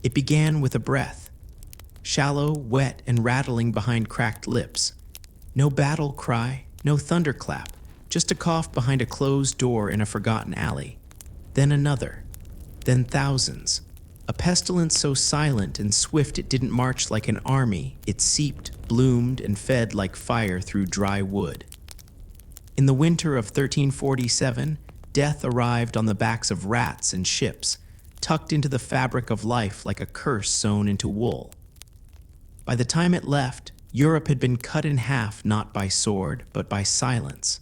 It began with a breath, shallow, wet, and rattling behind cracked lips. No battle cry, no thunderclap, just a cough behind a closed door in a forgotten alley. Then another, then thousands. A pestilence so silent and swift it didn't march like an army, it seeped, bloomed, and fed like fire through dry wood. In the winter of 1347, death arrived on the backs of rats and ships, tucked into the fabric of life like a curse sewn into wool. By the time it left, Europe had been cut in half not by sword, but by silence.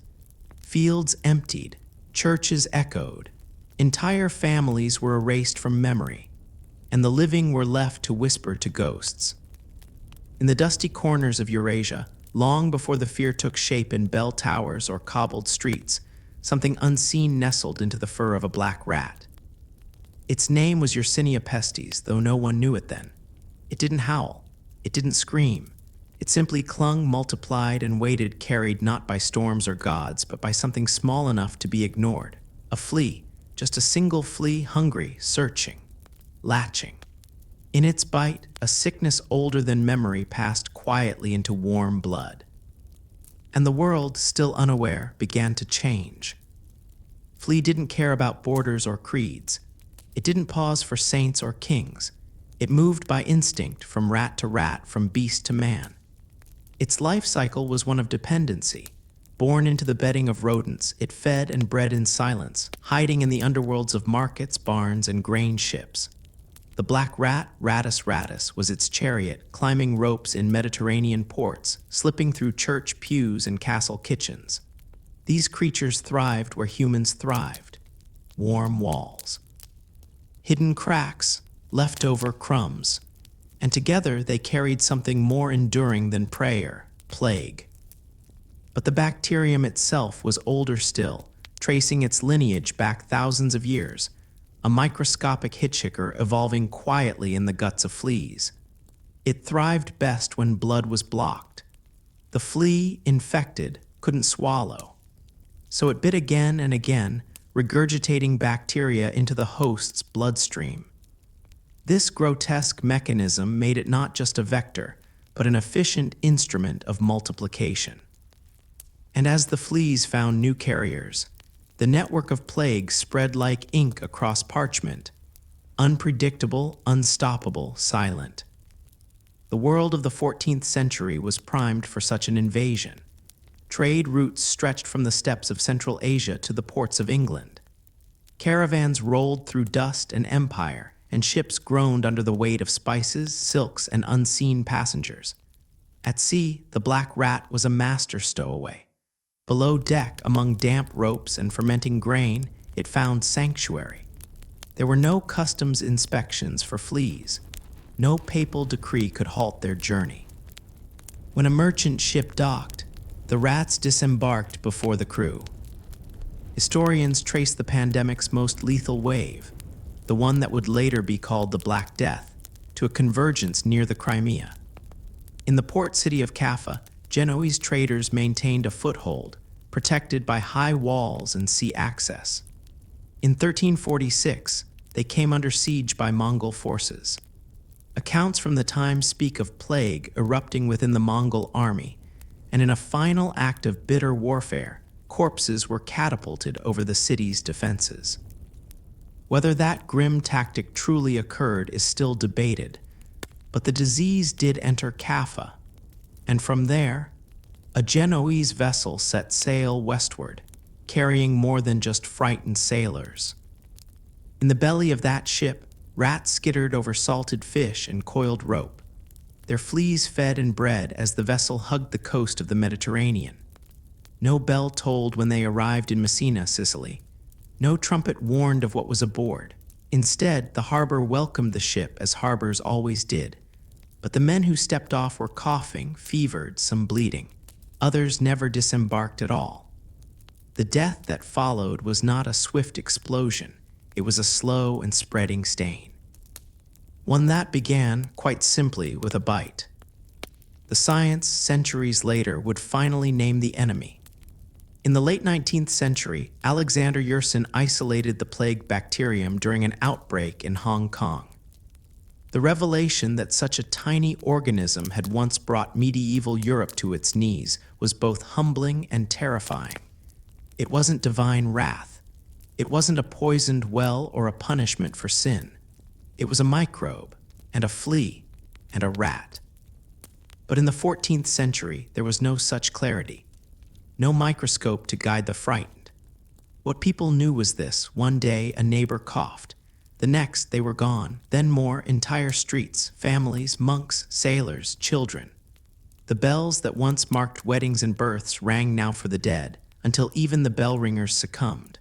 Fields emptied, churches echoed, entire families were erased from memory, and the living were left to whisper to ghosts. In the dusty corners of Eurasia, long before the fear took shape in bell towers or cobbled streets, something unseen nestled into the fur of a black rat. Its name was Yersinia pestis, though no one knew it then. It didn't howl. It didn't scream. It simply clung, multiplied, and waited, carried not by storms or gods, but by something small enough to be ignored. A flea, just a single flea, hungry, searching, latching. In its bite, a sickness older than memory passed quietly into warm blood. And the world, still unaware, began to change. Flea didn't care about borders or creeds. It didn't pause for saints or kings. It moved by instinct from rat to rat, from beast to man. Its life cycle was one of dependency. Born into the bedding of rodents, it fed and bred in silence, hiding in the underworlds of markets, barns, and grain ships. The black rat, Rattus rattus, was its chariot, climbing ropes in Mediterranean ports, slipping through church pews and castle kitchens. These creatures thrived where humans thrived. Warm walls, hidden cracks, leftover crumbs, and together they carried something more enduring than prayer, plague. But the bacterium itself was older still, tracing its lineage back thousands of years, a microscopic hitchhiker evolving quietly in the guts of fleas. It thrived best when blood was blocked. The flea, infected, couldn't swallow. So it bit again and again, regurgitating bacteria into the host's bloodstream. This grotesque mechanism made it not just a vector, but an efficient instrument of multiplication. And as the fleas found new carriers, the network of plague spread like ink across parchment, unpredictable, unstoppable, silent. The world of the 14th century was primed for such an invasion. Trade routes stretched from the steppes of Central Asia to the ports of England. Caravans rolled through dust and empire, and ships groaned under the weight of spices, silks, and unseen passengers. At sea, the black rat was a master stowaway. Below deck, among damp ropes and fermenting grain, it found sanctuary. There were no customs inspections for fleas. No papal decree could halt their journey. When a merchant ship docked, the rats disembarked before the crew. Historians trace the pandemic's most lethal wave, the one that would later be called the Black Death, to a convergence near the Crimea. In the port city of Kaffa, Genoese traders maintained a foothold, protected by high walls and sea access. In 1346, they came under siege by Mongol forces. Accounts from the time speak of plague erupting within the Mongol army, and in a final act of bitter warfare, corpses were catapulted over the city's defenses. Whether that grim tactic truly occurred is still debated, but the disease did enter Kaffa, and from there, a Genoese vessel set sail westward, carrying more than just frightened sailors. In the belly of that ship, rats skittered over salted fish and coiled rope. Their fleas fed and bred as the vessel hugged the coast of the Mediterranean. No bell tolled when they arrived in Messina, Sicily. No trumpet warned of what was aboard. Instead, the harbor welcomed the ship as harbors always did. But the men who stepped off were coughing, fevered, some bleeding. Others never disembarked at all. The death that followed was not a swift explosion. It was a slow and spreading stain. One that began, quite simply, with a bite. The science, centuries later, would finally name the enemy. In the late 19th century, Alexander Yersin isolated the plague bacterium during an outbreak in Hong Kong. The revelation that such a tiny organism had once brought medieval Europe to its knees was both humbling and terrifying. It wasn't divine wrath. It wasn't a poisoned well or a punishment for sin. It was a microbe, and a flea, and a rat. But in the 14th century, there was no such clarity. No microscope to guide the frightened. What people knew was this: one day a neighbor coughed. The next they were gone. Then more, entire streets, families, monks, sailors, children. The bells that once marked weddings and births rang now for the dead, until even the bell ringers succumbed.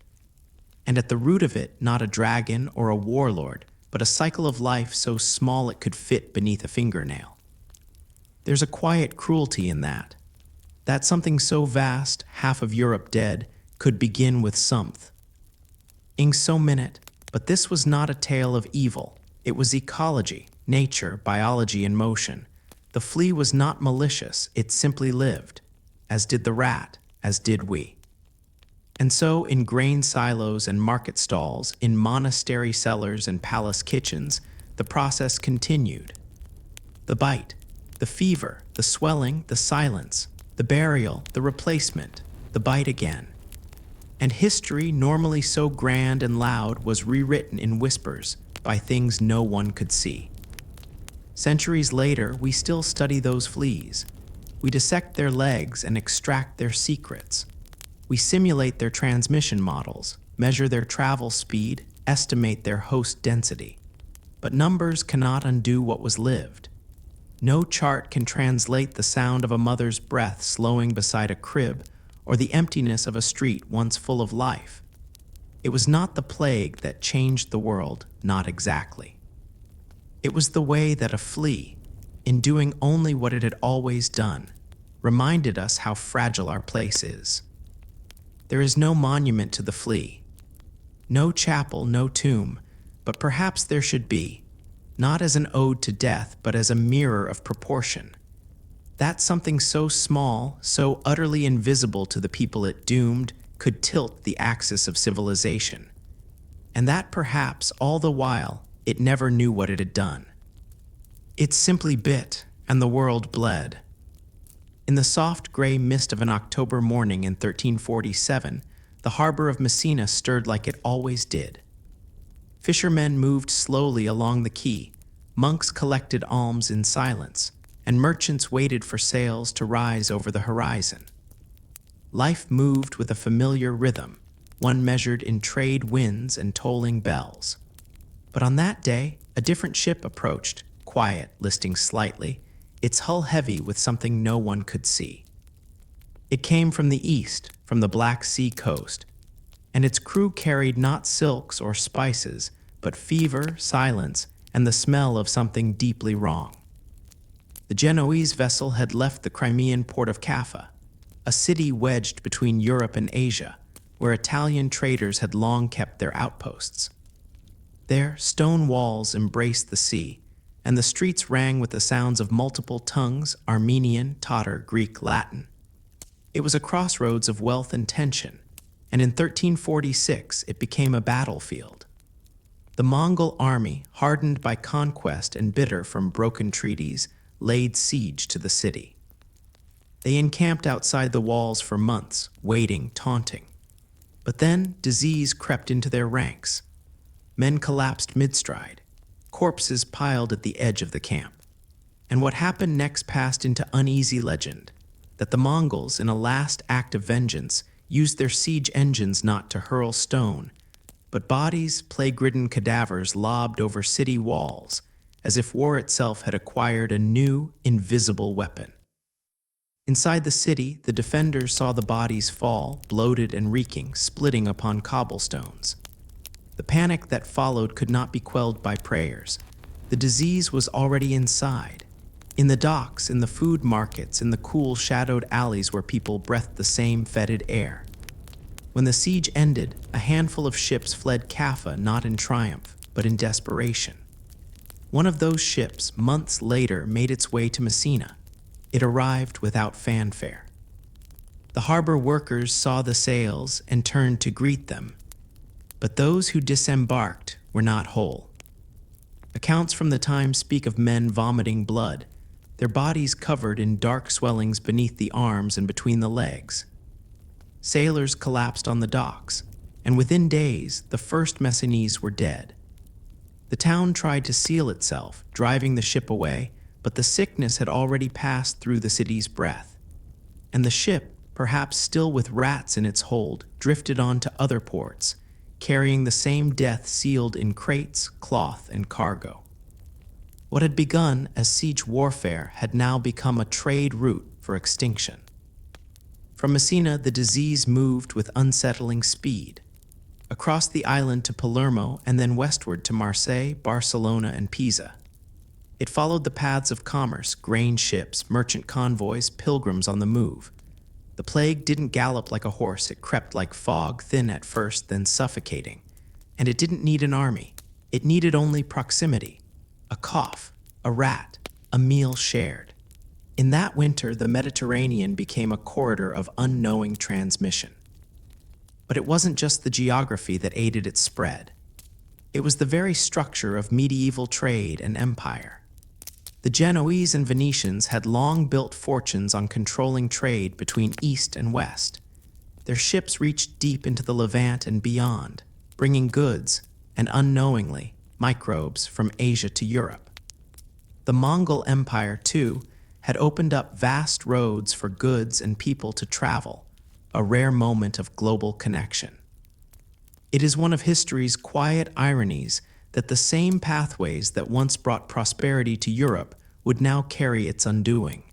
And at the root of it, not a dragon or a warlord, but a cycle of life so small it could fit beneath a fingernail. There's a quiet cruelty in that. That something so vast, half of Europe dead, could begin with someth. Ing so minute, but this was not a tale of evil. It was ecology, nature, biology in motion. The flea was not malicious, it simply lived, as did the rat, as did we. And so, in grain silos and market stalls, in monastery cellars and palace kitchens, the process continued. The bite, the fever, the swelling, the silence, the burial, the replacement, the bite again. And history, normally so grand and loud, was rewritten in whispers by things no one could see. Centuries later, we still study those fleas. We dissect their legs and extract their secrets. We simulate their transmission models, measure their travel speed, estimate their host density. But numbers cannot undo what was lived. No chart can translate the sound of a mother's breath slowing beside a crib, or the emptiness of a street once full of life. It was not the plague that changed the world, not exactly. It was the way that a flea, in doing only what it had always done, reminded us how fragile our place is. There is no monument to the flea, no chapel, no tomb, but perhaps there should be, not as an ode to death, but as a mirror of proportion. That something so small, so utterly invisible to the people it doomed, could tilt the axis of civilization. And that perhaps, all the while, it never knew what it had done. It simply bit, and the world bled. In the soft gray mist of an October morning in 1347, the harbor of Messina stirred like it always did. Fishermen moved slowly along the quay, monks collected alms in silence, and merchants waited for sails to rise over the horizon. Life moved with a familiar rhythm, one measured in trade winds and tolling bells. But on that day, a different ship approached, quiet, listing slightly, its hull heavy with something no one could see. It came from the east, from the Black Sea coast, and its crew carried not silks or spices, but fever, silence, and the smell of something deeply wrong. The Genoese vessel had left the Crimean port of Caffa, a city wedged between Europe and Asia, where Italian traders had long kept their outposts. There, stone walls embraced the sea, and the streets rang with the sounds of multiple tongues: Armenian, Tatar, Greek, Latin. It was a crossroads of wealth and tension, and in 1346 it became a battlefield. The Mongol army, hardened by conquest and bitter from broken treaties, laid siege to the city. They encamped outside the walls for months, waiting, taunting. But then disease crept into their ranks. Men collapsed mid-stride, corpses piled at the edge of the camp. And what happened next passed into uneasy legend, that the Mongols, in a last act of vengeance, used their siege engines not to hurl stone, but bodies, plague-ridden cadavers lobbed over city walls, as if war itself had acquired a new, invisible weapon. Inside the city, the defenders saw the bodies fall, bloated and reeking, splitting upon cobblestones. The panic that followed could not be quelled by prayers. The disease was already inside. In the docks, in the food markets, in the cool, shadowed alleys where people breathed the same fetid air. When the siege ended, a handful of ships fled Caffa not in triumph, but in desperation. One of those ships, months later, made its way to Messina. It arrived without fanfare. The harbor workers saw the sails and turned to greet them, but those who disembarked were not whole. Accounts from the time speak of men vomiting blood, their bodies covered in dark swellings beneath the arms and between the legs. Sailors collapsed on the docks, and within days, the first Messinese were dead. The town tried to seal itself, driving the ship away, but the sickness had already passed through the city's breath. And the ship, perhaps still with rats in its hold, drifted on to other ports, carrying the same death sealed in crates, cloth, and cargo. What had begun as siege warfare had now become a trade route for extinction. From Messina, the disease moved with unsettling speed. Across the island to Palermo and then westward to Marseille, Barcelona, and Pisa. It followed the paths of commerce, grain ships, merchant convoys, pilgrims on the move. The plague didn't gallop like a horse, it crept like fog, thin at first, then suffocating. And it didn't need an army. It needed only proximity. A cough, a rat, a meal shared. In that winter, the Mediterranean became a corridor of unknowing transmission. But it wasn't just the geography that aided its spread. It was the very structure of medieval trade and empire. The Genoese and Venetians had long built fortunes on controlling trade between East and West. Their ships reached deep into the Levant and beyond, bringing goods, and unknowingly, microbes from Asia to Europe. The Mongol Empire, too, had opened up vast roads for goods and people to travel, a rare moment of global connection. It is one of history's quiet ironies that the same pathways that once brought prosperity to Europe would now carry its undoing.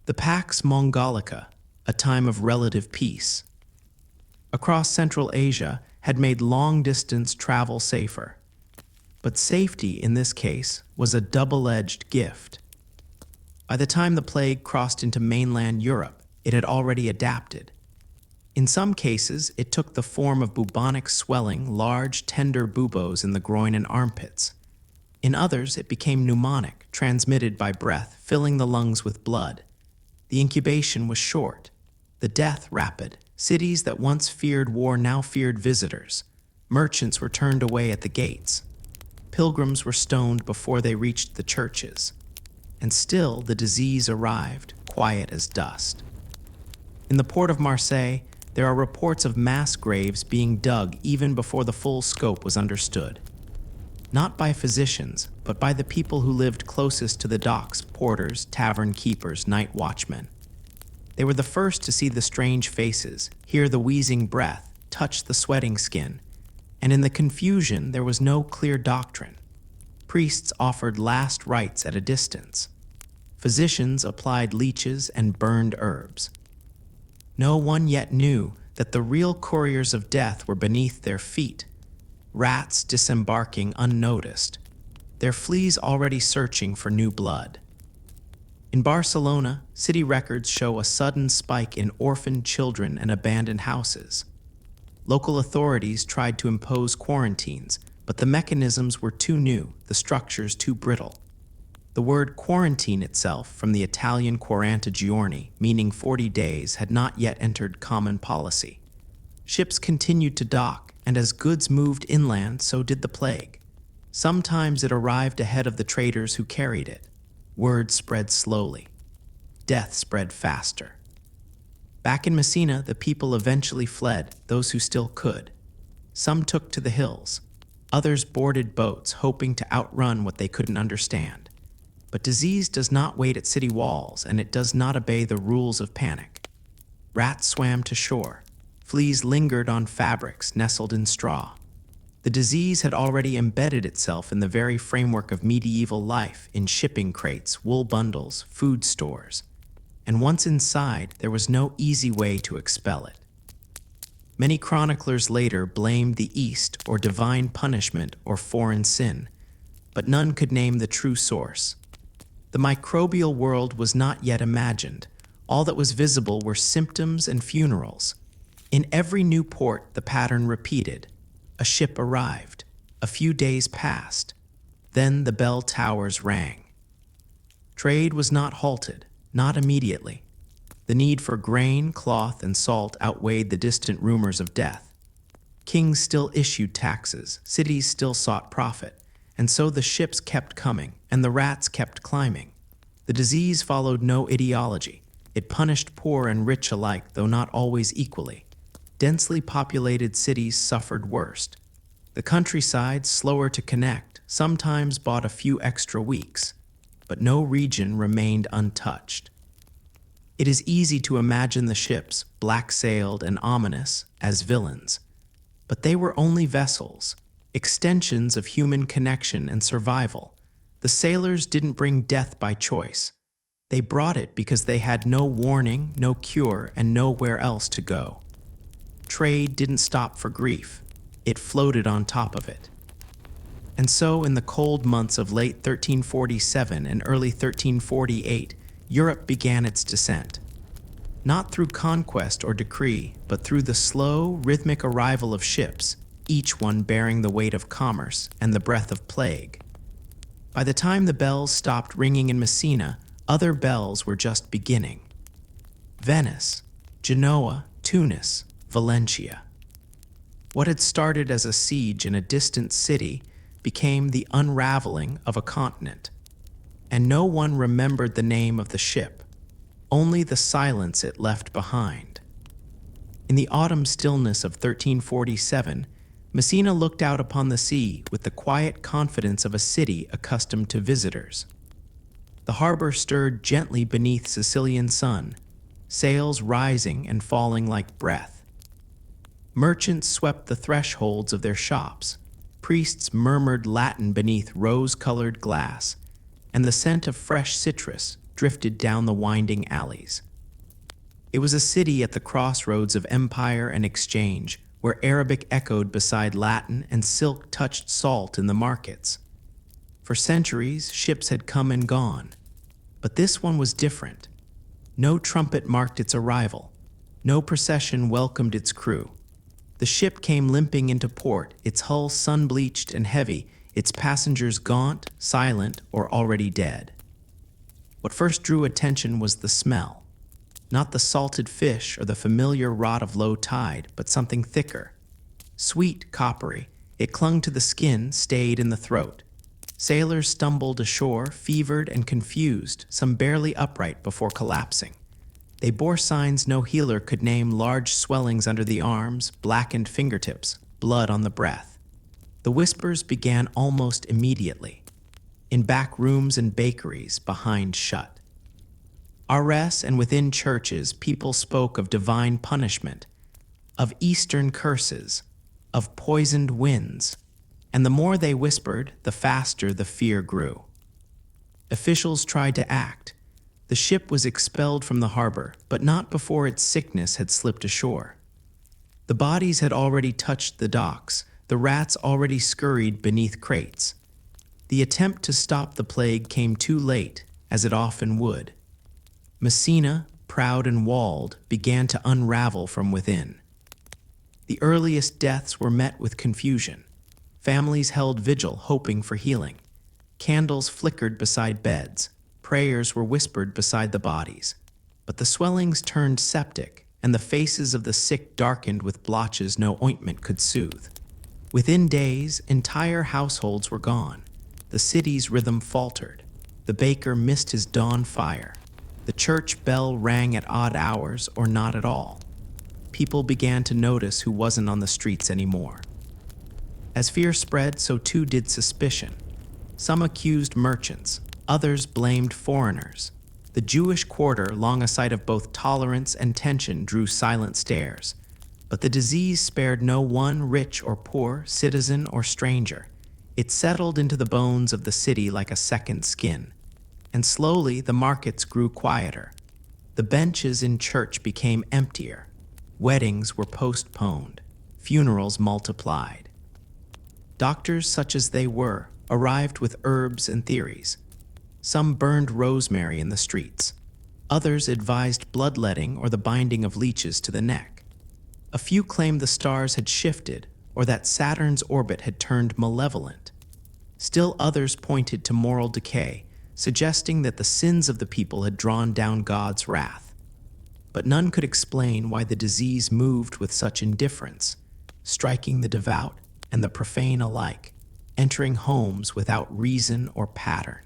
The Pax Mongolica, a time of relative peace, across Central Asia had made long-distance travel safer. But safety, in this case, was a double-edged gift. By the time the plague crossed into mainland Europe, it had already adapted. In some cases, it took the form of bubonic swelling, large, tender buboes in the groin and armpits. In others, it became pneumonic, transmitted by breath, filling the lungs with blood. The incubation was short, the death rapid. Cities that once feared war now feared visitors. Merchants were turned away at the gates. Pilgrims were stoned before they reached the churches. And still the disease arrived, quiet as dust. In the port of Marseille, there are reports of mass graves being dug even before the full scope was understood. Not by physicians, but by the people who lived closest to the docks, porters, tavern keepers, night watchmen. They were the first to see the strange faces, hear the wheezing breath, touch the sweating skin. And in the confusion, there was no clear doctrine. Priests offered last rites at a distance. Physicians applied leeches and burned herbs. No one yet knew that the real couriers of death were beneath their feet, rats disembarking unnoticed, their fleas already searching for new blood. In Barcelona, city records show a sudden spike in orphaned children and abandoned houses. Local authorities tried to impose quarantines, but the mechanisms were too new, the structures too brittle. The word quarantine itself, from the Italian 40 giorni, meaning 40 days, had not yet entered common policy. Ships continued to dock, and as goods moved inland, so did the plague. Sometimes it arrived ahead of the traders who carried it. Word spread slowly. Death spread faster. Back in Messina, the people eventually fled, those who still could. Some took to the hills. Others boarded boats, hoping to outrun what they couldn't understand. But disease does not wait at city walls, and it does not obey the rules of panic. Rats swam to shore. Fleas lingered on fabrics nestled in straw. The disease had already embedded itself in the very framework of medieval life, in shipping crates, wool bundles, food stores. And once inside, there was no easy way to expel it. Many chroniclers later blamed the East or divine punishment or foreign sin, but none could name the true source. The microbial world was not yet imagined. All that was visible were symptoms and funerals. In every new port, the pattern repeated. A ship arrived. A few days passed. Then the bell towers rang. Trade was not halted, not immediately. The need for grain, cloth, and salt outweighed the distant rumors of death. Kings still issued taxes, cities still sought profit, And so the ships kept coming, and the rats kept climbing. The disease followed no ideology. It punished poor and rich alike, though not always equally. Densely populated cities suffered worst. The countryside, slower to connect, sometimes bought a few extra weeks, but no region remained untouched. It is easy to imagine the ships, black-sailed and ominous, as villains. But they were only vessels, extensions of human connection and survival. The sailors didn't bring death by choice. They brought it because they had no warning, no cure, and nowhere else to go. Trade didn't stop for grief. It floated on top of it. And so, in the cold months of late 1347 and early 1348, Europe began its descent. Not through conquest or decree, but through the slow, rhythmic arrival of ships, each one bearing the weight of commerce and the breath of plague. By the time the bells stopped ringing in Messina, other bells were just beginning. Venice, Genoa, Tunis, Valencia. What had started as a siege in a distant city became the unraveling of a continent. And no one remembered the name of the ship, only the silence it left behind. In the autumn stillness of 1347, Messina looked out upon the sea with the quiet confidence of a city accustomed to visitors. The harbor stirred gently beneath Sicilian sun, sails rising and falling like breath. Merchants swept the thresholds of their shops, priests murmured Latin beneath rose-colored glass, and the scent of fresh citrus drifted down the winding alleys. It was a city at the crossroads of empire and exchange, where Arabic echoed beside Latin and silk touched salt in the markets. For centuries, ships had come and gone, but this one was different. No trumpet marked its arrival. No procession welcomed its crew. The ship came limping into port, its hull sun-bleached and heavy, its passengers gaunt, silent, or already dead. What first drew attention was the smell. Not the salted fish or the familiar rot of low tide, but something thicker. Sweet, coppery, it clung to the skin, stayed in the throat. Sailors stumbled ashore, fevered and confused, some barely upright before collapsing. They bore signs no healer could name: large swellings under the arms, blackened fingertips, blood on the breath. The whispers began almost immediately. In back rooms and bakeries, behind shut. Arres and within churches, people spoke of divine punishment, of eastern curses, of poisoned winds. And the more they whispered, the faster the fear grew. Officials tried to act. The ship was expelled from the harbor, but not before its sickness had slipped ashore. The bodies had already touched the docks, the rats already scurried beneath crates. The attempt to stop the plague came too late, as it often would. Messina, proud and walled, began to unravel from within. The earliest deaths were met with confusion. Families held vigil, hoping for healing. Candles flickered beside beds. Prayers were whispered beside the bodies. But the swellings turned septic, and the faces of the sick darkened with blotches no ointment could soothe. Within days, entire households were gone. The city's rhythm faltered. The baker missed his dawn fire. The church bell rang at odd hours or not at all. People began to notice who wasn't on the streets anymore. As fear spread, so too did suspicion. Some accused merchants, others blamed foreigners. The Jewish quarter, long a site of both tolerance and tension, drew silent stares. But the disease spared no one, rich or poor, citizen or stranger. It settled into the bones of the city like a second skin. And slowly the markets grew quieter. The benches in church became emptier. Weddings were postponed. Funerals multiplied. Doctors, such as they were, arrived with herbs and theories. Some burned rosemary in the streets. Others advised bloodletting or the binding of leeches to the neck. A few claimed the stars had shifted or that Saturn's orbit had turned malevolent. Still others pointed to moral decay, suggesting that the sins of the people had drawn down God's wrath. But none could explain why the disease moved with such indifference, striking the devout and the profane alike. entering homes without reason or pattern.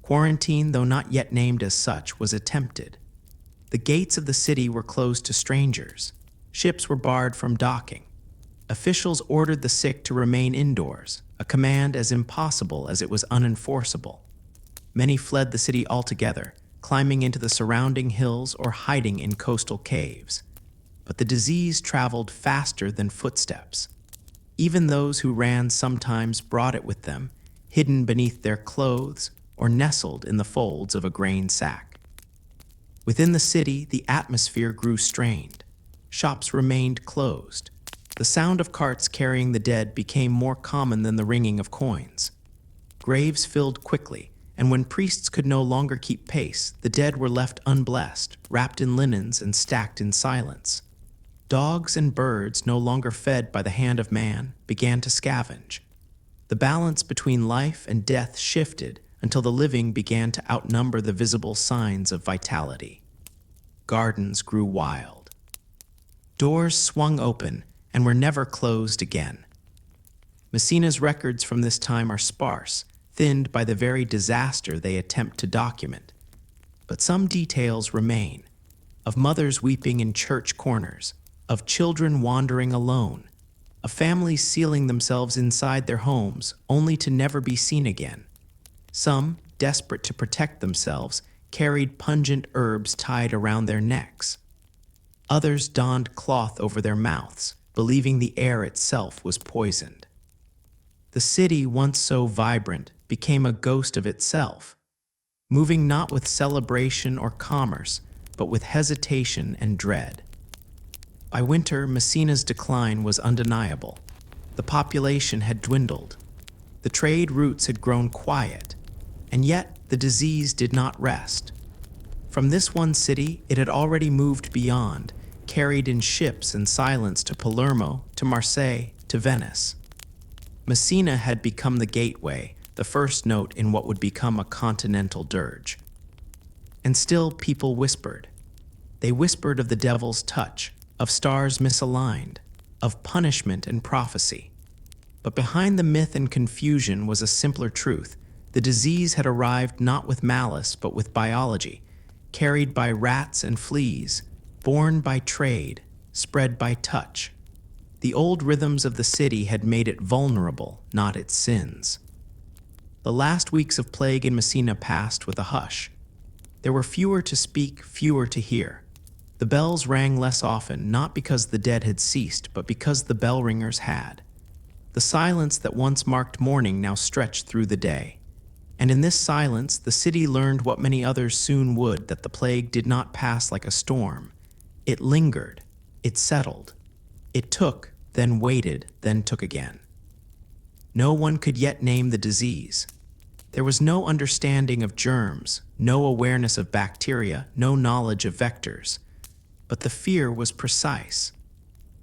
Quarantine, though not yet named as such, was attempted. The gates of the city were closed to strangers. Ships were barred from docking. Officials ordered the sick to remain indoors, a command as impossible as it was unenforceable. Many fled the city altogether, climbing into the surrounding hills or hiding in coastal caves. But the disease traveled faster than footsteps. Even those who ran sometimes brought it with them, hidden beneath their clothes or nestled in the folds of a grain sack. Within the city, the atmosphere grew strained. Shops remained closed. The sound of carts carrying the dead became more common than the ringing of coins. Graves filled quickly, and when priests could no longer keep pace, the dead were left unblessed, wrapped in linens and stacked in silence. Dogs and birds, no longer fed by the hand of man, began to scavenge. The balance between life and death shifted until the living began to outnumber the visible signs of vitality. Gardens grew wild. Doors swung open and were never closed again. Messina's records from this time are sparse, thinned by the very disaster they attempt to document. But some details remain, of mothers weeping in church corners, of children wandering alone, of families sealing themselves inside their homes only to never be seen again. Some, desperate to protect themselves, carried pungent herbs tied around their necks. Others donned cloth over their mouths, believing the air itself was poisoned. The city, once so vibrant, became a ghost of itself, moving not with celebration or commerce, but with hesitation and dread. By winter, Messina's decline was undeniable. The population had dwindled. The trade routes had grown quiet, and yet the disease did not rest. From this one city, it had already moved beyond, carried in ships and silence to Palermo, to Marseille, to Venice. Messina had become the gateway, the first note in what would become a continental dirge. And still people whispered. They whispered of the devil's touch, of stars misaligned, of punishment and prophecy. But behind the myth and confusion was a simpler truth. The disease had arrived not with malice, but with biology, carried by rats and fleas, born by trade, spread by touch. The old rhythms of the city had made it vulnerable, not its sins. The last weeks of plague in Messina passed with a hush. There were fewer to speak, fewer to hear. The bells rang less often, not because the dead had ceased, but because the bell ringers had. The silence that once marked morning now stretched through the day. And in this silence, the city learned what many others soon would, that the plague did not pass like a storm. It lingered, it settled. It took, then waited, then took again. No one could yet name the disease. There was no understanding of germs, no awareness of bacteria, no knowledge of vectors. But the fear was precise.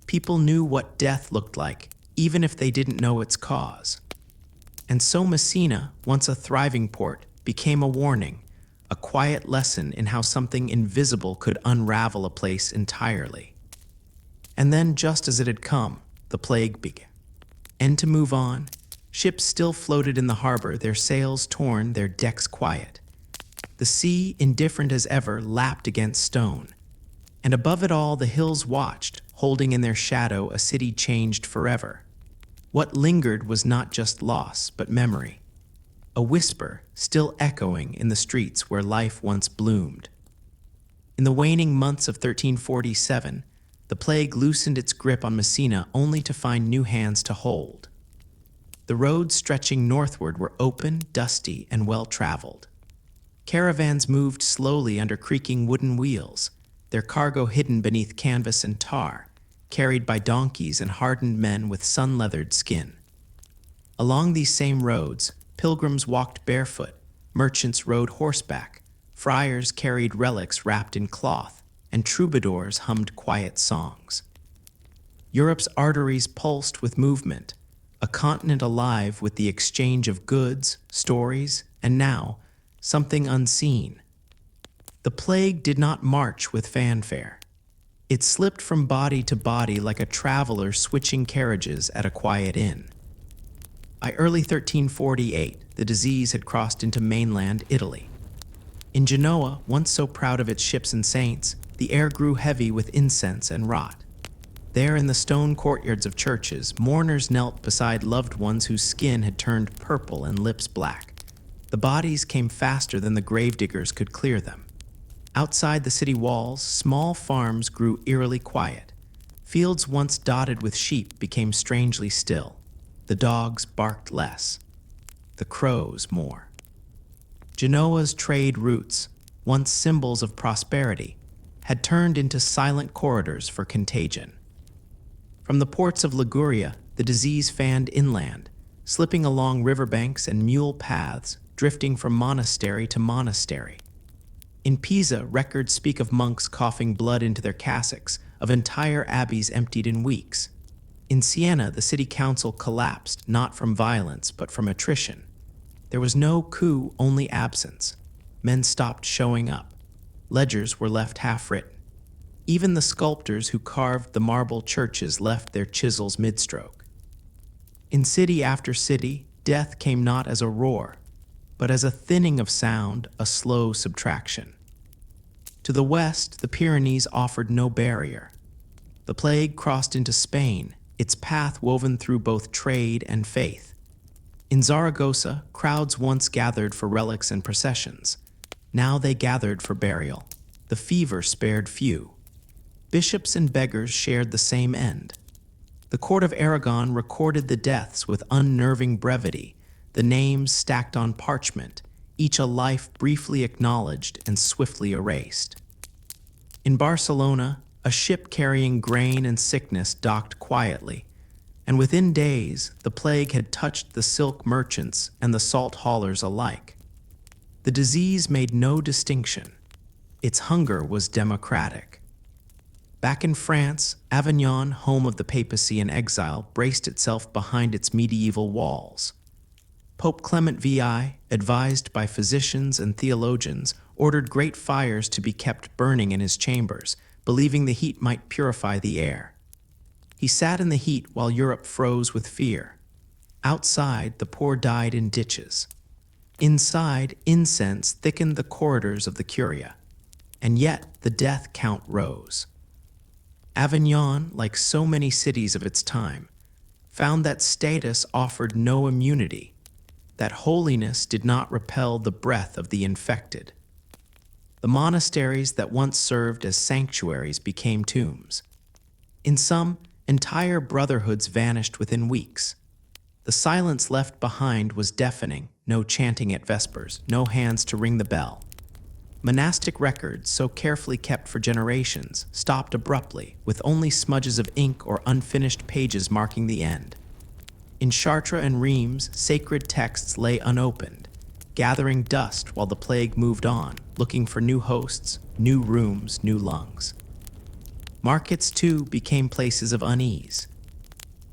People knew what death looked like, even if they didn't know its cause. And so Messina, once a thriving port, became a warning, a quiet lesson in how something invisible could unravel a place entirely. And then, just as it had come, the plague began. And to move on, ships still floated in the harbor, their sails torn, their decks quiet. The sea, indifferent as ever, lapped against stone. And above it all, the hills watched, holding in their shadow a city changed forever. What lingered was not just loss, but memory. A whisper, still echoing in the streets where life once bloomed. In the waning months of 1347, the plague loosened its grip on Messina only to find new hands to hold. The roads stretching northward were open, dusty, and well-traveled. Caravans moved slowly under creaking wooden wheels, their cargo hidden beneath canvas and tar, carried by donkeys and hardened men with sun-leathered skin. Along these same roads, pilgrims walked barefoot, merchants rode horseback, friars carried relics wrapped in cloth, and troubadours hummed quiet songs. Europe's arteries pulsed with movement, a continent alive with the exchange of goods, stories, and now, something unseen. The plague did not march with fanfare. It slipped from body to body like a traveler switching carriages at a quiet inn. By early 1348, the disease had crossed into mainland Italy. In Genoa, once so proud of its ships and saints, the air grew heavy with incense and rot. There in the stone courtyards of churches, mourners knelt beside loved ones whose skin had turned purple and lips black. The bodies came faster than the gravediggers could clear them. Outside the city walls, small farms grew eerily quiet. Fields once dotted with sheep became strangely still. The dogs barked less, the crows more. Genoa's trade routes, once symbols of prosperity, had turned into silent corridors for contagion. From the ports of Liguria, the disease fanned inland, slipping along riverbanks and mule paths, drifting from monastery to monastery. In Pisa, records speak of monks coughing blood into their cassocks, of entire abbeys emptied in weeks. In Siena, the city council collapsed, not from violence, but from attrition. There was no coup, only absence. Men stopped showing up. Ledgers were left half-written. Even the sculptors who carved the marble churches left their chisels mid-stroke. In city after city, death came not as a roar, but as a thinning of sound, a slow subtraction. To the west, the Pyrenees offered no barrier. The plague crossed into Spain, its path woven through both trade and faith. In Zaragoza, crowds once gathered for relics and processions. Now they gathered for burial. The fever spared few. Bishops and beggars shared the same end. The court of Aragon recorded the deaths with unnerving brevity, the names stacked on parchment, each a life briefly acknowledged and swiftly erased. In Barcelona, a ship carrying grain and sickness docked quietly, and within days, the plague had touched the silk merchants and the salt haulers alike. The disease made no distinction. Its hunger was democratic. Back in France, Avignon, home of the papacy in exile, braced itself behind its medieval walls. Pope Clement VI, advised by physicians and theologians, ordered great fires to be kept burning in his chambers, believing the heat might purify the air. He sat in the heat while Europe froze with fear. Outside, the poor died in ditches. Inside, incense thickened the corridors of the Curia. And yet, the death count rose. Avignon, like so many cities of its time, found that status offered no immunity, that holiness did not repel the breath of the infected. The monasteries that once served as sanctuaries became tombs. In some, entire brotherhoods vanished within weeks. The silence left behind was deafening, no chanting at vespers, no hands to ring the bell. Monastic records, so carefully kept for generations, stopped abruptly, with only smudges of ink or unfinished pages marking the end. In Chartres and Reims, sacred texts lay unopened, gathering dust while the plague moved on, looking for new hosts, new rooms, new lungs. Markets, too, became places of unease.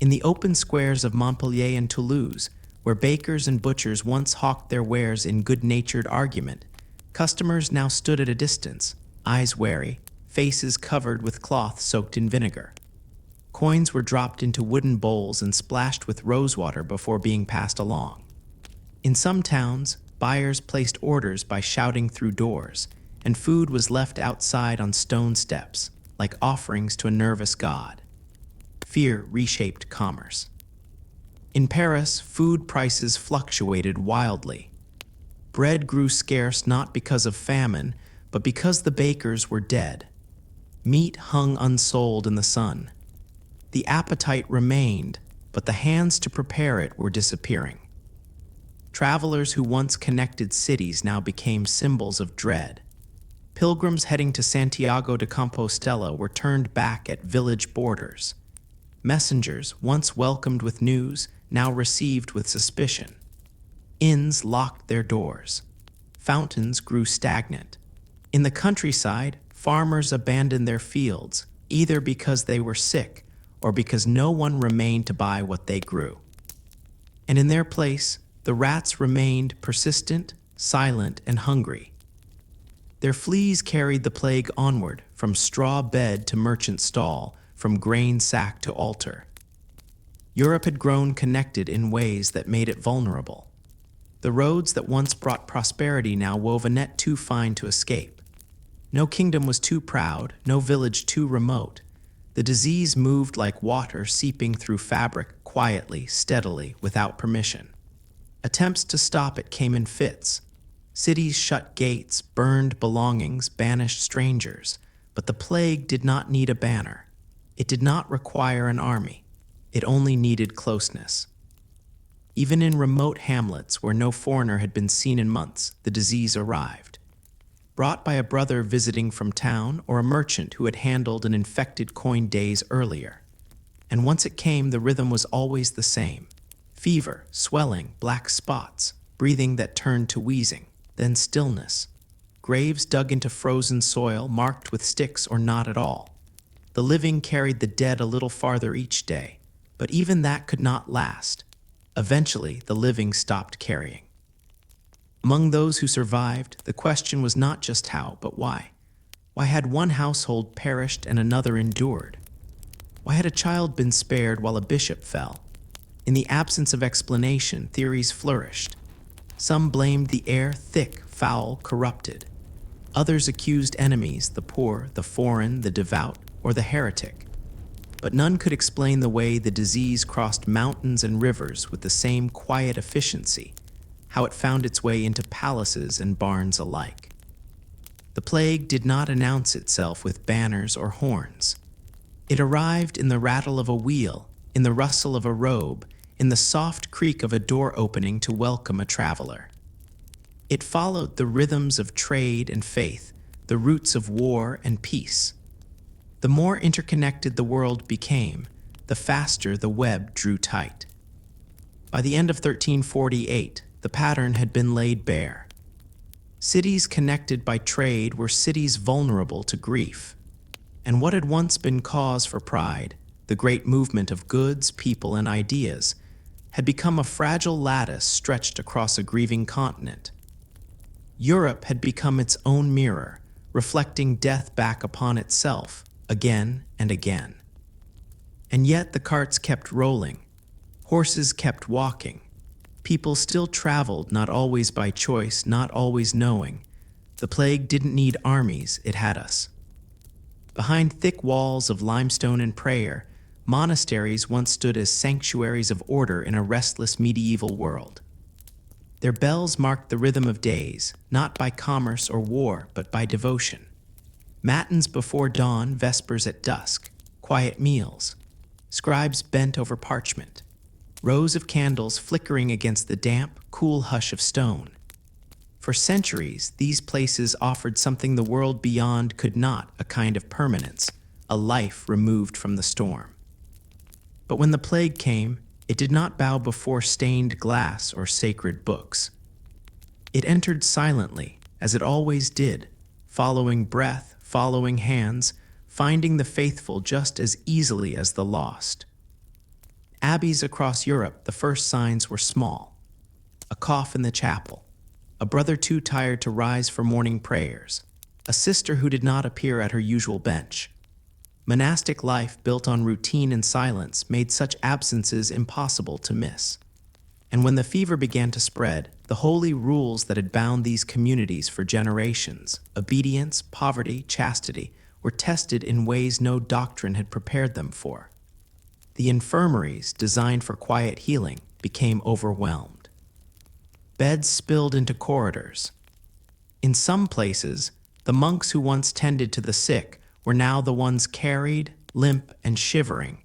In the open squares of Montpellier and Toulouse, where bakers and butchers once hawked their wares in good-natured argument, customers now stood at a distance, eyes wary, faces covered with cloth soaked in vinegar. Coins were dropped into wooden bowls and splashed with rosewater before being passed along. In some towns, buyers placed orders by shouting through doors, and food was left outside on stone steps, like offerings to a nervous god. Fear reshaped commerce. In Paris, food prices fluctuated wildly. Bread grew scarce not because of famine, but because the bakers were dead. Meat hung unsold in the sun. The appetite remained, but the hands to prepare it were disappearing. Travelers who once connected cities now became symbols of dread. Pilgrims heading to Santiago de Compostela were turned back at village borders. Messengers, once welcomed with news, now received with suspicion. Inns locked their doors. Fountains grew stagnant. In the countryside, farmers abandoned their fields, either because they were sick or because no one remained to buy what they grew. And in their place, the rats remained persistent, silent, and hungry. Their fleas carried the plague onward, from straw bed to merchant stall, from grain sack to altar. Europe had grown connected in ways that made it vulnerable. The roads that once brought prosperity now wove a net too fine to escape. No kingdom was too proud, no village too remote. The disease moved like water seeping through fabric, quietly, steadily, without permission. Attempts to stop it came in fits. Cities shut gates, burned belongings, banished strangers. But the plague did not need a banner. It did not require an army. It only needed closeness. Even in remote hamlets where no foreigner had been seen in months, the disease arrived. Brought by a brother visiting from town or a merchant who had handled an infected coin days earlier. And once it came, the rhythm was always the same. Fever, swelling, black spots, breathing that turned to wheezing, then stillness. Graves dug into frozen soil, marked with sticks or not at all. The living carried the dead a little farther each day, but even that could not last. Eventually, the living stopped carrying. Among those who survived, the question was not just how, but why. Why had one household perished and another endured? Why had a child been spared while a bishop fell? In the absence of explanation, theories flourished. Some blamed the air thick, foul, corrupted. Others accused enemies, the poor, the foreign, the devout, or the heretic. But none could explain the way the disease crossed mountains and rivers with the same quiet efficiency, how it found its way into palaces and barns alike. The plague did not announce itself with banners or horns. It arrived in the rattle of a wheel, in the rustle of a robe, in the soft creak of a door opening to welcome a traveler. It followed the rhythms of trade and faith, the roots of war and peace. The more interconnected the world became, the faster the web drew tight. By the end of 1348, the pattern had been laid bare. Cities connected by trade were cities vulnerable to grief. And what had once been cause for pride, the great movement of goods, people, and ideas, had become a fragile lattice stretched across a grieving continent. Europe had become its own mirror, reflecting death back upon itself, again and again. And yet the carts kept rolling. Horses kept walking. People still traveled, not always by choice, not always knowing. The plague didn't need armies, it had us. Behind thick walls of limestone and prayer, monasteries once stood as sanctuaries of order in a restless medieval world. Their bells marked the rhythm of days, not by commerce or war, but by devotion. Matins before dawn, vespers at dusk, quiet meals, scribes bent over parchment, rows of candles flickering against the damp, cool hush of stone. For centuries, these places offered something the world beyond could not, a kind of permanence, a life removed from the storm. But when the plague came, it did not bow before stained glass or sacred books. It entered silently, as it always did, following breath, following hands, finding the faithful just as easily as the lost. Abbeys across Europe, the first signs were small. A cough in the chapel, a brother too tired to rise for morning prayers, a sister who did not appear at her usual bench. Monastic life built on routine and silence made such absences impossible to miss. And when the fever began to spread, the holy rules that had bound these communities for generations, obedience, poverty, chastity, were tested in ways no doctrine had prepared them for. The infirmaries, designed for quiet healing, became overwhelmed. Beds spilled into corridors. In some places, the monks who once tended to the sick were now the ones carried, limp and shivering,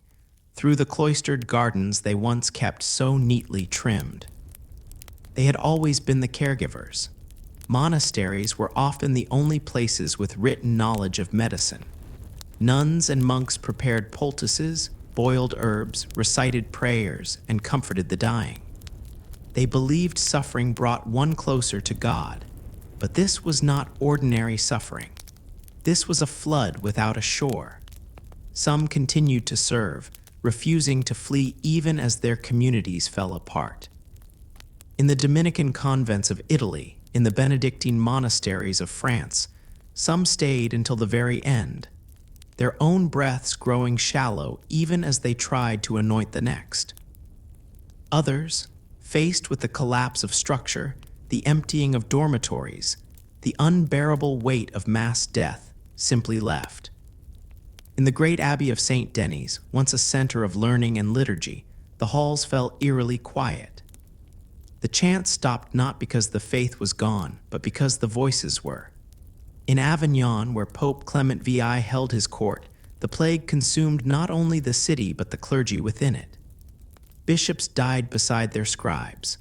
through the cloistered gardens they once kept so neatly trimmed. They had always been the caregivers. Monasteries were often the only places with written knowledge of medicine. Nuns and monks prepared poultices, boiled herbs, recited prayers, and comforted the dying. They believed suffering brought one closer to God, but this was not ordinary suffering. This was a flood without a shore. Some continued to serve, refusing to flee even as their communities fell apart. In the Dominican convents of Italy, in the Benedictine monasteries of France, some stayed until the very end, their own breaths growing shallow even as they tried to anoint the next. Others, faced with the collapse of structure, the emptying of dormitories, the unbearable weight of mass death, simply left. In the great abbey of St. Denis, once a center of learning and liturgy, the halls fell eerily quiet. The chant stopped not because the faith was gone, but because the voices were. In Avignon, where Pope Clement VI held his court, the plague consumed not only the city but the clergy within it. Bishops died beside their scribes.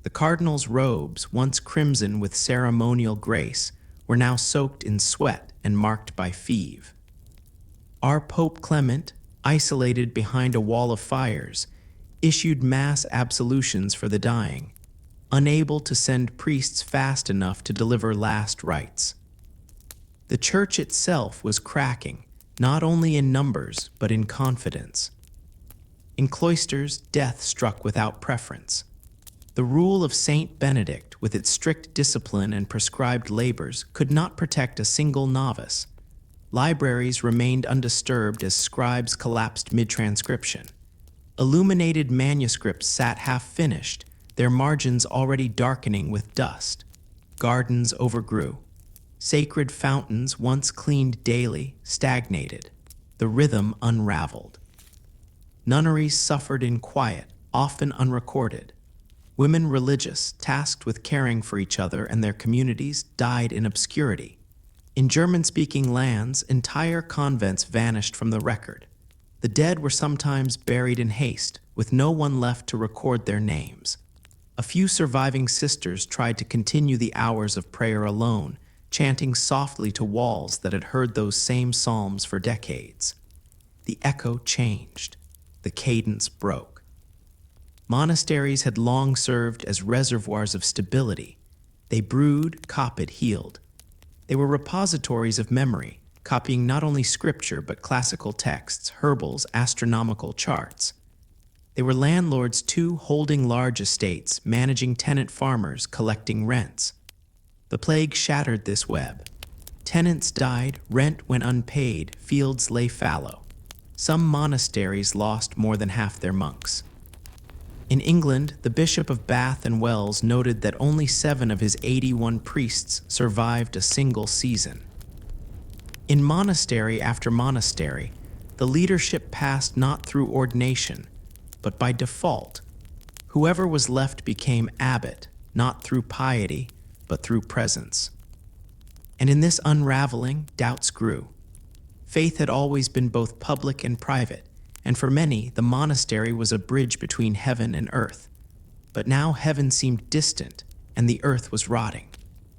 The cardinals' robes, once crimson with ceremonial grace, were now soaked in sweat and marked by fever. Our Pope Clement, isolated behind a wall of fires, issued mass absolutions for the dying, unable to send priests fast enough to deliver last rites. The church itself was cracking, not only in numbers, but in confidence. In cloisters, death struck without preference. The rule of Saint Benedict, with its strict discipline and prescribed labors, could not protect a single novice. Libraries remained undisturbed as scribes collapsed mid-transcription. Illuminated manuscripts sat half-finished, their margins already darkening with dust. Gardens overgrew. Sacred fountains, once cleaned daily, stagnated. The rhythm unraveled. Nunneries suffered in quiet, often unrecorded. Women religious, tasked with caring for each other and their communities, died in obscurity. In German-speaking lands, entire convents vanished from the record. The dead were sometimes buried in haste, with no one left to record their names. A few surviving sisters tried to continue the hours of prayer alone, chanting softly to walls that had heard those same psalms for decades. The echo changed. The cadence broke. Monasteries had long served as reservoirs of stability. They brewed, copied, healed. They were repositories of memory, copying not only scripture but classical texts, herbals, astronomical charts. They were landlords too, holding large estates, managing tenant farmers, collecting rents. The plague shattered this web. Tenants died, rent went unpaid, fields lay fallow. Some monasteries lost more than half their monks. In England, the Bishop of Bath and Wells noted that only 7 of his 81 priests survived a single season. In monastery after monastery, the leadership passed not through ordination, but by default. Whoever was left became abbot, not through piety, but through presence. And in this unraveling, doubts grew. Faith had always been both public and private, and for many, the monastery was a bridge between heaven and earth. But now heaven seemed distant, and the earth was rotting.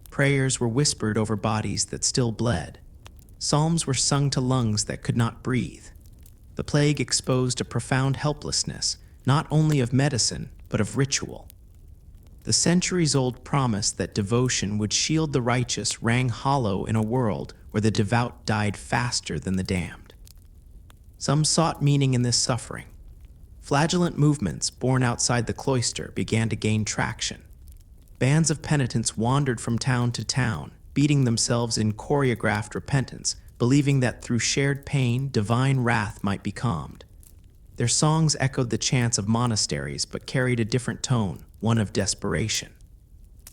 Prayers were whispered over bodies that still bled. Psalms were sung to lungs that could not breathe. The plague exposed a profound helplessness, not only of medicine, but of ritual. The centuries-old promise that devotion would shield the righteous rang hollow in a world where the devout died faster than the damned. Some sought meaning in this suffering. Flagellant movements born outside the cloister began to gain traction. Bands of penitents wandered from town to town, beating themselves in choreographed repentance, believing that through shared pain, divine wrath might be calmed. Their songs echoed the chants of monasteries but carried a different tone, one of desperation.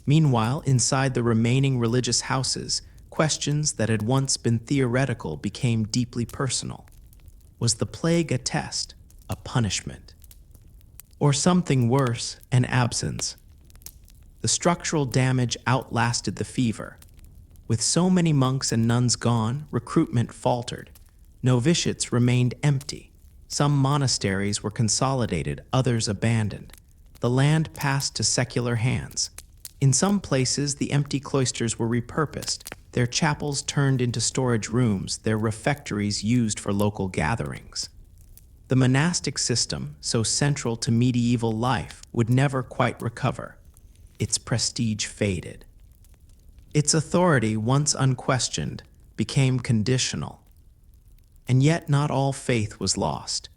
Meanwhile, inside the remaining religious houses, questions that had once been theoretical became deeply personal. Was the plague a test, a punishment? Or something worse, an absence? The structural damage outlasted the fever. With so many monks and nuns gone, recruitment faltered. Novitiates remained empty. Some monasteries were consolidated, others abandoned. The land passed to secular hands. In some places, the empty cloisters were repurposed, their chapels turned into storage rooms, their refectories used for local gatherings. The monastic system, so central to medieval life, would never quite recover. Its prestige faded. Its authority, once unquestioned, became conditional. And yet not all faith was lost.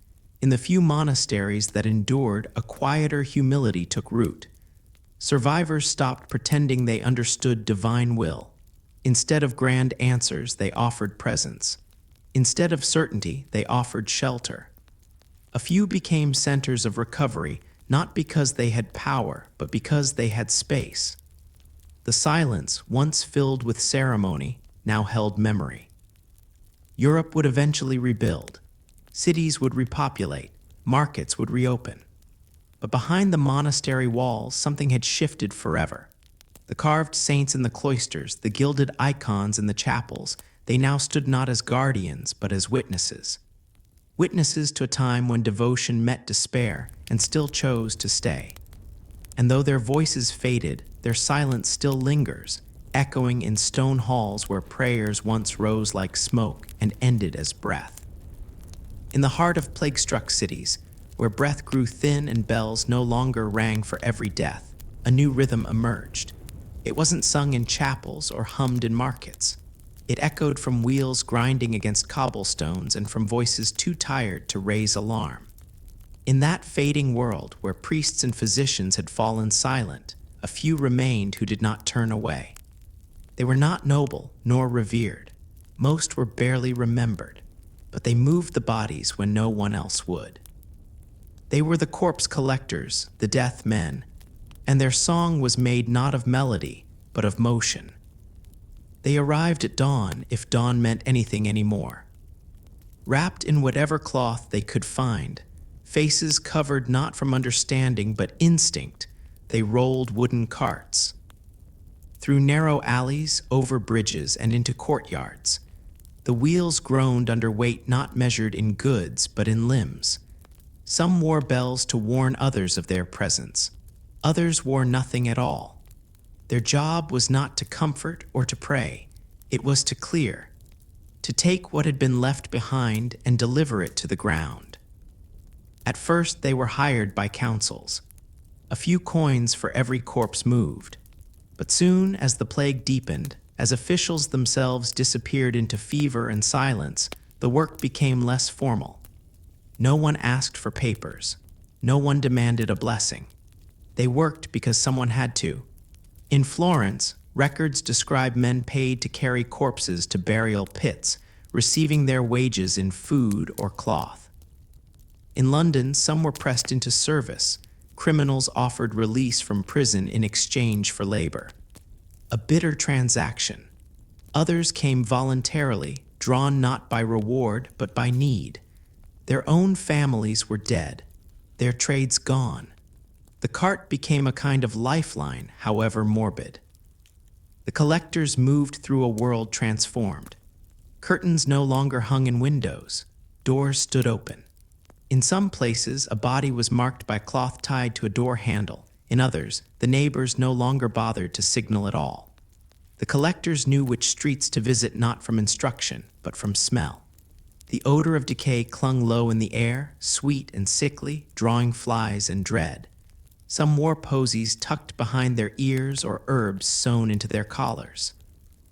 In the few monasteries that endured, a quieter humility took root. Survivors stopped pretending they understood divine will. Instead of grand answers, they offered presence. Instead of certainty, they offered shelter. A few became centers of recovery, not because they had power, but because they had space. The silence, once filled with ceremony, now held memory. Europe would eventually rebuild. Cities would repopulate. Markets would reopen. But behind the monastery walls, something had shifted forever. The carved saints in the cloisters, the gilded icons in the chapels, they now stood not as guardians, but as witnesses. Witnesses to a time when devotion met despair and still chose to stay. And though their voices faded, their silence still lingers, echoing in stone halls where prayers once rose like smoke and ended as breath. In the heart of plague-struck cities, where breath grew thin and bells no longer rang for every death, a new rhythm emerged. It wasn't sung in chapels or hummed in markets. It echoed from wheels grinding against cobblestones and from voices too tired to raise alarm. In that fading world where priests and physicians had fallen silent, a few remained who did not turn away. They were not noble nor revered. Most were barely remembered, but they moved the bodies when no one else would. They were the corpse collectors, the death men, and their song was made not of melody, but of motion. They arrived at dawn, if dawn meant anything anymore. Wrapped in whatever cloth they could find, faces covered not from understanding but instinct, they rolled wooden carts. Through narrow alleys, over bridges, and into courtyards, the wheels groaned under weight not measured in goods but in limbs. Some wore bells to warn others of their presence. Others wore nothing at all. Their job was not to comfort or to pray. It was to clear, to take what had been left behind and deliver it to the ground. At first they were hired by councils. A few coins for every corpse moved. But soon, as the plague deepened, as officials themselves disappeared into fever and silence, the work became less formal. No one asked for papers. No one demanded a blessing. They worked because someone had to. In Florence, records describe men paid to carry corpses to burial pits, receiving their wages in food or cloth. In London, some were pressed into service. Criminals offered release from prison in exchange for labor. A bitter transaction. Others came voluntarily, drawn not by reward but by need. Their own families were dead, their trades gone. The cart became a kind of lifeline, however morbid. The collectors moved through a world transformed. Curtains no longer hung in windows. Doors stood open. In some places, a body was marked by cloth tied to a door handle. In others, the neighbors no longer bothered to signal at all. The collectors knew which streets to visit not from instruction, but from smell. The odor of decay clung low in the air, sweet and sickly, drawing flies and dread. Some wore posies tucked behind their ears or herbs sewn into their collars,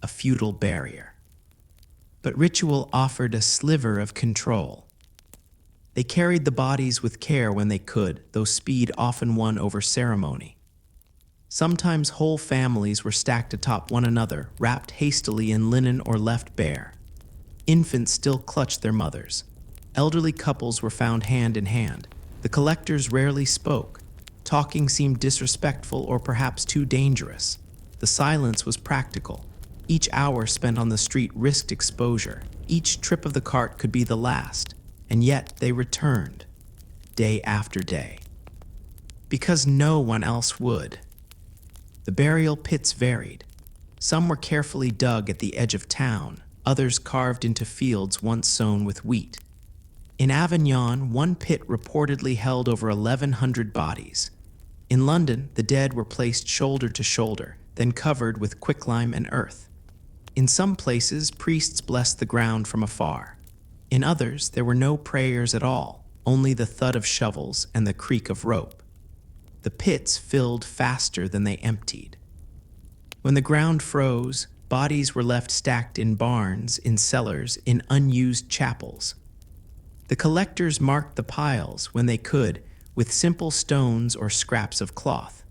a futile barrier. But ritual offered a sliver of control. They carried the bodies with care when they could, though speed often won over ceremony. Sometimes whole families were stacked atop one another, wrapped hastily in linen or left bare. Infants still clutched their mothers. Elderly couples were found hand in hand. The collectors rarely spoke. Talking seemed disrespectful or perhaps too dangerous. The silence was practical. Each hour spent on the street risked exposure. Each trip of the cart could be the last. And yet they returned, day after day. Because no one else would. The burial pits varied. Some were carefully dug at the edge of town, others carved into fields once sown with wheat. In Avignon, one pit reportedly held over 1,100 bodies. In London, the dead were placed shoulder to shoulder, then covered with quicklime and earth. In some places, priests blessed the ground from afar. In others, there were no prayers at all, only the thud of shovels and the creak of rope. The pits filled faster than they emptied. When the ground froze, bodies were left stacked in barns, in cellars, in unused chapels. The collectors marked the piles, when they could, with simple stones or scraps of cloth.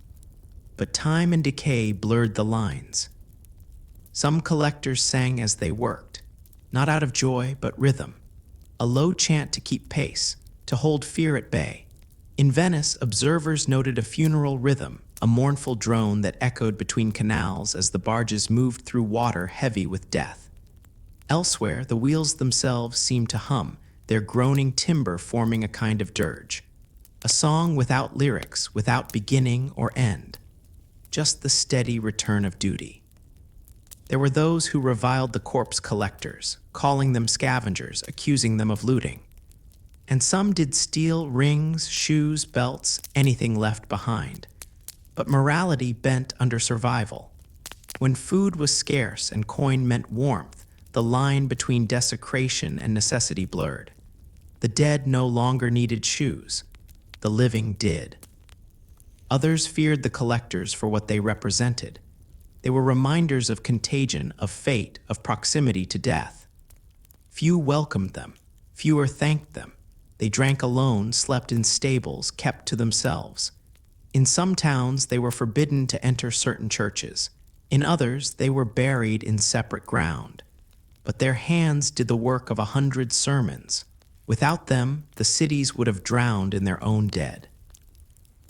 But time and decay blurred the lines. Some collectors sang as they worked, not out of joy but rhythm, a low chant to keep pace, to hold fear at bay. In Venice, observers noted a funeral rhythm, a mournful drone that echoed between canals as the barges moved through water heavy with death. Elsewhere, the wheels themselves seemed to hum, their groaning timber forming a kind of dirge. A song without lyrics, without beginning or end. Just the steady return of duty. There were those who reviled the corpse collectors, calling them scavengers, accusing them of looting. And some did steal rings, shoes, belts, anything left behind. But morality bent under survival. When food was scarce and coin meant warmth, the line between desecration and necessity blurred. The dead no longer needed shoes. The living did. Others feared the collectors for what they represented. They were reminders of contagion, of fate, of proximity to death. Few welcomed them. Fewer thanked them. They drank alone, slept in stables, kept to themselves. In some towns, they were forbidden to enter certain churches. In others, they were buried in separate ground. But their hands did the work of 100 sermons. Without them, the cities would have drowned in their own dead.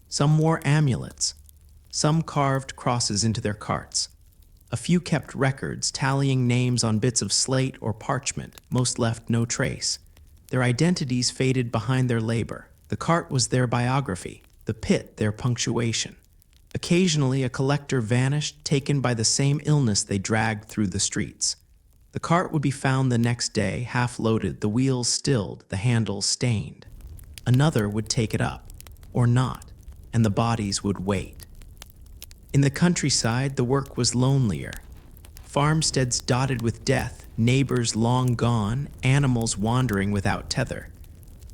Some wore amulets. Some carved crosses into their carts. A few kept records, tallying names on bits of slate or parchment. Most left no trace. Their identities faded behind their labor. The cart was their biography, the pit their punctuation. Occasionally, a collector vanished, taken by the same illness they dragged through the streets. The cart would be found the next day, half loaded, the wheels stilled, the handles stained. Another would take it up, or not, and the bodies would wait. In the countryside, the work was lonelier. Farmsteads dotted with death, neighbors long gone, animals wandering without tether.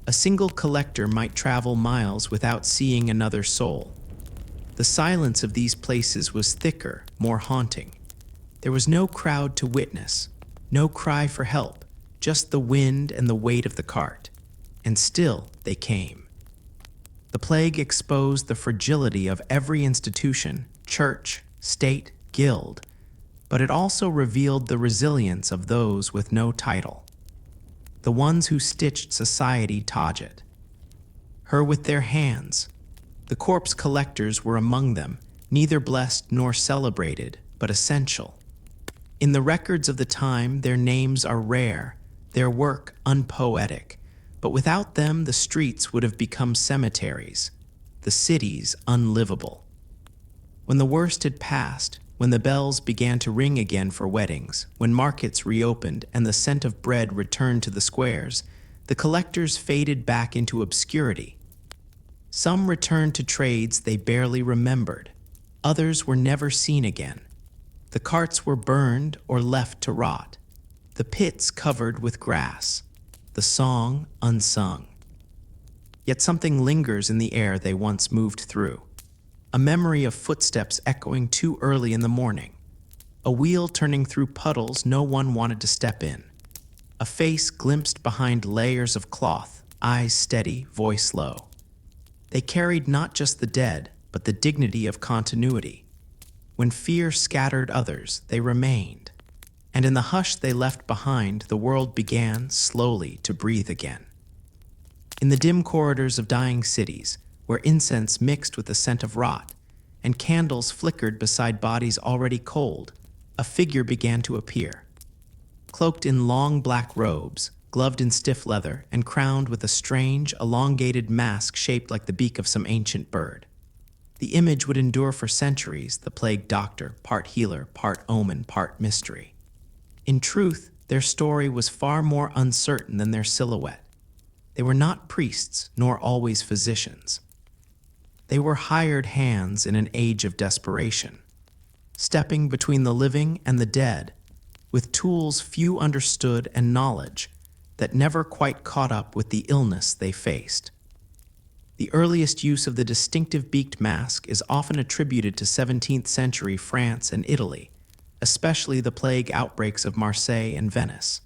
A single collector might travel miles without seeing another soul. The silence of these places was thicker, more haunting. There was no crowd to witness, no cry for help, just the wind and the weight of the cart. And still they came. The plague exposed the fragility of every institution, church, state, guild, but it also revealed the resilience of those with no title. The ones who stitched society taught it. Her with their hands. The corpse collectors were among them, neither blessed nor celebrated, but essential. In the records of the time, their names are rare, their work unpoetic, but without them the streets would have become cemeteries, the cities unlivable. When the worst had passed, when the bells began to ring again for weddings, when markets reopened and the scent of bread returned to the squares, the collectors faded back into obscurity. Some returned to trades they barely remembered. Others were never seen again. The carts were burned or left to rot. The pits covered with grass. The song unsung. Yet something lingers in the air they once moved through. A memory of footsteps echoing too early in the morning. A wheel turning through puddles no one wanted to step in. A face glimpsed behind layers of cloth, eyes steady, voice low. They carried not just the dead, but the dignity of continuity. When fear scattered others, they remained. And in the hush they left behind, the world began, slowly, to breathe again. In the dim corridors of dying cities, where incense mixed with the scent of rot, and candles flickered beside bodies already cold, a figure began to appear. Cloaked in long black robes, gloved in stiff leather, and crowned with a strange, elongated mask shaped like the beak of some ancient bird. The image would endure for centuries, the plague doctor, part healer, part omen, part mystery. In truth, their story was far more uncertain than their silhouette. They were not priests, nor always physicians. They were hired hands in an age of desperation, stepping between the living and the dead, with tools few understood and knowledge that never quite caught up with the illness they faced. The earliest use of the distinctive beaked mask is often attributed to 17th century France and Italy, especially the plague outbreaks of Marseille and Venice.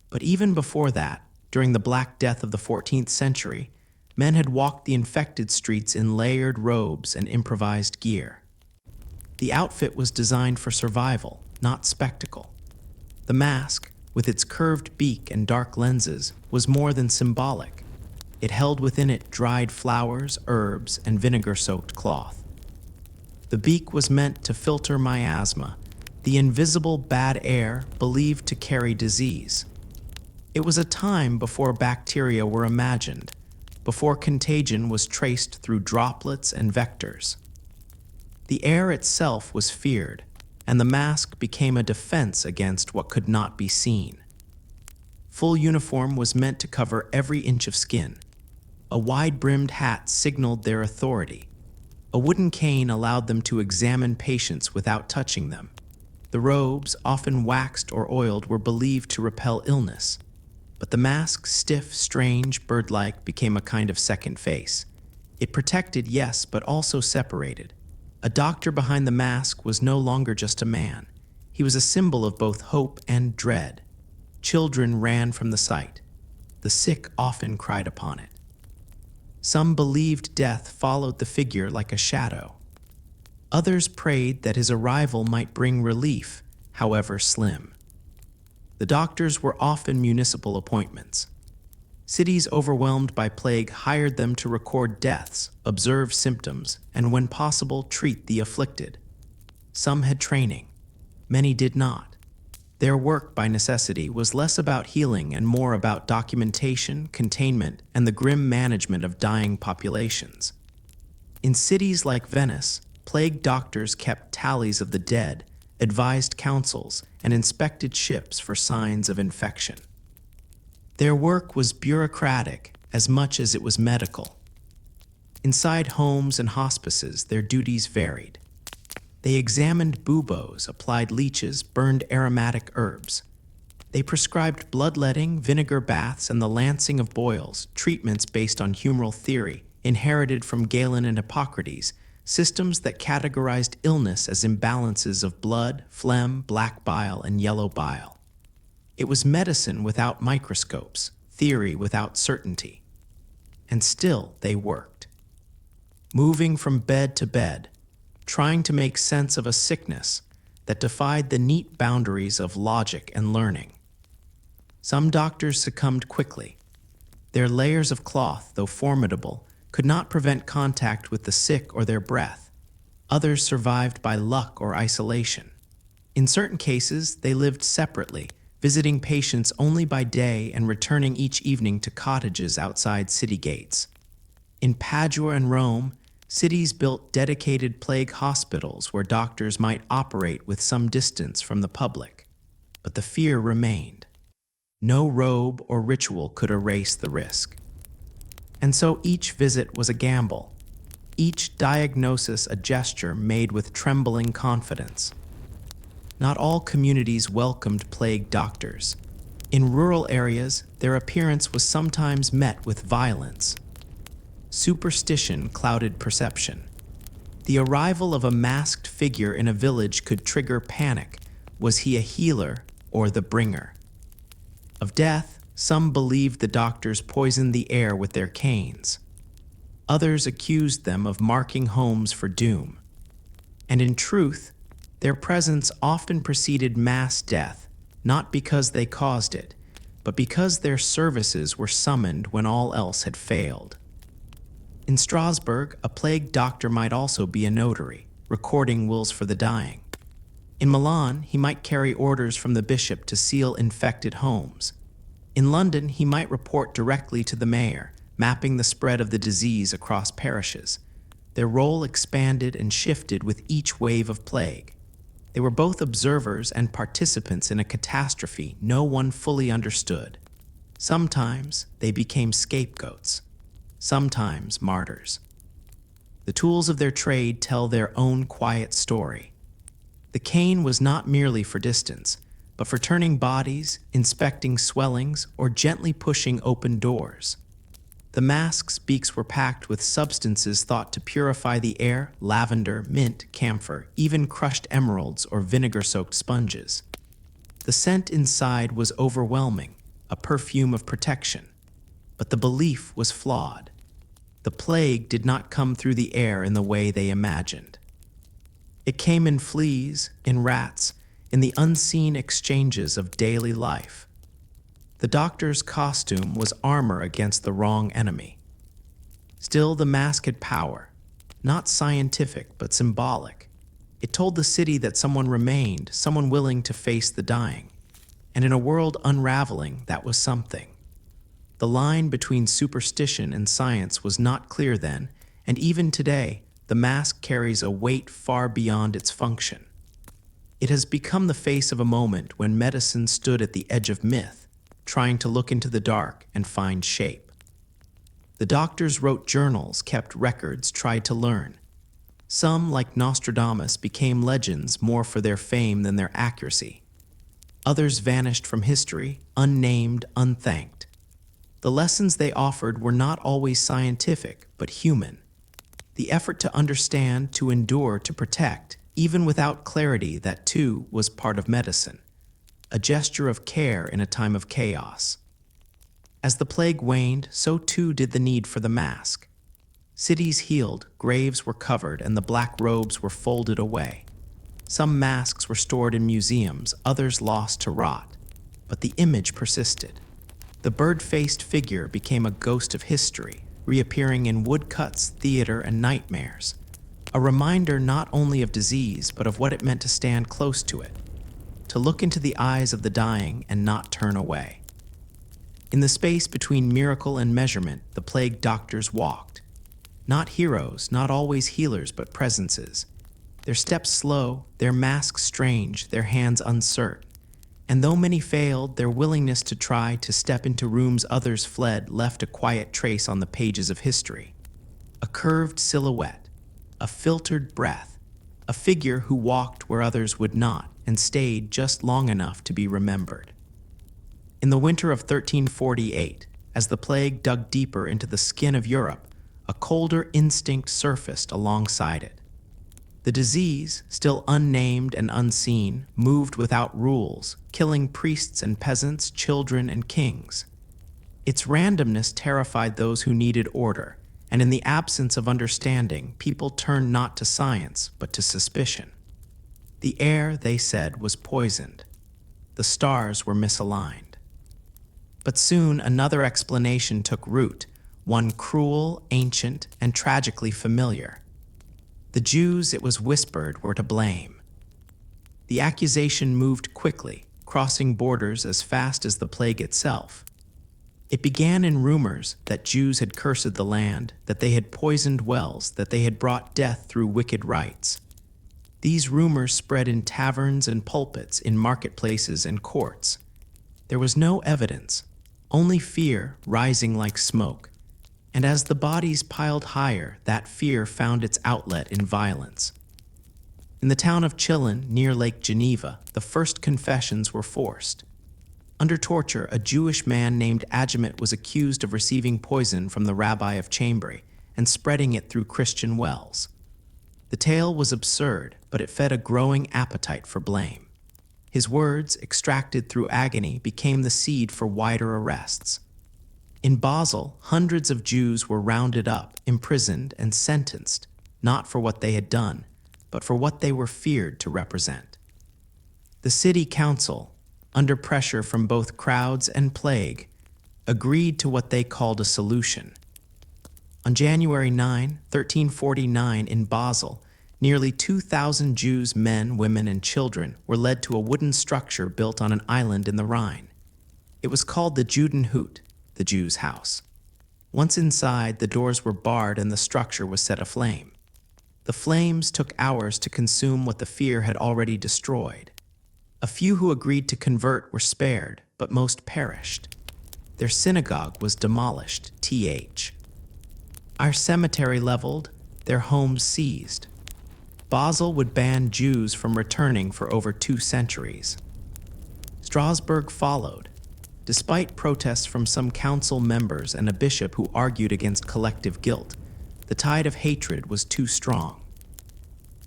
But even before that, during the Black Death of the 14th century, men had walked the infected streets in layered robes and improvised gear. The outfit was designed for survival, not spectacle. The mask, with its curved beak and dark lenses, was more than symbolic. It held within it dried flowers, herbs, and vinegar-soaked cloth. The beak was meant to filter miasma, the invisible bad air believed to carry disease. It was a time before bacteria were imagined, before contagion was traced through droplets and vectors. The air itself was feared, and the mask became a defense against what could not be seen. Full uniform was meant to cover every inch of skin. A wide-brimmed hat signaled their authority. A wooden cane allowed them to examine patients without touching them. The robes, often waxed or oiled, were believed to repel illness. But the mask, stiff, strange, bird-like, became a kind of second face. It protected, yes, but also separated. A doctor behind the mask was no longer just a man. He was a symbol of both hope and dread. Children ran from the sight. The sick often cried upon it. Some believed death followed the figure like a shadow. Others prayed that his arrival might bring relief, however slim. The doctors were often municipal appointments. Cities overwhelmed by plague hired them to record deaths, observe symptoms, and when possible, treat the afflicted. Some had training. Many did not. Their work, by necessity, was less about healing and more about documentation, containment, and the grim management of dying populations. In cities like Venice, plague doctors kept tallies of the dead, advised councils, and inspected ships for signs of infection. Their work was bureaucratic as much as it was medical. Inside homes and hospices, their duties varied. They examined buboes, applied leeches, burned aromatic herbs. They prescribed bloodletting, vinegar baths, and the lancing of boils, treatments based on humoral theory, inherited from Galen and Hippocrates, systems that categorized illness as imbalances of blood, phlegm, black bile, and yellow bile. It was medicine without microscopes, theory without certainty. And still they worked. Moving from bed to bed, trying to make sense of a sickness that defied the neat boundaries of logic and learning. Some doctors succumbed quickly. Their layers of cloth, though formidable, could not prevent contact with the sick or their breath. Others survived by luck or isolation. In certain cases, they lived separately, visiting patients only by day and returning each evening to cottages outside city gates. In Padua and Rome, cities built dedicated plague hospitals where doctors might operate with some distance from the public. But the fear remained. No robe or ritual could erase the risk. And so each visit was a gamble, each diagnosis a gesture made with trembling confidence. Not all communities welcomed plague doctors. In rural areas, their appearance was sometimes met with violence. Superstition clouded perception. The arrival of a masked figure in a village could trigger panic. Was he a healer or the bringer of death? Some believed the doctors poisoned the air with their canes. Others accused them of marking homes for doom. And in truth, their presence often preceded mass death, not because they caused it, but because their services were summoned when all else had failed. In Strasbourg, a plague doctor might also be a notary, recording wills for the dying. In Milan, he might carry orders from the bishop to seal infected homes. In London, he might report directly to the mayor, mapping the spread of the disease across parishes. Their role expanded and shifted with each wave of plague. They were both observers and participants in a catastrophe no one fully understood. Sometimes they became scapegoats, sometimes martyrs. The tools of their trade tell their own quiet story. The cane was not merely for distance, but for turning bodies, inspecting swellings, or gently pushing open doors. The mask's beaks were packed with substances thought to purify the air: lavender, mint, camphor, even crushed emeralds or vinegar-soaked sponges. The scent inside was overwhelming, a perfume of protection. But the belief was flawed. The plague did not come through the air in the way they imagined. It came in fleas, in rats, in the unseen exchanges of daily life. The doctor's costume was armor against the wrong enemy. Still, the mask had power, not scientific but symbolic. It told the city that someone remained, someone willing to face the dying. And in a world unraveling, that was something. The line between superstition and science was not clear then, and even today, the mask carries a weight far beyond its function. It has become the face of a moment when medicine stood at the edge of myth, trying to look into the dark and find shape. The doctors wrote journals, kept records, tried to learn. Some, like Nostradamus, became legends more for their fame than their accuracy. Others vanished from history, unnamed, unthanked. The lessons they offered were not always scientific, but human. The effort to understand, to endure, to protect, even without clarity, that too was part of medicine. A gesture of care in a time of chaos. As the plague waned, so too did the need for the mask. Cities healed, graves were covered, and the black robes were folded away. Some masks were stored in museums, others lost to rot. But the image persisted. The bird-faced figure became a ghost of history, reappearing in woodcuts, theater, and nightmares. A reminder not only of disease, but of what it meant to stand close to it. To look into the eyes of the dying and not turn away. In the space between miracle and measurement, the plague doctors walked. Not heroes, not always healers, but presences. Their steps slow, their masks strange, their hands uncertain. And though many failed, their willingness to try to step into rooms others fled left a quiet trace on the pages of history. A curved silhouette, a filtered breath, a figure who walked where others would not and stayed just long enough to be remembered. In the winter of 1348, as the plague dug deeper into the skin of Europe, a colder instinct surfaced alongside it. The disease, still unnamed and unseen, moved without rules, killing priests and peasants, children and kings. Its randomness terrified those who needed order, and in the absence of understanding, people turned not to science, but to suspicion. The air, they said, was poisoned. The stars were misaligned. But soon another explanation took root, one cruel, ancient, and tragically familiar. The Jews, it was whispered, were to blame. The accusation moved quickly, crossing borders as fast as the plague itself. It began in rumors that Jews had cursed the land, that they had poisoned wells, that they had brought death through wicked rites. These rumors spread in taverns and pulpits, in marketplaces and courts. There was no evidence, only fear rising like smoke. And as the bodies piled higher, that fear found its outlet in violence. In the town of Chillon, near Lake Geneva, the first confessions were forced. Under torture, a Jewish man named Agimet was accused of receiving poison from the rabbi of Chambéry and spreading it through Christian wells. The tale was absurd, but it fed a growing appetite for blame. His words, extracted through agony, became the seed for wider arrests. In Basel, hundreds of Jews were rounded up, imprisoned, and sentenced, not for what they had done, but for what they were feared to represent. The city council, under pressure from both crowds and plague, agreed to what they called a solution. On January 9, 1349, in Basel, nearly 2,000 Jews, men, women, and children, were led to a wooden structure built on an island in the Rhine. It was called the Judenhut, the Jews' house. Once inside, the doors were barred and the structure was set aflame. The flames took hours to consume what the fear had already destroyed. A few who agreed to convert were spared, but most perished. Their synagogue was demolished, Our cemetery leveled, their homes seized. Basel would ban Jews from returning for over 2 centuries. Strasbourg followed. Despite protests from some council members and a bishop who argued against collective guilt, the tide of hatred was too strong.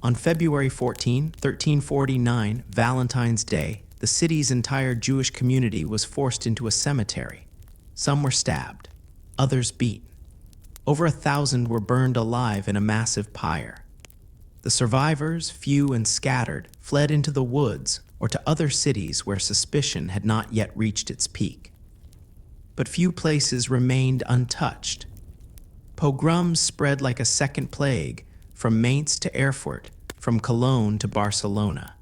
On February 14, 1349, Valentine's Day, the city's entire Jewish community was forced into a cemetery. Some were stabbed, others beaten. Over 1,000 were burned alive in a massive pyre. The survivors, few and scattered, fled into the woods or to other cities where suspicion had not yet reached its peak. but few places remained untouched. Pogroms spread like a second plague, from Mainz to Erfurt, from Cologne to Barcelona.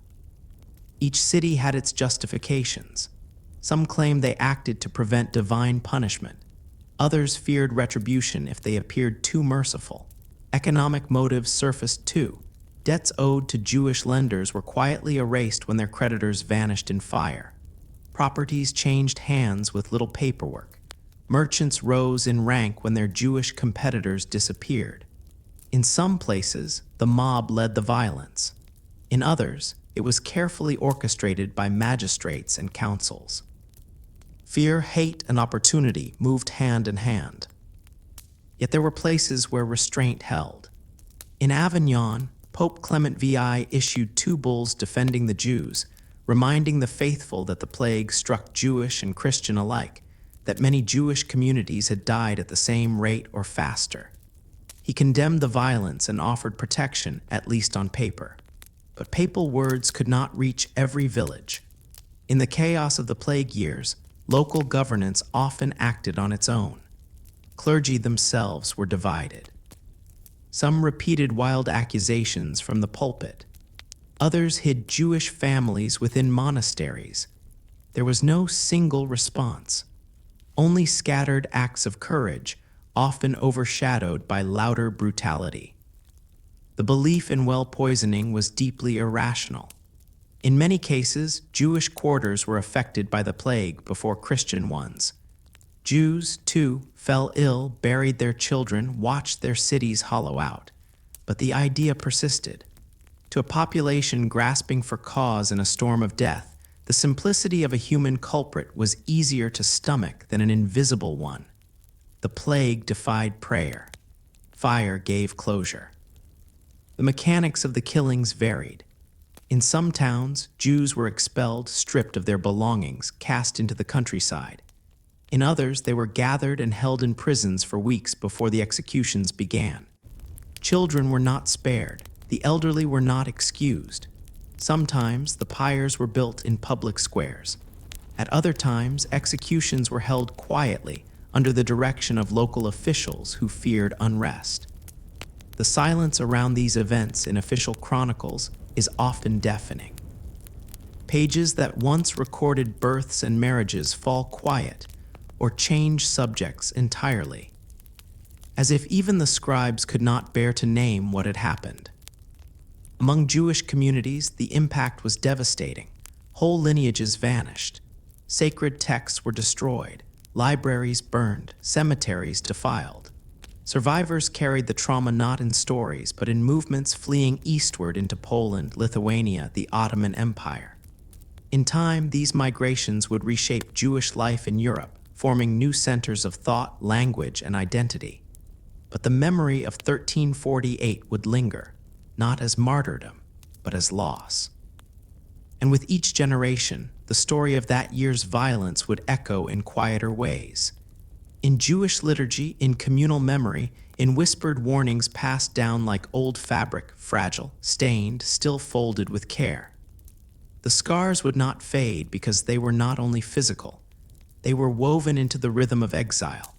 Each city had its justifications. Some claimed they acted to prevent divine punishment. Others feared retribution if they appeared too merciful. Economic motives surfaced too. Debts owed to Jewish lenders were quietly erased when their creditors vanished in fire. Properties changed hands with little paperwork. Merchants rose in rank when their Jewish competitors disappeared. In some places, the mob led the violence. In others, it was carefully orchestrated by magistrates and councils. Fear, hate, and opportunity moved hand in hand. Yet there were places where restraint held. In Avignon, Pope Clement VI issued 2 bulls defending the Jews, reminding the faithful that the plague struck Jewish and Christian alike, that many Jewish communities had died at the same rate or faster. He condemned the violence and offered protection, at least on paper. But papal words could not reach every village. In the chaos of the plague years, local governance often acted on its own. Clergy themselves were divided. Some repeated wild accusations from the pulpit. Others hid Jewish families within monasteries. There was no single response, only scattered acts of courage, often overshadowed by louder brutality. The belief in well poisoning was deeply irrational. In many cases, Jewish quarters were affected by the plague before Christian ones. Jews, too, fell ill, buried their children, watched their cities hollow out. But the idea persisted. To a population grasping for cause in a storm of death, the simplicity of a human culprit was easier to stomach than an invisible one. The plague defied prayer. Fire gave closure. The mechanics of the killings varied. In some towns, Jews were expelled, stripped of their belongings, cast into the countryside. In others, they were gathered and held in prisons for weeks before the executions began. Children were not spared. The elderly were not excused. Sometimes, the pyres were built in public squares. At other times, executions were held quietly, under the direction of local officials who feared unrest. The silence around these events in official chronicles is often deafening. Pages that once recorded births and marriages fall quiet or change subjects entirely, as if even the scribes could not bear to name what had happened. Among Jewish communities, the impact was devastating. Whole lineages vanished. Sacred texts were destroyed, libraries burned, cemeteries defiled. Survivors carried the trauma not in stories, but in movements fleeing eastward into Poland, Lithuania, the Ottoman Empire. In time, these migrations would reshape Jewish life in Europe, forming new centers of thought, language, and identity. But the memory of 1348 would linger, not as martyrdom, but as loss. And with each generation, the story of that year's violence would echo in quieter ways. In Jewish liturgy, in communal memory, in whispered warnings passed down like old fabric, fragile, stained, still folded with care. The scars would not fade because they were not only physical, they were woven into the rhythm of exile.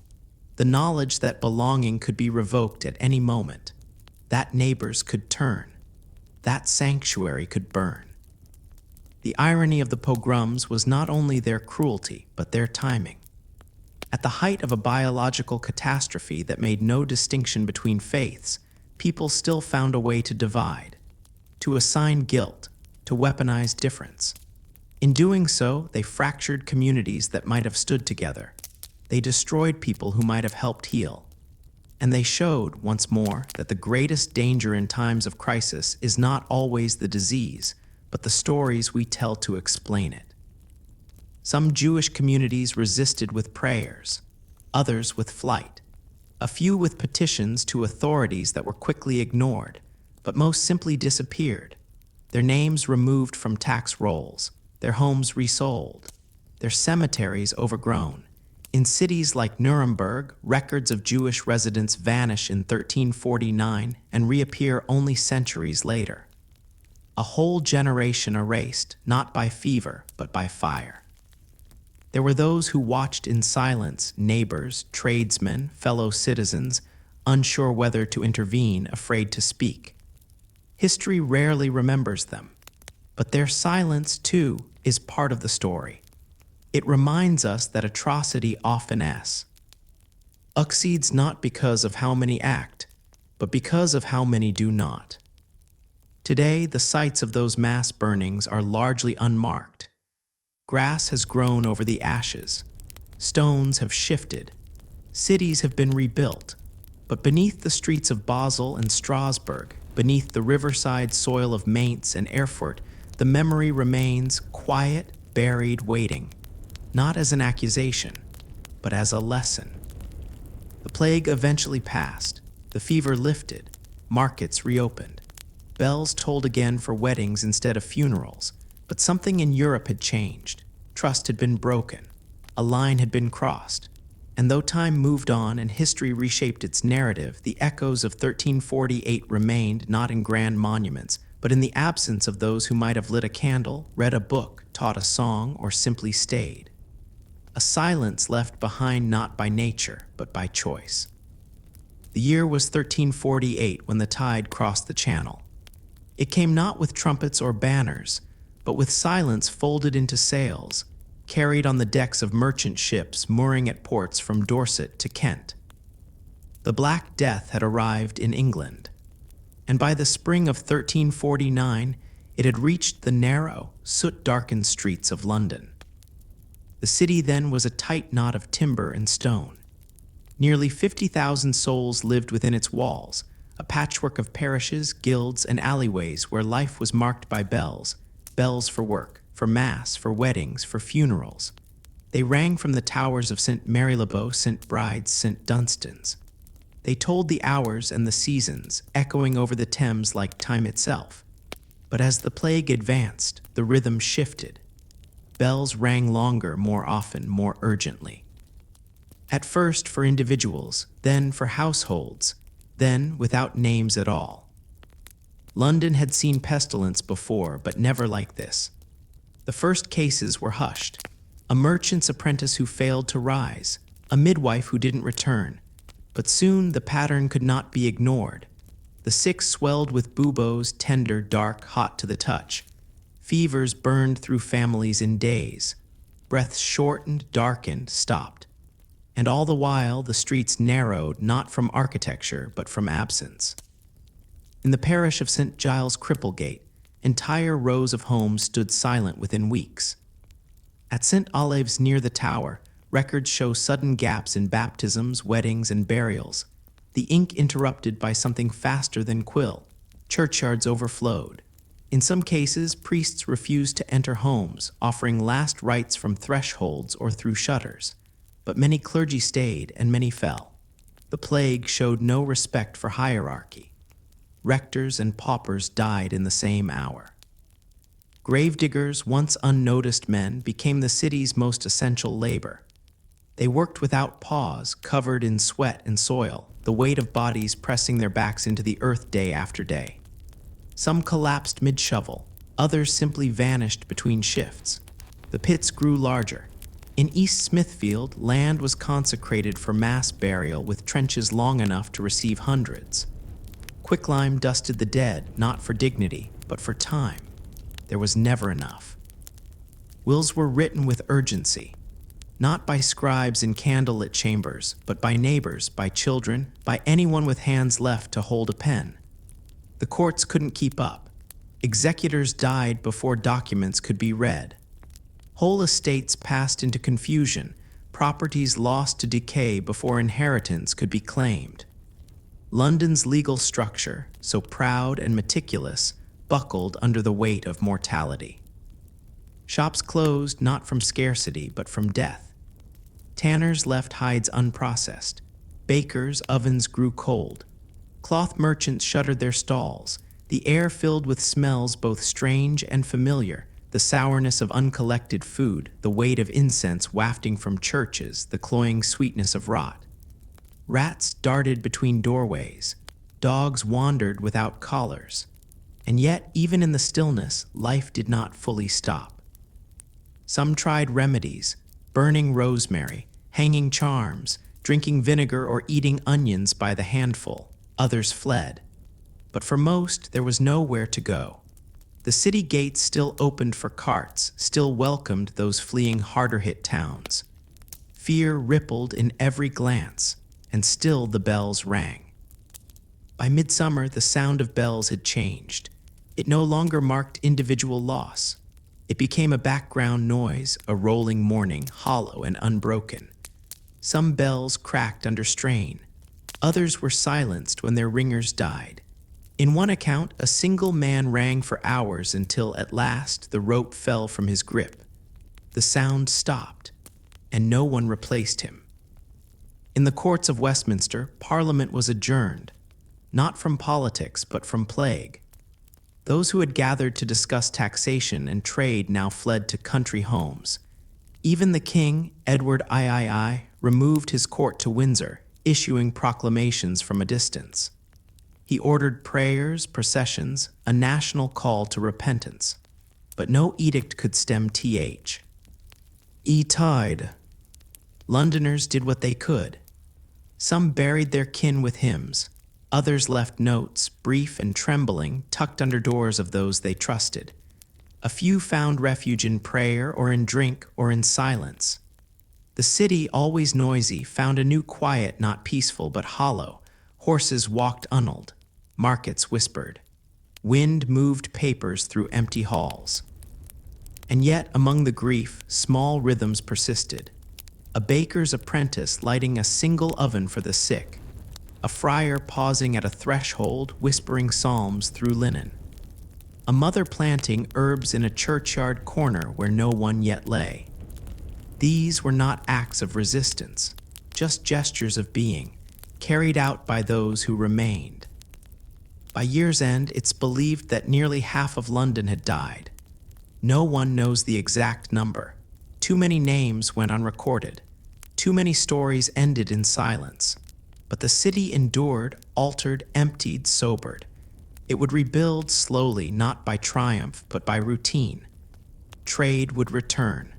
The knowledge that belonging could be revoked at any moment, that neighbors could turn, that sanctuary could burn. The irony of the pogroms was not only their cruelty, but their timing. At the height of a biological catastrophe that made no distinction between faiths, people still found a way to divide, to assign guilt, to weaponize difference. In doing so, they fractured communities that might have stood together. They destroyed people who might have helped heal. And they showed, once more, that the greatest danger in times of crisis is not always the disease, but the stories we tell to explain it. Some Jewish communities resisted with prayers, others with flight, a few with petitions to authorities that were quickly ignored, but most simply disappeared, their names removed from tax rolls, their homes resold, their cemeteries overgrown. In cities like Nuremberg, records of Jewish residents vanish in 1349 and reappear only centuries later. A whole generation erased, not by fever, but by fire. There were those who watched in silence, neighbors, tradesmen, fellow citizens, unsure whether to intervene, afraid to speak. History rarely remembers them, but their silence, too, is part of the story. It reminds us that atrocity often succeeds not because of how many act, but because of how many do not. Today, the sites of those mass burnings are largely unmarked. Grass has grown over the ashes. Stones have shifted. Cities have been rebuilt. But beneath the streets of Basel and Strasbourg, beneath the riverside soil of Mainz and Erfurt, the memory remains quiet, buried, waiting, not as an accusation, but as a lesson. The plague eventually passed. The fever lifted. Markets reopened. Bells tolled again for weddings instead of funerals. But something in Europe had changed. Trust had been broken. A line had been crossed. And though time moved on and history reshaped its narrative, the echoes of 1348 remained not in grand monuments, but in the absence of those who might have lit a candle, read a book, taught a song, or simply stayed. A silence left behind not by nature, but by choice. The year was 1348 when the tide crossed the Channel. It came not with trumpets or banners, but with silence folded into sails, carried on the decks of merchant ships mooring at ports from Dorset to Kent. The Black Death had arrived in England, and by the spring of 1349 it had reached the narrow, soot-darkened streets of London. The city then was a tight knot of timber and stone. Nearly 50,000 souls lived within its walls, a patchwork of parishes, guilds, and alleyways where life was marked by bells for work, for mass, for weddings, for funerals. They rang from the towers of St. Marylebone, St. Bride's, St. Dunstan's. They told the hours and the seasons, echoing over the Thames like time itself. But as the plague advanced, the rhythm shifted. Bells rang longer, more often, more urgently. At first for individuals, then for households, then without names at all. London had seen pestilence before, but never like this. The first cases were hushed. A merchant's apprentice who failed to rise, a midwife who didn't return. But soon the pattern could not be ignored. The sick swelled with buboes, tender, dark, hot to the touch. Fevers burned through families in days. Breaths shortened, darkened, stopped. And all the while the streets narrowed not from architecture but from absence. In the parish of St. Giles Cripplegate, entire rows of homes stood silent within weeks. At St. Olave's near the Tower, records show sudden gaps in baptisms, weddings, and burials, the ink interrupted by something faster than quill. Churchyards overflowed. In some cases, priests refused to enter homes, offering last rites from thresholds or through shutters. But many clergy stayed, and many fell. The plague showed no respect for hierarchy. Rectors and paupers died in the same hour. Gravediggers, once unnoticed men, became the city's most essential labor. They worked without pause, covered in sweat and soil, the weight of bodies pressing their backs into the earth day after day. Some collapsed mid-shovel, others simply vanished between shifts. The pits grew larger. In East Smithfield, land was consecrated for mass burial with trenches long enough to receive hundreds. Quicklime dusted the dead, not for dignity, but for time. There was never enough. Wills were written with urgency, not by scribes in candlelit chambers, but by neighbors, by children, by anyone with hands left to hold a pen. The courts couldn't keep up. Executors died before documents could be read. Whole estates passed into confusion, properties lost to decay before inheritance could be claimed. London's legal structure, so proud and meticulous, buckled under the weight of mortality. Shops closed not from scarcity but from death. Tanners left hides unprocessed. Bakers' ovens grew cold. Cloth merchants shuttered their stalls. The air filled with smells both strange and familiar, the sourness of uncollected food, the weight of incense wafting from churches, the cloying sweetness of rot. Rats darted between doorways. Dogs wandered without collars. And yet, even in the stillness, life did not fully stop. Some tried remedies. burning rosemary, hanging charms, drinking vinegar or eating onions by the handful. Others fled. But for most, there was nowhere to go. The city gates still opened for carts, still welcomed those fleeing harder-hit towns. Fear rippled in every glance, and still the bells rang. By midsummer, the sound of bells had changed. It no longer marked individual loss. It became a background noise, a rolling mourning, hollow and unbroken. Some bells cracked under strain. Others were silenced when their ringers died. In one account, a single man rang for hours until at last the rope fell from his grip. The sound stopped, and no one replaced him. In the courts of Westminster, Parliament was adjourned, not from politics but from plague. Those who had gathered to discuss taxation and trade now fled to country homes. Even the king, Edward III, removed his court to Windsor, issuing proclamations from a distance. He ordered prayers, processions, a national call to repentance. But no edict could stem tide. Londoners did what they could. Some buried their kin with hymns. Others left notes, brief and trembling, tucked under doors of those they trusted. A few found refuge in prayer or in drink or in silence. The city, always noisy, found a new quiet, not peaceful but hollow. Horses walked unnalled. Markets whispered. Wind moved papers through empty halls. And yet, among the grief, small rhythms persisted. A baker's apprentice lighting a single oven for the sick. A friar pausing at a threshold, whispering psalms through linen. A mother planting herbs in a churchyard corner where no one yet lay. These were not acts of resistance, just gestures of being, carried out by those who remained. By year's end, it's believed that nearly half of London had died. No one knows the exact number. Too many names went unrecorded. Too many stories ended in silence. But the city endured, altered, emptied, sobered. It would rebuild slowly, not by triumph, but by routine. Trade would return.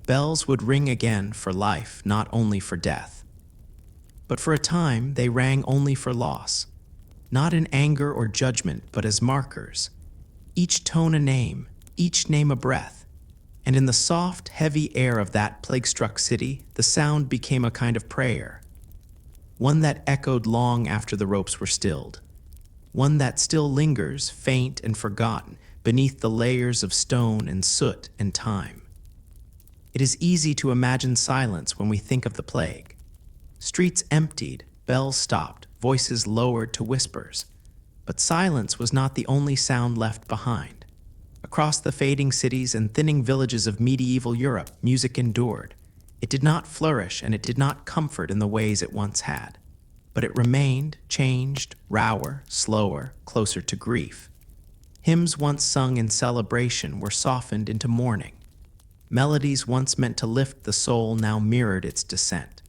Bells would ring again for life, not only for death. But for a time, they rang only for loss. Not in anger or judgment, but as markers. Each tone a name, each name a breath. And in the soft, heavy air of that plague-struck city, the sound became a kind of prayer. One that echoed long after the ropes were stilled. One that still lingers, faint and forgotten, beneath the layers of stone and soot and time. It is easy to imagine silence when we think of the plague. Streets emptied, bells stopped, voices lowered to whispers. But silence was not the only sound left behind. Across the fading cities and thinning villages of medieval Europe, music endured. It did not flourish and it did not comfort in the ways it once had. But it remained, changed, rawer, slower, closer to grief. Hymns once sung in celebration were softened into mourning. Melodies once meant to lift the soul now mirrored its descent.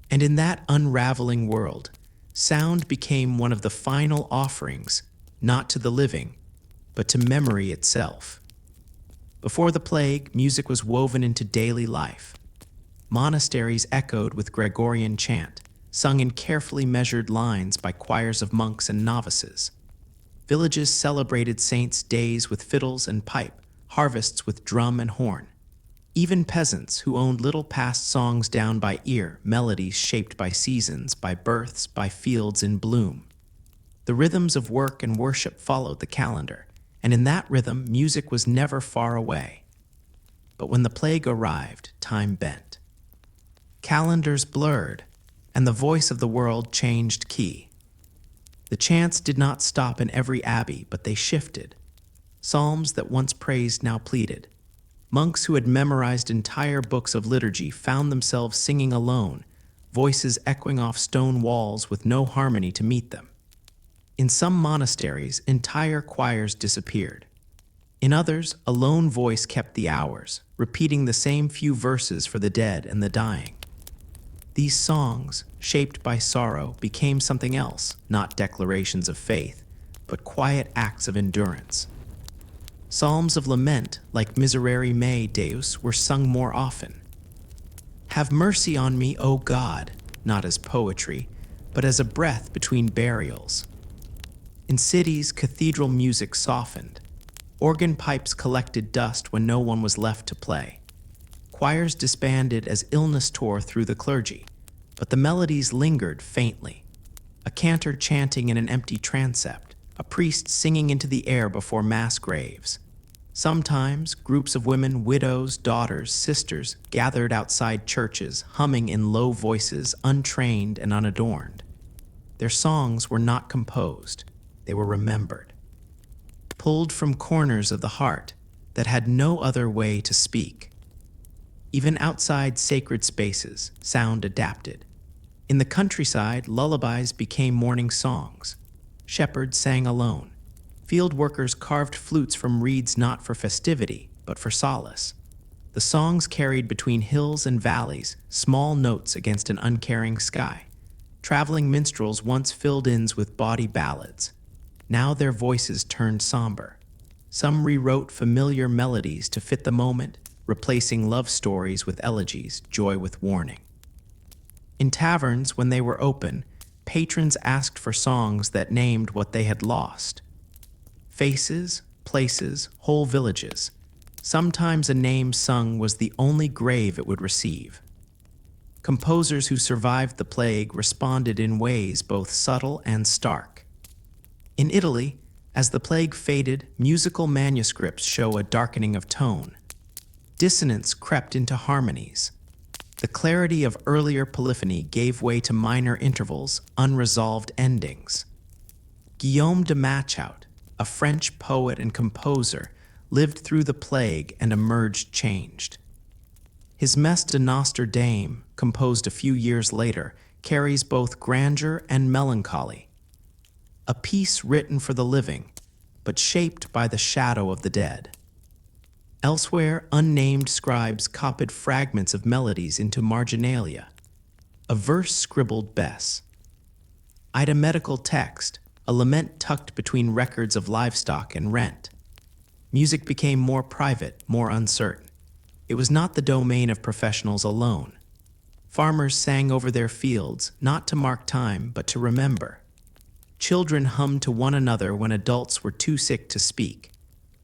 And in that unraveling world, sound became one of the final offerings, not to the living, but to memory itself. Before the plague, music was woven into daily life. Monasteries echoed with Gregorian chant, sung in carefully measured lines by choirs of monks and novices. Villages celebrated saints' days with fiddles and pipe, harvests with drum and horn. Even peasants who owned little passed songs down by ear, melodies shaped by seasons, by births, by fields in bloom. The rhythms of work and worship followed the calendar, and in that rhythm, music was never far away. But when the plague arrived, time bent. Calendars blurred, and the voice of the world changed key. The chants did not stop in every abbey, but they shifted. Psalms that once praised now pleaded. Monks who had memorized entire books of liturgy found themselves singing alone, voices echoing off stone walls with no harmony to meet them. In some monasteries, entire choirs disappeared. In others, a lone voice kept the hours, repeating the same few verses for the dead and the dying. These songs, shaped by sorrow, became something else, not declarations of faith, but quiet acts of endurance. Psalms of lament, like Miserere Mei Deus, were sung more often. Have mercy on me, O God, not as poetry, but as a breath between burials. In cities, cathedral music softened. Organ pipes collected dust when no one was left to play. Choirs disbanded as illness tore through the clergy, but the melodies lingered faintly. A cantor chanting in an empty transept, a priest singing into the air before mass graves. Sometimes, groups of women, widows, daughters, sisters, gathered outside churches, humming in low voices, untrained and unadorned. Their songs were not composed, they were remembered. Pulled from corners of the heart that had no other way to speak. Even outside sacred spaces, sound adapted. In the countryside, lullabies became morning songs. Shepherds sang alone. Field workers carved flutes from reeds not for festivity, but for solace. The songs carried between hills and valleys, small notes against an uncaring sky. Traveling minstrels once filled inns with bawdy ballads. Now their voices turned somber. Some rewrote familiar melodies to fit the moment, replacing love stories with elegies, joy with warning. In taverns, when they were open, patrons asked for songs that named what they had lost. Faces, places, whole villages. Sometimes a name sung was the only grave it would receive. Composers who survived the plague responded in ways both subtle and stark. In Italy, as the plague faded, musical manuscripts show a darkening of tone. Dissonance crept into harmonies. The clarity of earlier polyphony gave way to minor intervals, unresolved endings. Guillaume de Machaut, a French poet and composer, lived through the plague and emerged changed. His Messe de Notre Dame, composed a few years later, carries both grandeur and melancholy. A piece written for the living, but shaped by the shadow of the dead. Elsewhere, unnamed scribes copied fragments of melodies into marginalia. A verse scribbled Bess. A medical text, a lament tucked between records of livestock and rent. Music became more private, more uncertain. It was not the domain of professionals alone. Farmers sang over their fields, not to mark time, but to remember. Children hummed to one another when adults were too sick to speak.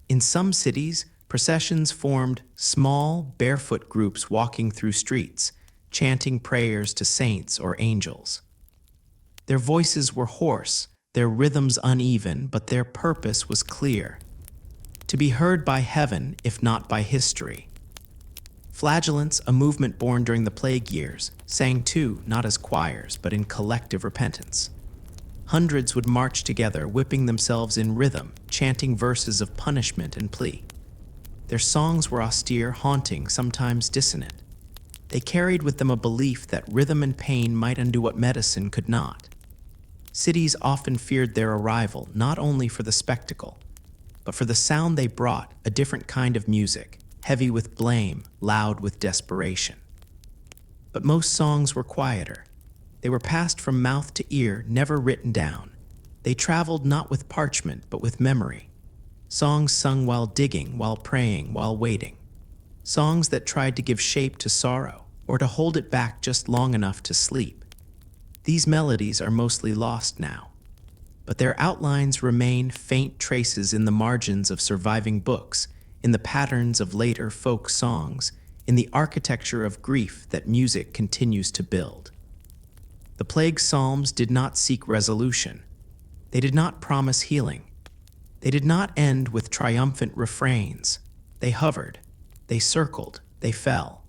In some cities, processions formed small, barefoot groups walking through streets, chanting prayers to saints or angels. Their voices were hoarse, their rhythms uneven, but their purpose was clear. To be heard by heaven, if not by history. Flagellants, a movement born during the plague years, sang too, not as choirs, but in collective repentance. Hundreds would march together, whipping themselves in rhythm, chanting verses of punishment and plea. Their songs were austere, haunting, sometimes dissonant. They carried with them a belief that rhythm and pain might undo what medicine could not. Cities often feared their arrival, not only for the spectacle, but for the sound they brought, a different kind of music, heavy with blame, loud with desperation. But most songs were quieter. They were passed from mouth to ear, never written down. They traveled not with parchment, but with memory. Songs sung while digging, while praying, while waiting. Songs that tried to give shape to sorrow, or to hold it back just long enough to sleep. These melodies are mostly lost now, but their outlines remain faint traces in the margins of surviving books, in the patterns of later folk songs, in the architecture of grief that music continues to build. The plague psalms did not seek resolution. They did not promise healing. They did not end with triumphant refrains. They hovered, they circled, they fell.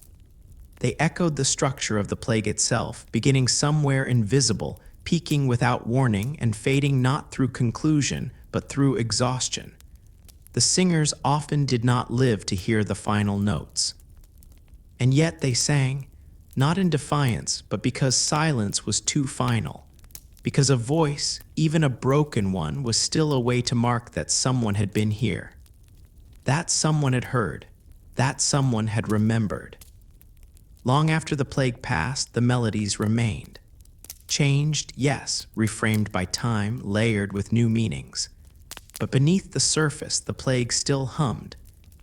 They echoed the structure of the plague itself, beginning somewhere invisible, peaking without warning, and fading not through conclusion, but through exhaustion. The singers often did not live to hear the final notes. And yet they sang, not in defiance, but because silence was too final. Because a voice, even a broken one, was still a way to mark that someone had been here. That someone had heard. That someone had remembered. Long after the plague passed, the melodies remained. Changed, yes, reframed by time, layered with new meanings. But beneath the surface, the plague still hummed.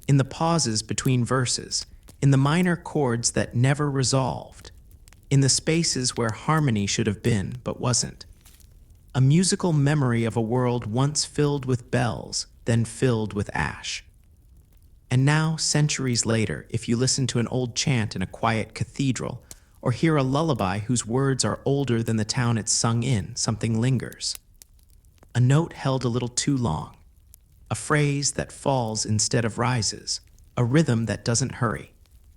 In the pauses between verses, in the minor chords that never resolved, in the spaces where harmony should have been but wasn't. A musical memory of a world once filled with bells, then filled with ash. And now, centuries later, if you listen to an old chant in a quiet cathedral, or hear a lullaby whose words are older than the town it's sung in, something lingers. A note held a little too long, a phrase that falls instead of rises, a rhythm that doesn't hurry.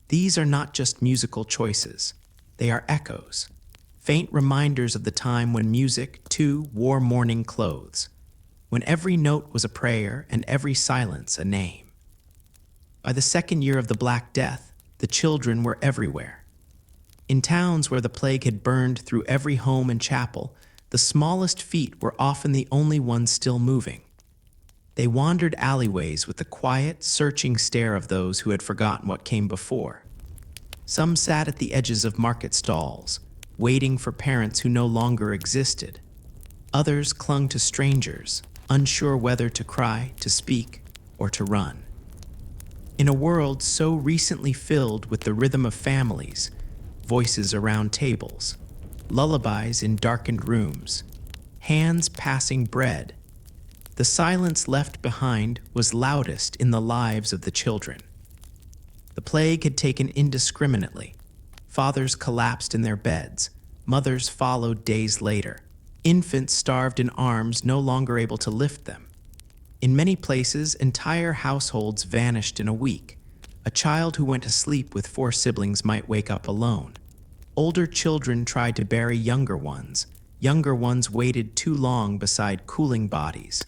These are not just musical choices. They are echoes, faint reminders of the time when music, too, wore mourning clothes, when every note was a prayer and every silence a name. By the second year of the Black Death, the children were everywhere. In towns where the plague had burned through every home and chapel, the smallest feet were often the only ones still moving. They wandered alleyways with the quiet, searching stare of those who had forgotten what came before. Some sat at the edges of market stalls, waiting for parents who no longer existed. Others clung to strangers, unsure whether to cry, to speak, or to run. In a world so recently filled with the rhythm of families, voices around tables, lullabies in darkened rooms, hands passing bread, the silence left behind was loudest in the lives of the children. The plague had taken indiscriminately. Fathers collapsed in their beds, mothers followed days later, infants starved in arms no longer able to lift them. In many places, entire households vanished in a week. A child who went to sleep with 4 siblings might wake up alone. Older children tried to bury younger ones. Younger ones waited too long beside cooling bodies.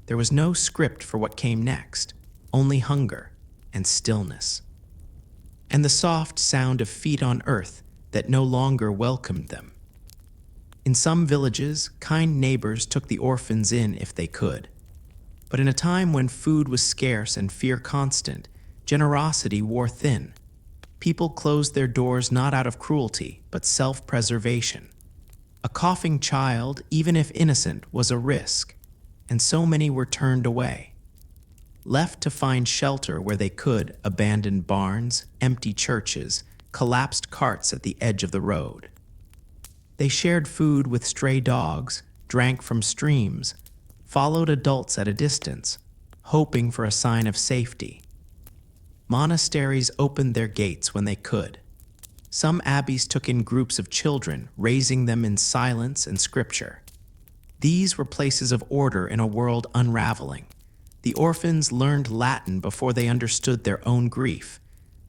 There was no script for what came next, only hunger and stillness. And the soft sound of feet on earth that no longer welcomed them. In some villages, kind neighbors took the orphans in if they could. But in a time when food was scarce and fear constant, generosity wore thin. People closed their doors not out of cruelty, but self-preservation. A coughing child, even if innocent, was a risk, and so many were turned away. Left to find shelter where they could, abandoned barns, empty churches, collapsed carts at the edge of the road. They shared food with stray dogs, drank from streams, followed adults at a distance, hoping for a sign of safety. Monasteries opened their gates when they could. Some abbeys took in groups of children, raising them in silence and scripture. These were places of order in a world unraveling. The orphans learned Latin before they understood their own grief.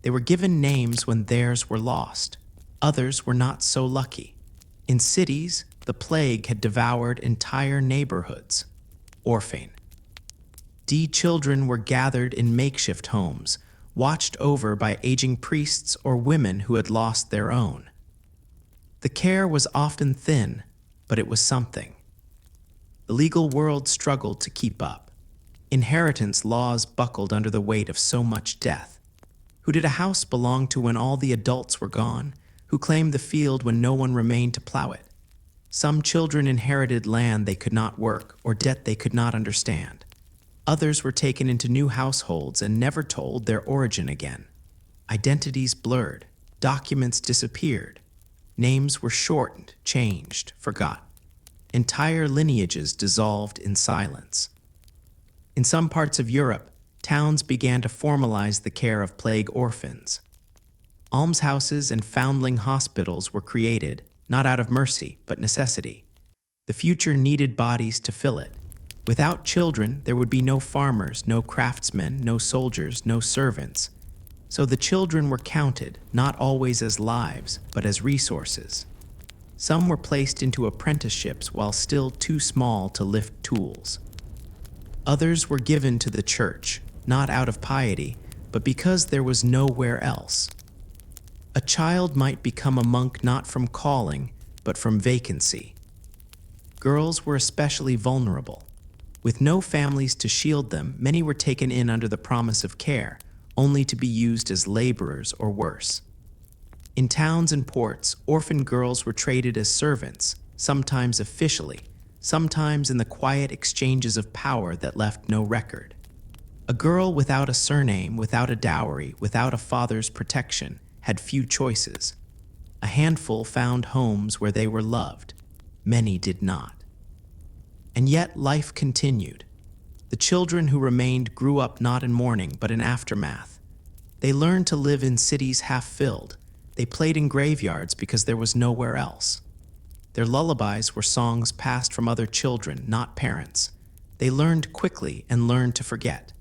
They were given names when theirs were lost. Others were not so lucky. In cities, the plague had devoured entire neighborhoods. Orphaned. Children were gathered in makeshift homes, watched over by aging priests or women who had lost their own. The care was often thin, but it was something. The legal world struggled to keep up. Inheritance laws buckled under the weight of so much death. Who did a house belong to when all the adults were gone? Who claimed the field when no one remained to plow it? Some children inherited land they could not work or debt they could not understand. Others were taken into new households and never told their origin again. Identities blurred, documents disappeared, names were shortened, changed, forgotten. Entire lineages dissolved in silence. In some parts of Europe, towns began to formalize the care of plague orphans. Almshouses and foundling hospitals were created, not out of mercy, but necessity. The future needed bodies to fill it. Without children, there would be no farmers, no craftsmen, no soldiers, no servants. So the children were counted, not always as lives, but as resources. Some were placed into apprenticeships while still too small to lift tools. Others were given to the church, not out of piety, but because there was nowhere else. A child might become a monk not from calling, but from vacancy. Girls were especially vulnerable. With no families to shield them, many were taken in under the promise of care, only to be used as laborers or worse. In towns and ports, orphan girls were traded as servants, sometimes officially, sometimes in the quiet exchanges of power that left no record. A girl without a surname, without a dowry, without a father's protection, had few choices. A handful found homes where they were loved. Many did not. And yet life continued. The children who remained grew up not in mourning, but in aftermath. They learned to live in cities half-filled. They played in graveyards because there was nowhere else. Their lullabies were songs passed from other children, not parents. They learned quickly and learned to forget.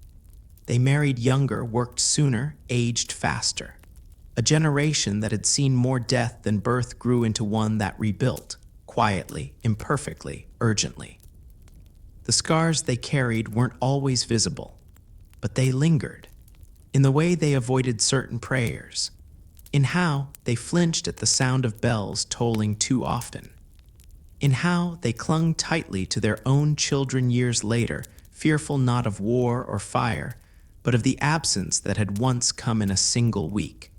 They married younger, worked sooner, aged faster. A generation that had seen more death than birth grew into one that rebuilt, quietly, imperfectly, urgently. The scars they carried weren't always visible, but they lingered. In the way they avoided certain prayers, in how they flinched at the sound of bells tolling too often, in how they clung tightly to their own children years later, fearful not of war or fire, but of the absence that had once come in a single week.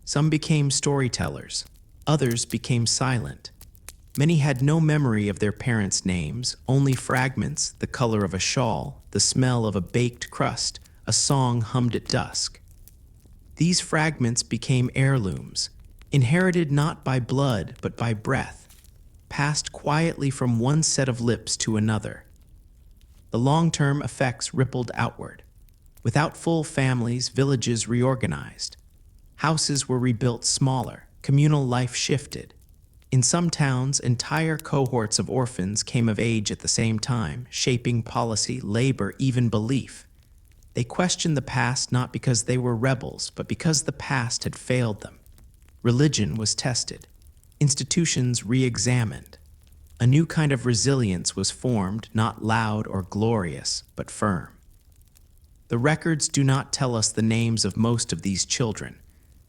Some became storytellers, others became silent. Many had no memory of their parents' names, only fragments, the color of a shawl, the smell of a baked crust, a song hummed at dusk. These fragments became heirlooms, inherited not by blood but by breath, passed quietly from one set of lips to another. The long-term effects rippled outward. Without full families, villages reorganized. Houses were rebuilt smaller, communal life shifted. In some towns, entire cohorts of orphans came of age at the same time, shaping policy, labor, even belief. They questioned the past not because they were rebels, but because the past had failed them. Religion was tested. Institutions re-examined. A new kind of resilience was formed, not loud or glorious, but firm. The records do not tell us the names of most of these children.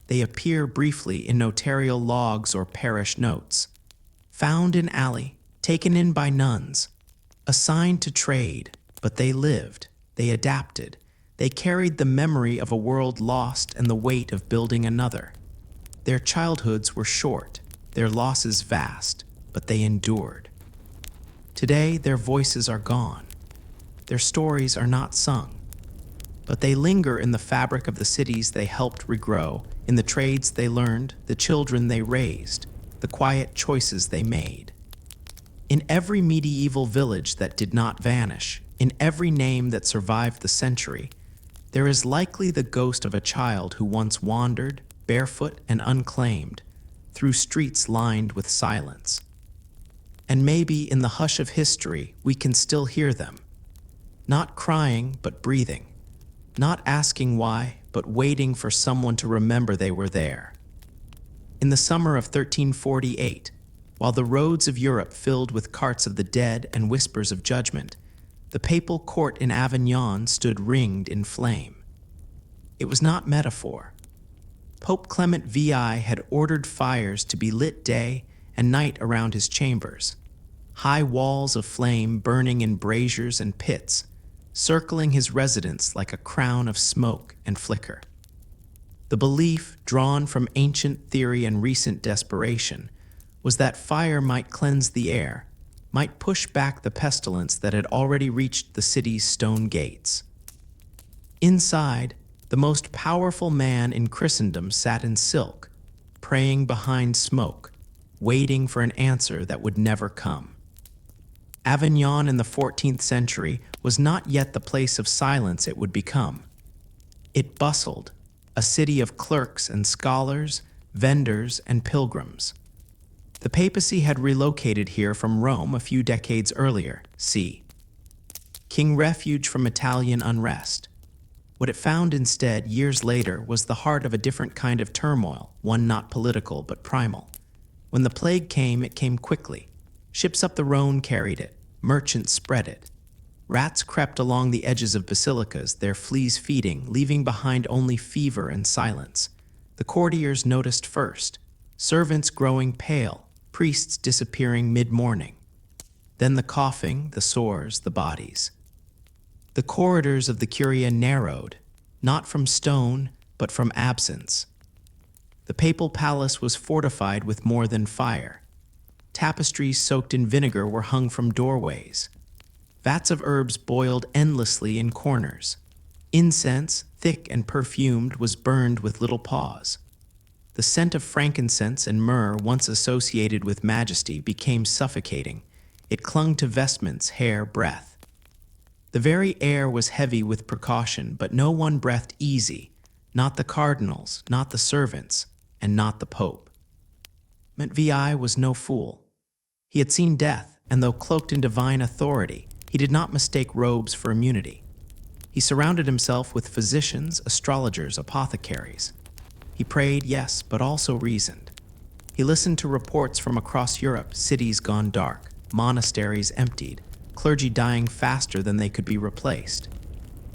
They appear briefly in notarial logs or parish notes. Found in alley, taken in by nuns, assigned to trade, but they lived, they adapted, they carried the memory of a world lost and the weight of building another. Their childhoods were short, their losses vast, but they endured. Today, their voices are gone. Their stories are not sung. But they linger in the fabric of the cities they helped regrow, in the trades they learned, the children they raised, the quiet choices they made. In every medieval village that did not vanish, in every name that survived the century, there is likely the ghost of a child who once wandered, barefoot and unclaimed, through streets lined with silence. And maybe in the hush of history, we can still hear them, not crying but breathing. Not asking why, but waiting for someone to remember they were there. In the summer of 1348, while the roads of Europe filled with carts of the dead and whispers of judgment, the papal court in Avignon stood ringed in flame. It was not metaphor. Pope Clement VI had ordered fires to be lit day and night around his chambers, high walls of flame burning in braziers and pits, circling his residence like a crown of smoke and flicker. The belief, drawn from ancient theory and recent desperation, was that fire might cleanse the air, might push back the pestilence that had already reached the city's stone gates. Inside, the most powerful man in Christendom sat in silk, praying behind smoke, waiting for an answer that would never come. Avignon in the 14th century was not yet the place of silence it would become. It bustled, a city of clerks and scholars, vendors and pilgrims. The papacy had relocated here from Rome a few decades earlier, c. King refuge from Italian unrest. What it found instead, years later, was the heart of a different kind of turmoil, one not political but primal. When the plague came, it came quickly. Ships up the Rhone carried it, merchants spread it. Rats crept along the edges of basilicas, their fleas feeding, leaving behind only fever and silence. The courtiers noticed first, servants growing pale, priests disappearing mid-morning. Then the coughing, the sores, the bodies. The corridors of the Curia narrowed, not from stone, but from absence. The papal palace was fortified with more than fire. Tapestries soaked in vinegar were hung from doorways. Vats of herbs boiled endlessly in corners. Incense, thick and perfumed, was burned with little pause. The scent of frankincense and myrrh, once associated with majesty, became suffocating. It clung to vestments, hair, breath. The very air was heavy with precaution, but no one breathed easy, not the cardinals, not the servants, and not the Pope. Vi was no fool. He had seen death, and though cloaked in divine authority, he did not mistake robes for immunity. He surrounded himself with physicians, astrologers, apothecaries. He prayed, yes, but also reasoned. He listened to reports from across Europe, cities gone dark, monasteries emptied, clergy dying faster than they could be replaced.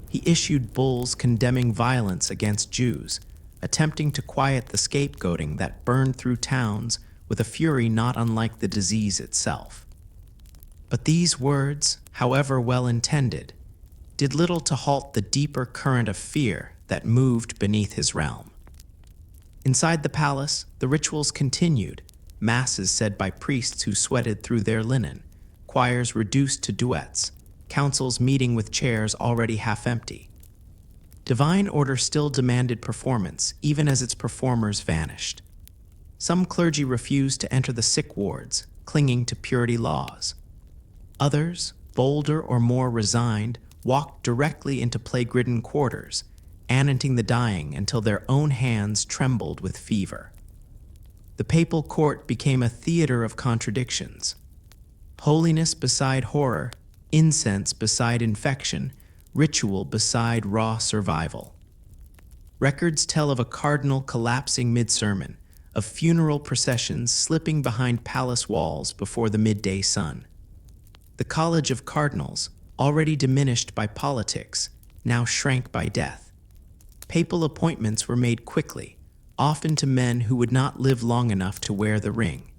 He issued bulls condemning violence against Jews, attempting to quiet the scapegoating that burned through towns with a fury not unlike the disease itself. But these words, however well-intended, did little to halt the deeper current of fear that moved beneath his realm. Inside the palace, the rituals continued, masses said by priests who sweated through their linen, choirs reduced to duets, councils meeting with chairs already half empty. Divine order still demanded performance, even as its performers vanished. Some clergy refused to enter the sick wards, clinging to purity laws. Others, bolder or more resigned, walked directly into plague-ridden quarters, anointing the dying until their own hands trembled with fever. The papal court became a theater of contradictions. Holiness beside horror, incense beside infection, ritual beside raw survival. Records tell of a cardinal collapsing mid-sermon, of funeral processions slipping behind palace walls before the midday sun. The College of Cardinals, already diminished by politics, now shrank by death. Papal appointments were made quickly, often to men who would not live long enough to wear the ring.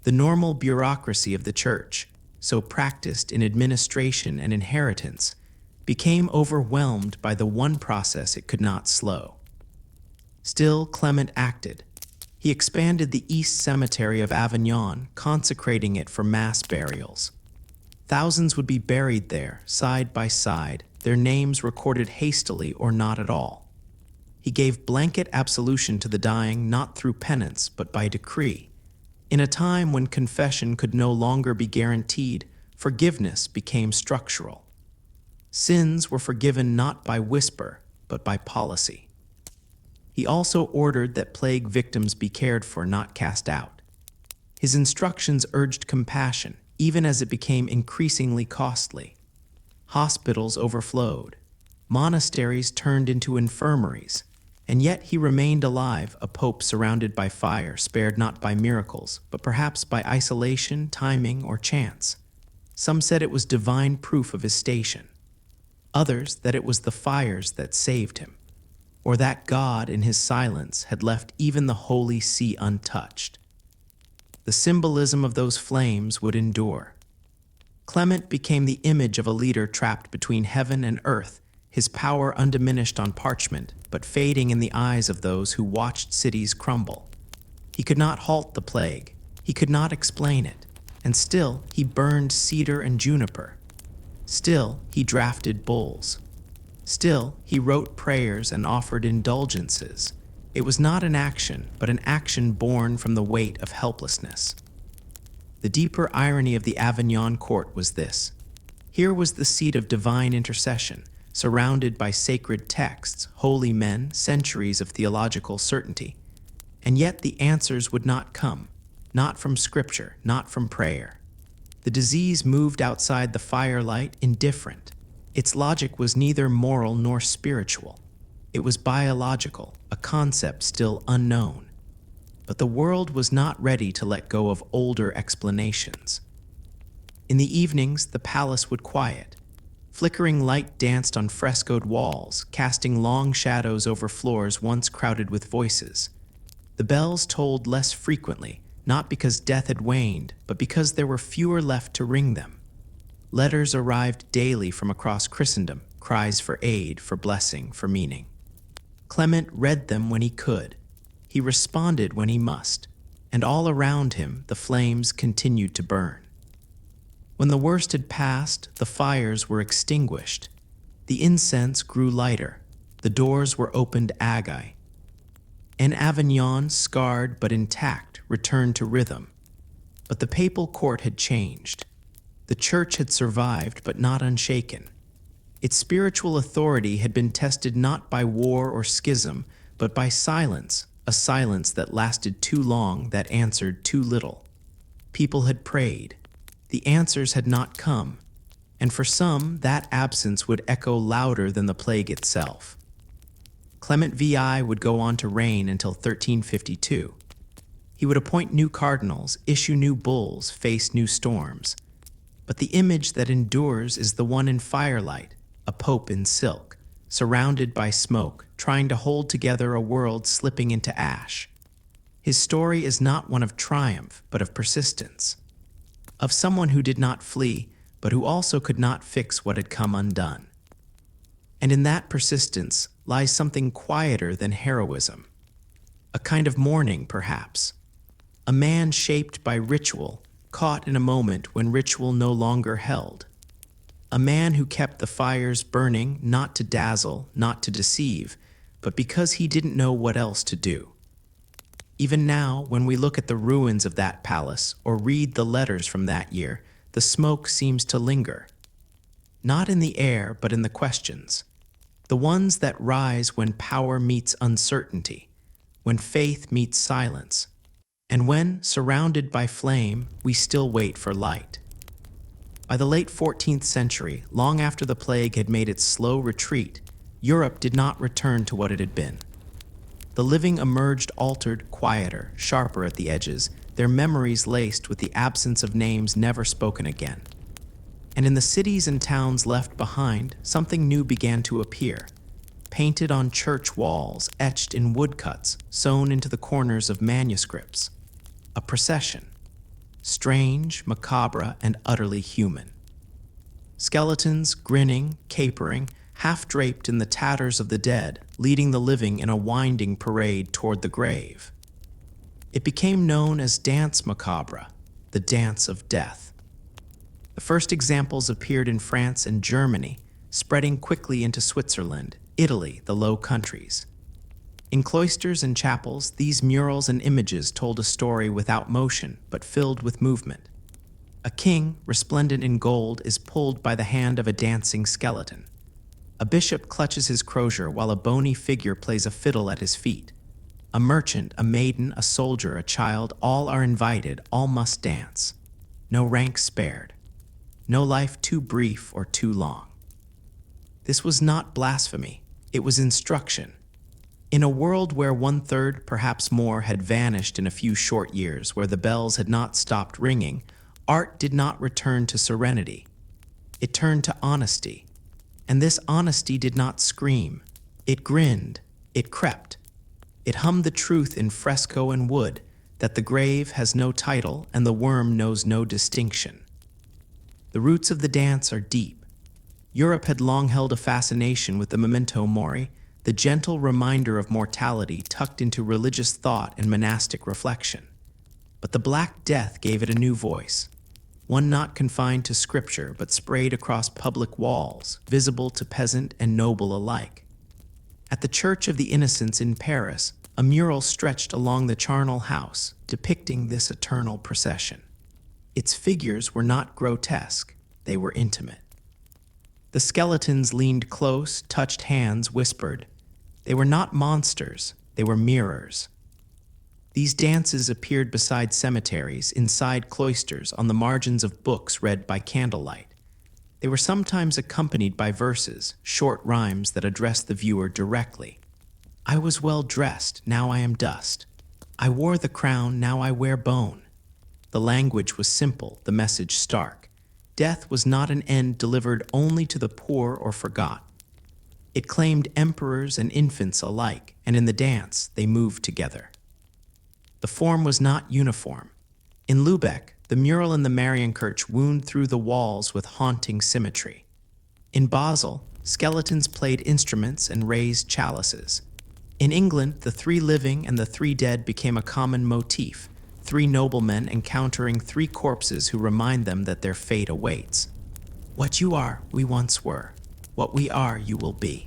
The normal bureaucracy of the Church, so practiced in administration and inheritance, became overwhelmed by the one process it could not slow. Still, Clement acted. He expanded the East Cemetery of Avignon, consecrating it for mass burials. Thousands would be buried there, side by side, their names recorded hastily or not at all. He gave blanket absolution to the dying not through penance but by decree. In a time when confession could no longer be guaranteed, forgiveness became structural. Sins were forgiven not by whisper but by policy. He also ordered that plague victims be cared for, not cast out. His instructions urged compassion, even as it became increasingly costly. Hospitals overflowed. Monasteries turned into infirmaries, and yet he remained alive, a pope surrounded by fire, spared not by miracles, but perhaps by isolation, timing, or chance. Some said it was divine proof of his station. Others that it was the fires that saved him, or that God in his silence had left even the Holy See untouched. The symbolism of those flames would endure. Clement became the image of a leader trapped between heaven and earth, his power undiminished on parchment, but fading in the eyes of those who watched cities crumble. He could not halt the plague, he could not explain it, and still he burned cedar and juniper. Still he drafted bulls. Still he wrote prayers and offered indulgences. It was not an action, but an action born from the weight of helplessness. The deeper irony of the Avignon court was this. Here was the seat of divine intercession, surrounded by sacred texts, holy men, centuries of theological certainty. And yet the answers would not come, not from scripture, not from prayer. The disease moved outside the firelight, indifferent. Its logic was neither moral nor spiritual. It was biological, a concept still unknown. But the world was not ready to let go of older explanations. In the evenings, the palace would quiet. Flickering light danced on frescoed walls, casting long shadows over floors once crowded with voices. The bells tolled less frequently, not because death had waned, but because there were fewer left to ring them. Letters arrived daily from across Christendom, cries for aid, for blessing, for meaning. Clement read them when he could. He responded when he must, and all around him the flames continued to burn. When the worst had passed, the fires were extinguished. The incense grew lighter. The doors were opened agi. And Avignon, scarred but intact, returned to rhythm. But the papal court had changed. The church had survived, but not unshaken. Its spiritual authority had been tested not by war or schism, but by silence, a silence that lasted too long, that answered too little. People had prayed. The answers had not come, and for some, that absence would echo louder than the plague itself. Clement VI would go on to reign until 1352. He would appoint new cardinals, issue new bulls, face new storms. But the image that endures is the one in firelight, a pope in silk, surrounded by smoke, trying to hold together a world slipping into ash. His story is not one of triumph, but of persistence. Of someone who did not flee, but who also could not fix what had come undone. And in that persistence lies something quieter than heroism. A kind of mourning, perhaps. A man shaped by ritual, caught in a moment when ritual no longer held. A man who kept the fires burning, not to dazzle, not to deceive, but because he didn't know what else to do. Even now, when we look at the ruins of that palace or read the letters from that year, the smoke seems to linger. Not in the air, but in the questions. The ones that rise when power meets uncertainty, when faith meets silence, and when, surrounded by flame, we still wait for light. By the late 14th century, long after the plague had made its slow retreat, Europe did not return to what it had been. The living emerged altered, quieter, sharper at the edges, their memories laced with the absence of names never spoken again. And in the cities and towns left behind, something new began to appear. Painted on church walls, etched in woodcuts, sewn into the corners of manuscripts. A procession. Strange, macabre, and utterly human. Skeletons grinning, capering, half-draped in the tatters of the dead, leading the living in a winding parade toward the grave. It became known as Danse Macabre, the dance of death. The first examples appeared in France and Germany, spreading quickly into Switzerland, Italy, the Low Countries. In cloisters and chapels, these murals and images told a story without motion, but filled with movement. A king, resplendent in gold, is pulled by the hand of a dancing skeleton. A bishop clutches his crozier while a bony figure plays a fiddle at his feet. A merchant, a maiden, a soldier, a child, all are invited, all must dance. No rank spared. No life too brief or too long. This was not blasphemy, it was instruction. In a world where 1/3, perhaps more, had vanished in a few short years, where the bells had not stopped ringing, art did not return to serenity. It turned to honesty. And this honesty did not scream. It grinned. It crept. It hummed the truth in fresco and wood, that the grave has no title and the worm knows no distinction. The roots of the dance are deep. Europe had long held a fascination with the memento mori, the gentle reminder of mortality tucked into religious thought and monastic reflection. But the Black Death gave it a new voice, one not confined to scripture but sprayed across public walls, visible to peasant and noble alike. At the Church of the Innocents in Paris, a mural stretched along the charnel house, depicting this eternal procession. Its figures were not grotesque, they were intimate. The skeletons leaned close, touched hands, whispered. They were not monsters, they were mirrors. These dances appeared beside cemeteries, inside cloisters, on the margins of books read by candlelight. They were sometimes accompanied by verses, short rhymes that addressed the viewer directly. I was well dressed, now I am dust. I wore the crown, now I wear bone. The language was simple, the message stark. Death was not an end delivered only to the poor or forgot. It claimed emperors and infants alike, and in the dance they moved together. The form was not uniform. In Lübeck, the mural in the Marienkirche wound through the walls with haunting symmetry. In Basel, skeletons played instruments and raised chalices. In England, the 3 living and the 3 dead became a common motif, 3 noblemen encountering 3 corpses who remind them that their fate awaits. What you are, we once were. What we are, you will be.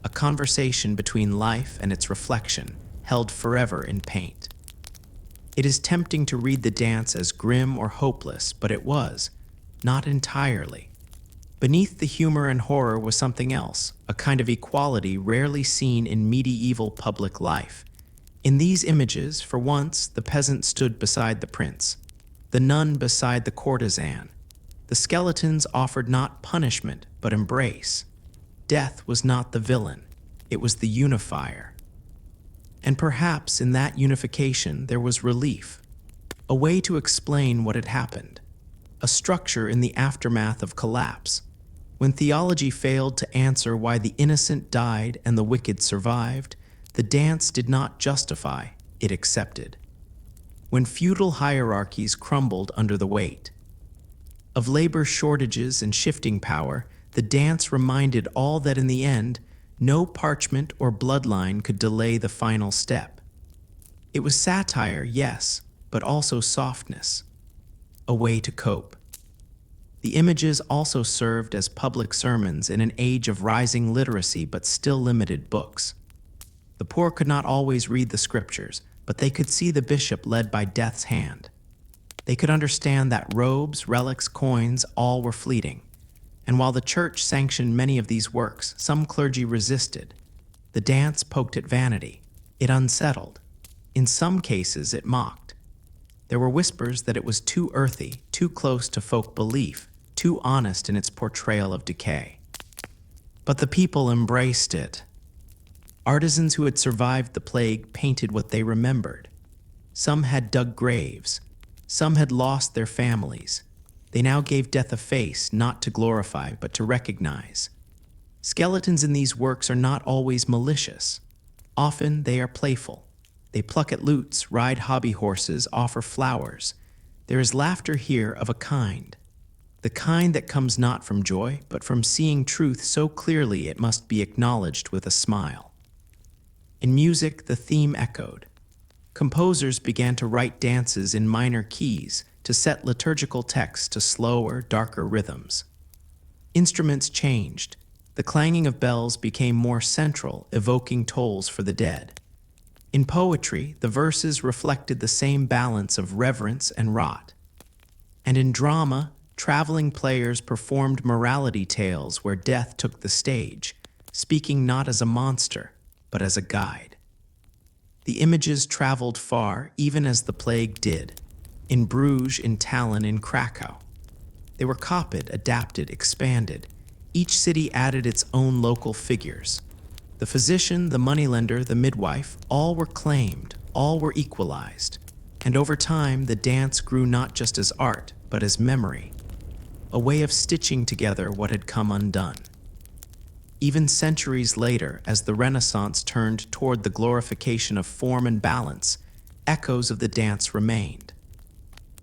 A conversation between life and its reflection, held forever in paint. It is tempting to read the dance as grim or hopeless, but it was, not entirely. Beneath the humor and horror was something else, a kind of equality rarely seen in medieval public life. In these images, for once, the peasant stood beside the prince, the nun beside the courtesan. The skeletons offered not punishment, but embrace. Death was not the villain, it was the unifier. And perhaps in that unification there was relief, a way to explain what had happened, a structure in the aftermath of collapse. When theology failed to answer why the innocent died and the wicked survived, the dance did not justify, it accepted. When feudal hierarchies crumbled under the weight of labor shortages and shifting power, the dance reminded all that in the end, no parchment or bloodline could delay the final step. It was satire, yes, but also softness, a way to cope. The images also served as public sermons in an age of rising literacy but still limited books. The poor could not always read the scriptures, but they could see the bishop led by death's hand. They could understand that robes, relics, coins, all were fleeting. And while the church sanctioned many of these works, some clergy resisted. The dance poked at vanity. It unsettled. In some cases, it mocked. There were whispers that it was too earthy, too close to folk belief, too honest in its portrayal of decay. But the people embraced it. Artisans who had survived the plague painted what they remembered. Some had dug graves. Some had lost their families. They now gave death a face, not to glorify, but to recognize. Skeletons in these works are not always malicious. Often they are playful. They pluck at lutes, ride hobby horses, offer flowers. There is laughter here of a kind. The kind that comes not from joy, but from seeing truth so clearly it must be acknowledged with a smile. In music, the theme echoed. Composers began to write dances in minor keys to set liturgical texts to slower, darker rhythms. Instruments changed. The clanging of bells became more central, evoking tolls for the dead. In poetry, the verses reflected the same balance of reverence and rot. And in drama, traveling players performed morality tales where death took the stage, speaking not as a monster, but as a guide. The images traveled far, even as the plague did. In Bruges, in Tallinn, in Krakow. They were copied, adapted, expanded. Each city added its own local figures. The physician, the moneylender, the midwife, all were claimed, all were equalized. And over time, the dance grew not just as art, but as memory, a way of stitching together what had come undone. Even centuries later, as the Renaissance turned toward the glorification of form and balance, echoes of the dance remained.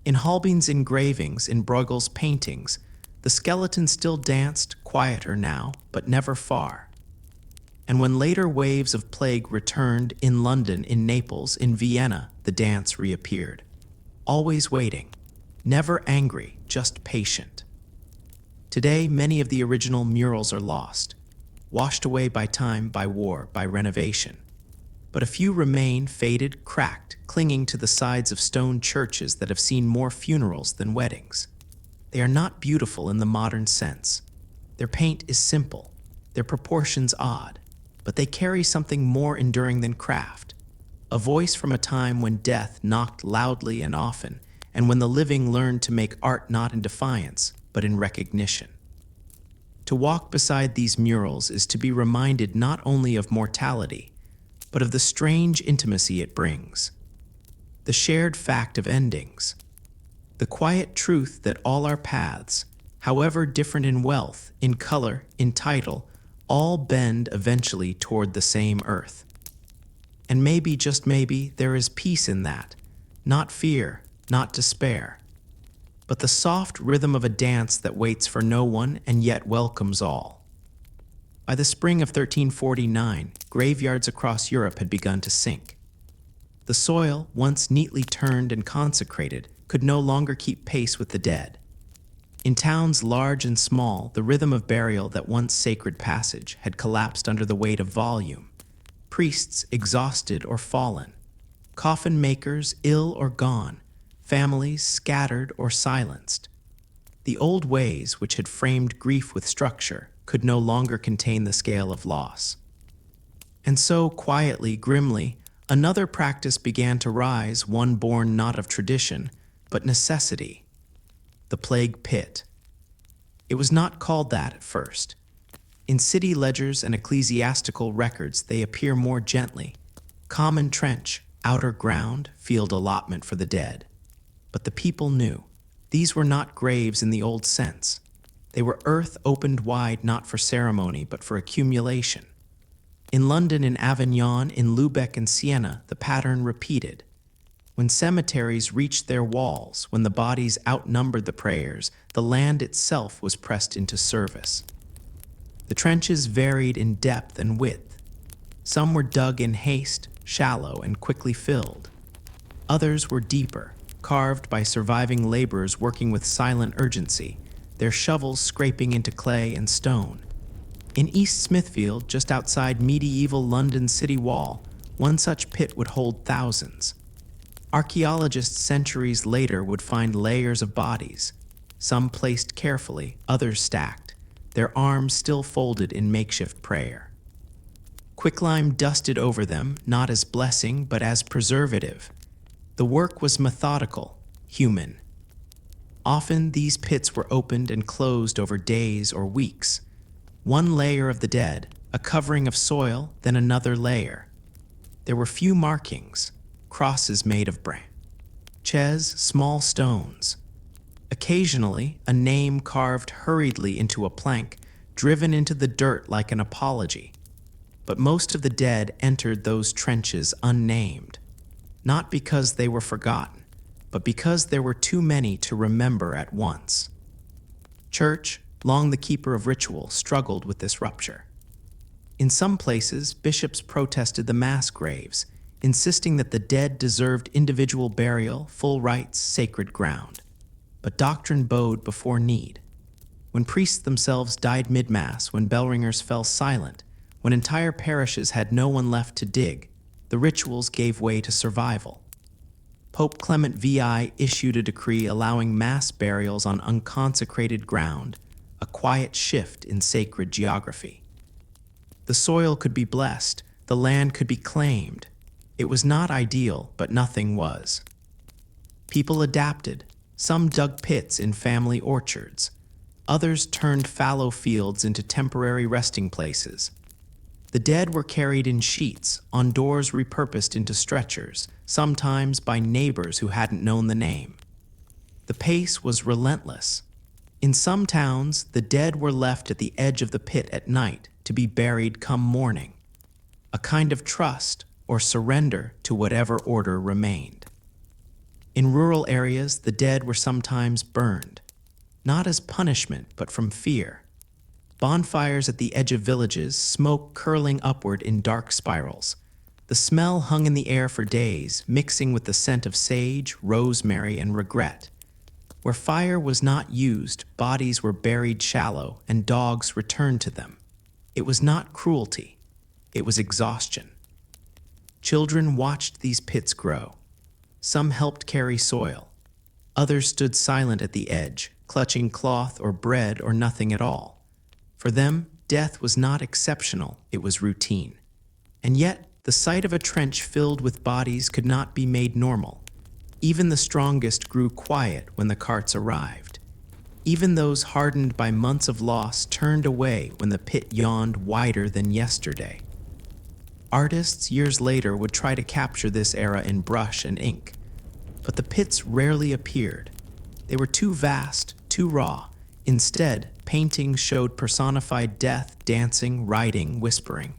In Holbein's engravings, in Bruegel's paintings, the skeleton still danced, quieter now, but never far. And when later waves of plague returned in London, in Naples, in Vienna, the dance reappeared. Always waiting, never angry, just patient. Today, many of the original murals are lost, washed away by time, by war, by renovation. But a few remain, faded, cracked, clinging to the sides of stone churches that have seen more funerals than weddings. They are not beautiful in the modern sense. Their paint is simple, their proportions odd, but they carry something more enduring than craft. A voice from a time when death knocked loudly and often, and when the living learned to make art not in defiance, but in recognition. To walk beside these murals is to be reminded not only of mortality, but of the strange intimacy it brings. The shared fact of endings. The quiet truth that all our paths, however different in wealth, in color, in title, all bend eventually toward the same earth. And maybe, just maybe, there is peace in that. Not fear, not despair, but the soft rhythm of a dance that waits for no one and yet welcomes all. By the spring of 1349, graveyards across Europe had begun to sink. The soil, once neatly turned and consecrated, could no longer keep pace with the dead. In towns large and small, the rhythm of burial, that once sacred passage, had collapsed under the weight of volume. Priests exhausted or fallen, coffin makers ill or gone, families scattered or silenced. The old ways, which had framed grief with structure, could no longer contain the scale of loss. And so, quietly, grimly, another practice began to rise, one born not of tradition, but necessity: the plague pit. It was not called that at first. In city ledgers and ecclesiastical records, they appear more gently: common trench, outer ground, field allotment for the dead. But the people knew. These were not graves in the old sense. They were earth opened wide not for ceremony, but for accumulation. In London and Avignon, in Lubeck and Siena, the pattern repeated. When cemeteries reached their walls, when the bodies outnumbered the prayers, the land itself was pressed into service. The trenches varied in depth and width. Some were dug in haste, shallow and quickly filled. Others were deeper, carved by surviving laborers working with silent urgency, their shovels scraping into clay and stone. In East Smithfield, just outside medieval London city wall, one such pit would hold thousands. Archaeologists centuries later would find layers of bodies, some placed carefully, others stacked, their arms still folded in makeshift prayer. Quicklime dusted over them, not as blessing, but as preservative. The work was methodical, human. Often these pits were opened and closed over days or weeks. One layer of the dead, a covering of soil, then another layer. There were few markings, crosses made of branches, small stones. Occasionally, a name carved hurriedly into a plank, driven into the dirt like an apology. But most of the dead entered those trenches unnamed, not because they were forgotten, but because there were too many to remember at once. Church, long the keeper of ritual, struggled with this rupture. In some places, bishops protested the mass graves, insisting that the dead deserved individual burial, full rites, sacred ground. But doctrine bowed before need. When priests themselves died mid-mass, when bell ringers fell silent, when entire parishes had no one left to dig, the rituals gave way to survival. Pope Clement VI issued a decree allowing mass burials on unconsecrated ground, a quiet shift in sacred geography. The soil could be blessed, the land could be claimed. It was not ideal, but nothing was. People adapted. Some dug pits in family orchards. Others turned fallow fields into temporary resting places. The dead were carried in sheets, on doors repurposed into stretchers, sometimes by neighbors who hadn't known the name. The pace was relentless. In some towns, the dead were left at the edge of the pit at night to be buried come morning, a kind of trust or surrender to whatever order remained. In rural areas, the dead were sometimes burned, not as punishment, but from fear. Bonfires at the edge of villages, smoke curling upward in dark spirals. The smell hung in the air for days, mixing with the scent of sage, rosemary, and regret. Where fire was not used, bodies were buried shallow, and dogs returned to them. It was not cruelty. It was exhaustion. Children watched these pits grow. Some helped carry soil. Others stood silent at the edge, clutching cloth or bread or nothing at all. For them, death was not exceptional, it was routine. And yet, the sight of a trench filled with bodies could not be made normal. Even the strongest grew quiet when the carts arrived. Even those hardened by months of loss turned away when the pit yawned wider than yesterday. Artists years later would try to capture this era in brush and ink, but the pits rarely appeared. They were too vast, too raw. Instead, paintings showed personified death, dancing, writing, whispering.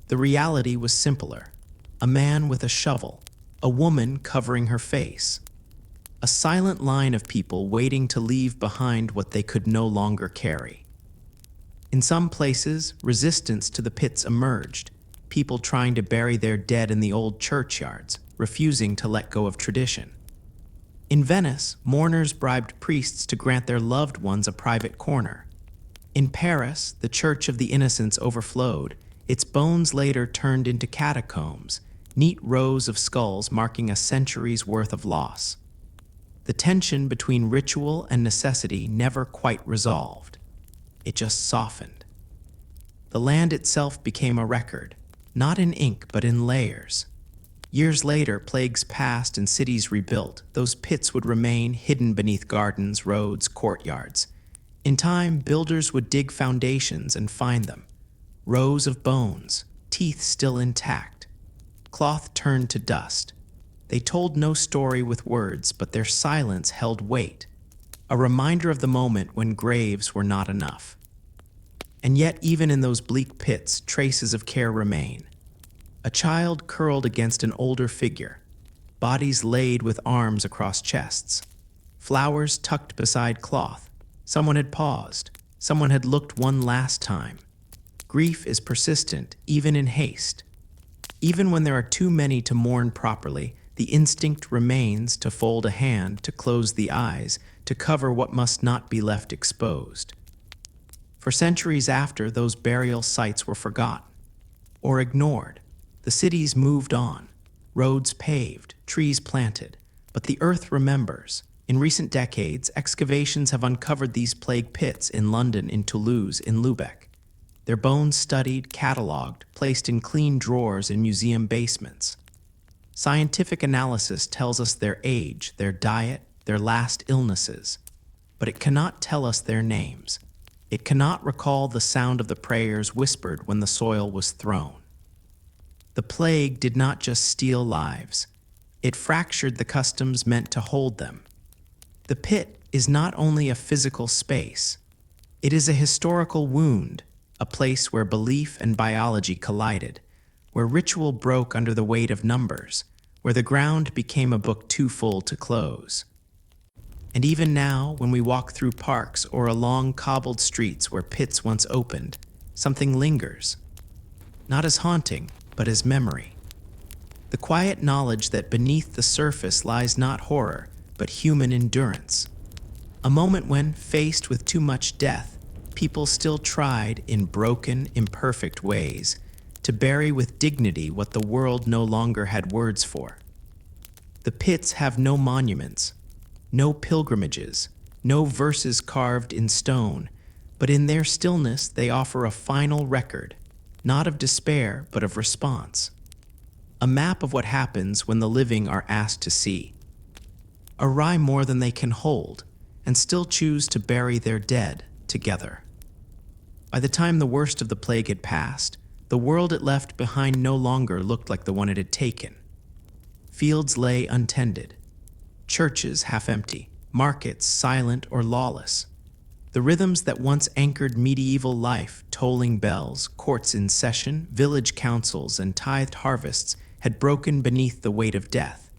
The reality was simpler. A man with a shovel, a woman covering her face. A silent line of people waiting to leave behind what they could no longer carry. In some places, resistance to the pits emerged, people trying to bury their dead in the old churchyards, refusing to let go of tradition. In Venice, mourners bribed priests to grant their loved ones a private corner. In Paris, the Church of the Innocents overflowed, its bones later turned into catacombs, neat rows of skulls marking a century's worth of loss. The tension between ritual and necessity never quite resolved. It just softened. The land itself became a record, not in ink but in layers. Years later, plagues passed and cities rebuilt. Those pits would remain hidden beneath gardens, roads, courtyards. In time, builders would dig foundations and find them. Rows of bones, teeth still intact. Cloth turned to dust. They told no story with words, but their silence held weight, a reminder of the moment when graves were not enough. And yet, even in those bleak pits, traces of care remain. A child curled against an older figure, bodies laid with arms across chests, flowers tucked beside cloth. Someone had paused. Someone had looked one last time. Grief is persistent, even in haste. Even when there are too many to mourn properly, the instinct remains to fold a hand, to close the eyes, to cover what must not be left exposed. For centuries after, those burial sites were forgotten or ignored. The cities moved on, roads paved, trees planted, but the earth remembers. In recent decades, excavations have uncovered these plague pits in London, in Toulouse, in Lubeck. Their bones studied, catalogued, placed in clean drawers in museum basements. Scientific analysis tells us their age, their diet, their last illnesses, but it cannot tell us their names. It cannot recall the sound of the prayers whispered when the soil was thrown. The plague did not just steal lives. It fractured the customs meant to hold them. The pit is not only a physical space. It is a historical wound, a place where belief and biology collided, where ritual broke under the weight of numbers, where the ground became a book too full to close. And even now, when we walk through parks or along cobbled streets where pits once opened, something lingers. Not as haunting, but as memory. The quiet knowledge that beneath the surface lies not horror, but human endurance. A moment when, faced with too much death, people still tried, in broken, imperfect ways, to bury with dignity what the world no longer had words for. The pits have no monuments, no pilgrimages, no verses carved in stone, but in their stillness they offer a final record, not of despair, but of response. A map of what happens when the living are asked to see. Awry more than they can hold, and still choose to bury their dead together. By the time the worst of the plague had passed, the world it left behind no longer looked like the one it had taken. Fields lay untended, churches half empty, markets silent or lawless. The rhythms that once anchored medieval life, tolling bells, courts in session, village councils, and tithed harvests, had broken beneath the weight of death.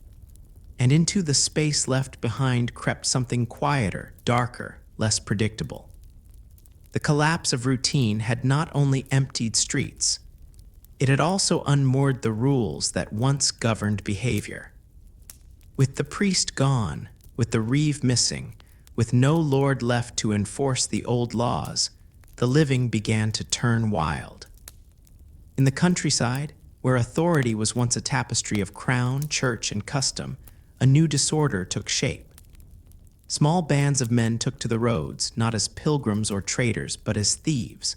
And into the space left behind crept something quieter, darker, less predictable. The collapse of routine had not only emptied streets, it had also unmoored the rules that once governed behavior. With the priest gone, with the reeve missing, with no lord left to enforce the old laws, the living began to turn wild. In the countryside, where authority was once a tapestry of crown, church, and custom, a new disorder took shape. Small bands of men took to the roads, not as pilgrims or traders, but as thieves.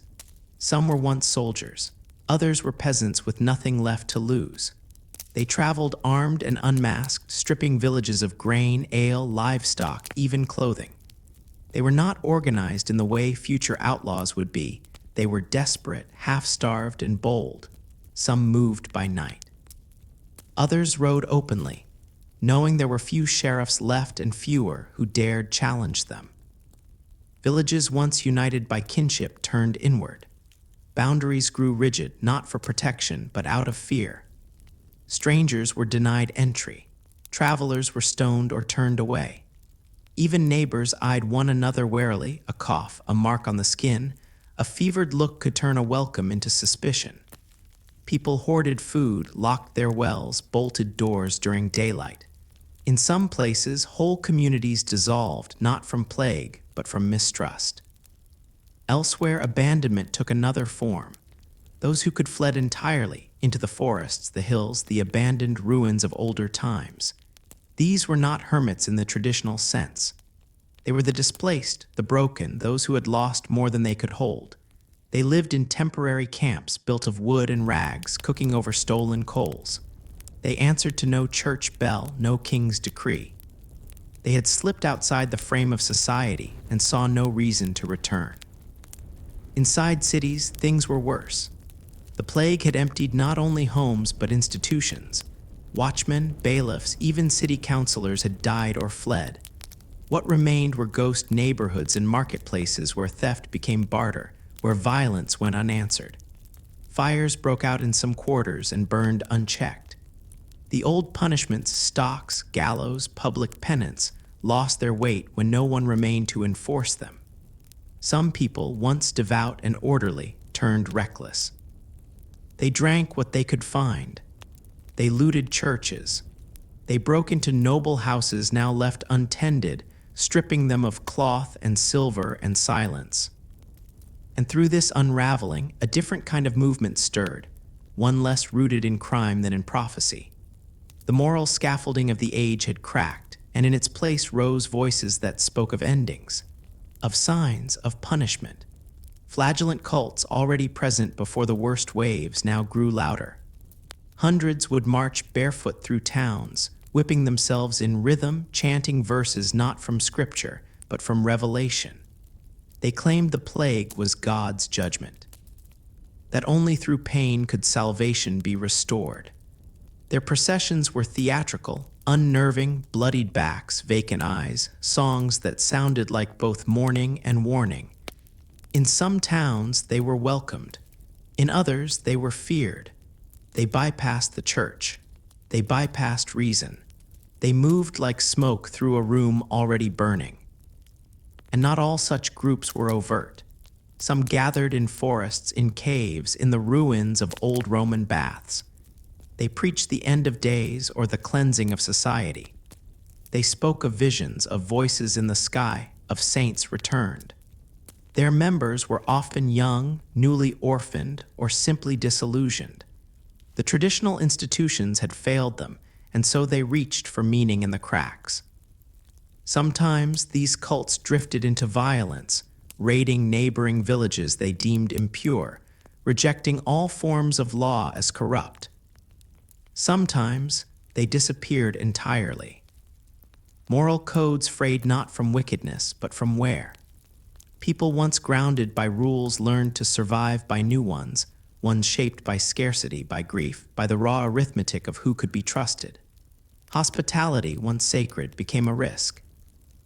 Some were once soldiers, others were peasants with nothing left to lose. They traveled armed and unmasked, stripping villages of grain, ale, livestock, even clothing. They were not organized in the way future outlaws would be. They were desperate, half-starved, and bold. Some moved by night. Others rode openly, knowing there were few sheriffs left and fewer who dared challenge them. Villages once united by kinship turned inward. Boundaries grew rigid, not for protection, but out of fear. Strangers were denied entry. Travelers were stoned or turned away. Even neighbors eyed one another warily. A cough, a mark on the skin, a fevered look could turn a welcome into suspicion. People hoarded food, locked their wells, bolted doors during daylight. In some places, whole communities dissolved not from plague, but from mistrust. Elsewhere, abandonment took another form. Those who could fled entirely into the forests, the hills, the abandoned ruins of older times. These were not hermits in the traditional sense. They were the displaced, the broken, those who had lost more than they could hold. They lived in temporary camps built of wood and rags, cooking over stolen coals. They answered to no church bell, no king's decree. They had slipped outside the frame of society and saw no reason to return. Inside cities, things were worse. The plague had emptied not only homes but institutions. Watchmen, bailiffs, even city councilors had died or fled. What remained were ghost neighborhoods and marketplaces where theft became barter, where violence went unanswered. Fires broke out in some quarters and burned unchecked. The old punishments, stocks, gallows, public penance, lost their weight when no one remained to enforce them. Some people, once devout and orderly, turned reckless. They drank what they could find. They looted churches. They broke into noble houses now left untended, stripping them of cloth and silver and silence. And through this unraveling, a different kind of movement stirred, one less rooted in crime than in prophecy. The moral scaffolding of the age had cracked, and in its place rose voices that spoke of endings, of signs, of punishment. Flagellant cults already present before the worst waves now grew louder. Hundreds would march barefoot through towns, whipping themselves in rhythm, chanting verses not from scripture, but from revelation. They claimed the plague was God's judgment, that only through pain could salvation be restored. Their processions were theatrical, unnerving, bloodied backs, vacant eyes, songs that sounded like both mourning and warning. In some towns, they were welcomed. In others, they were feared. They bypassed the church. They bypassed reason. They moved like smoke through a room already burning. And not all such groups were overt. Some gathered in forests, in caves, in the ruins of old Roman baths. They preached the end of days or the cleansing of society. They spoke of visions, of voices in the sky, of saints returned. Their members were often young, newly orphaned, or simply disillusioned. The traditional institutions had failed them, and so they reached for meaning in the cracks. Sometimes these cults drifted into violence, raiding neighboring villages they deemed impure, rejecting all forms of law as corrupt. Sometimes they disappeared entirely. Moral codes frayed not from wickedness, but from where? People once grounded by rules learned to survive by new ones shaped by scarcity, by grief, by the raw arithmetic of who could be trusted. Hospitality, once sacred, became a risk.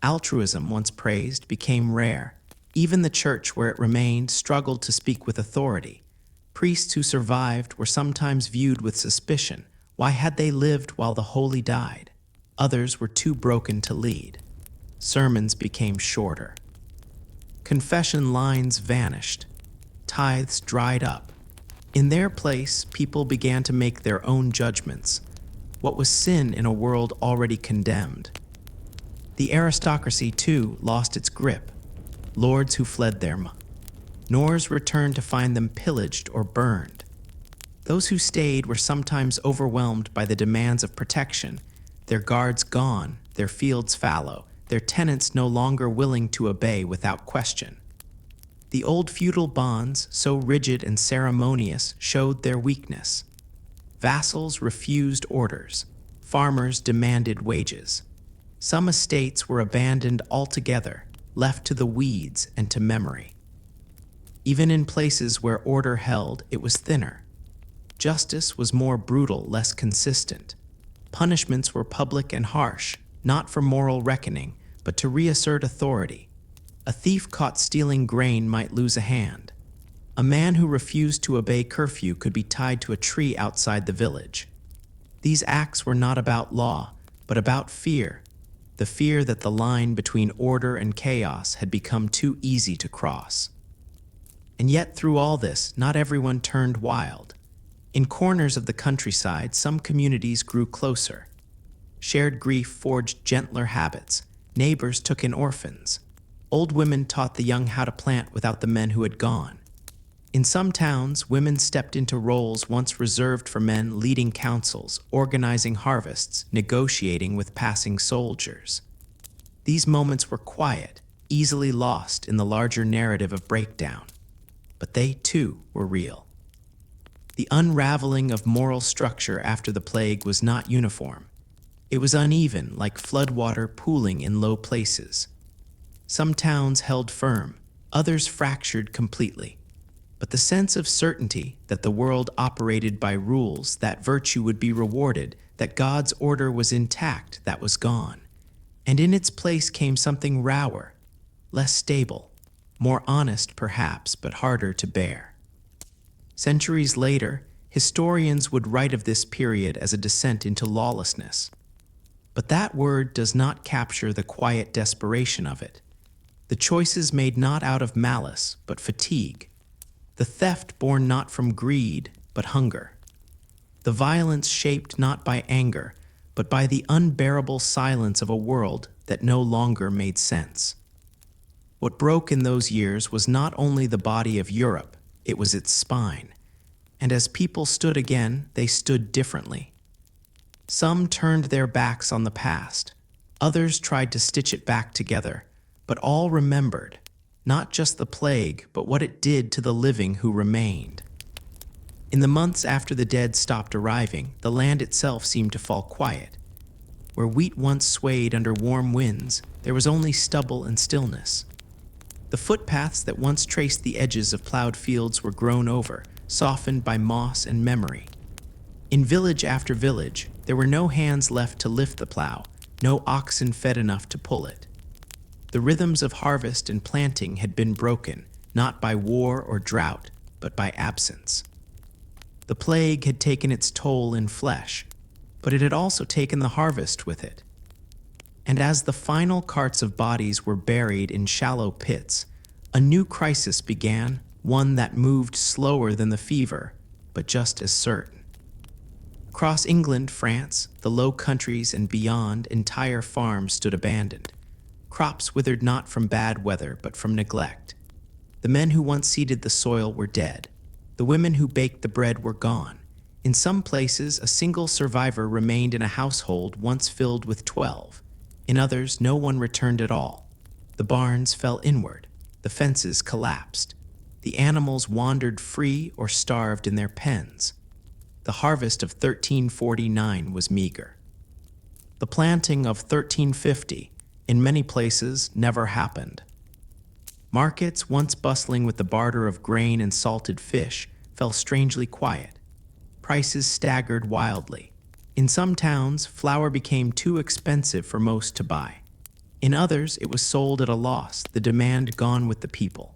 Altruism, once praised, became rare. Even the church, where it remained, struggled to speak with authority. Priests who survived were sometimes viewed with suspicion. Why had they lived while the holy died? Others were too broken to lead. Sermons became shorter. Confession lines vanished. Tithes dried up. In their place, people began to make their own judgments. What was sin in a world already condemned? The aristocracy, too, lost its grip. Lords who fled them, nor returned to find them pillaged or burned. Those who stayed were sometimes overwhelmed by the demands of protection, their guards gone, their fields fallow, their tenants no longer willing to obey without question. The old feudal bonds, so rigid and ceremonious, showed their weakness. Vassals refused orders. Farmers demanded wages. Some estates were abandoned altogether, left to the weeds and to memory. Even in places where order held, it was thinner. Justice was more brutal, less consistent. Punishments were public and harsh, not for moral reckoning, but to reassert authority. A thief caught stealing grain might lose a hand. A man who refused to obey curfew could be tied to a tree outside the village. These acts were not about law, but about fear, the fear that the line between order and chaos had become too easy to cross. And yet through all this, not everyone turned wild. In corners of the countryside, some communities grew closer. Shared grief forged gentler habits. Neighbors took in orphans. Old women taught the young how to plant without the men who had gone. In some towns, women stepped into roles once reserved for men, leading councils, organizing harvests, negotiating with passing soldiers. These moments were quiet, easily lost in the larger narrative of breakdown. But they, too, were real. The unraveling of moral structure after the plague was not uniform. It was uneven, like floodwater pooling in low places. Some towns held firm, others fractured completely. But the sense of certainty that the world operated by rules, that virtue would be rewarded, that God's order was intact, that was gone. And in its place came something rawer, less stable, more honest perhaps, but harder to bear. Centuries later, historians would write of this period as a descent into lawlessness. But that word does not capture the quiet desperation of it. The choices made not out of malice, but fatigue. The theft born not from greed, but hunger. The violence shaped not by anger, but by the unbearable silence of a world that no longer made sense. What broke in those years was not only the body of Europe, it was its spine. And as people stood again, they stood differently. Some turned their backs on the past. Others tried to stitch it back together, but all remembered, not just the plague, but what it did to the living who remained. In the months after the dead stopped arriving, the land itself seemed to fall quiet. Where wheat once swayed under warm winds, there was only stubble and stillness. The footpaths that once traced the edges of plowed fields were grown over, softened by moss and memory. In village after village, there were no hands left to lift the plow, no oxen fed enough to pull it. The rhythms of harvest and planting had been broken, not by war or drought, but by absence. The plague had taken its toll in flesh, but it had also taken the harvest with it. And as the final carts of bodies were buried in shallow pits, a new crisis began, one that moved slower than the fever, but just as certain. Across England, France, the Low Countries, and beyond, entire farms stood abandoned. Crops withered not from bad weather, but from neglect. The men who once seeded the soil were dead. The women who baked the bread were gone. In some places, a single survivor remained in a household once filled with 12. In others, no one returned at all. The barns fell inward. The fences collapsed. The animals wandered free or starved in their pens. The harvest of 1349 was meager. The planting of 1350, in many places, never happened. Markets, once bustling with the barter of grain and salted fish, fell strangely quiet. Prices staggered wildly. In some towns, flour became too expensive for most to buy. In others, it was sold at a loss, the demand gone with the people.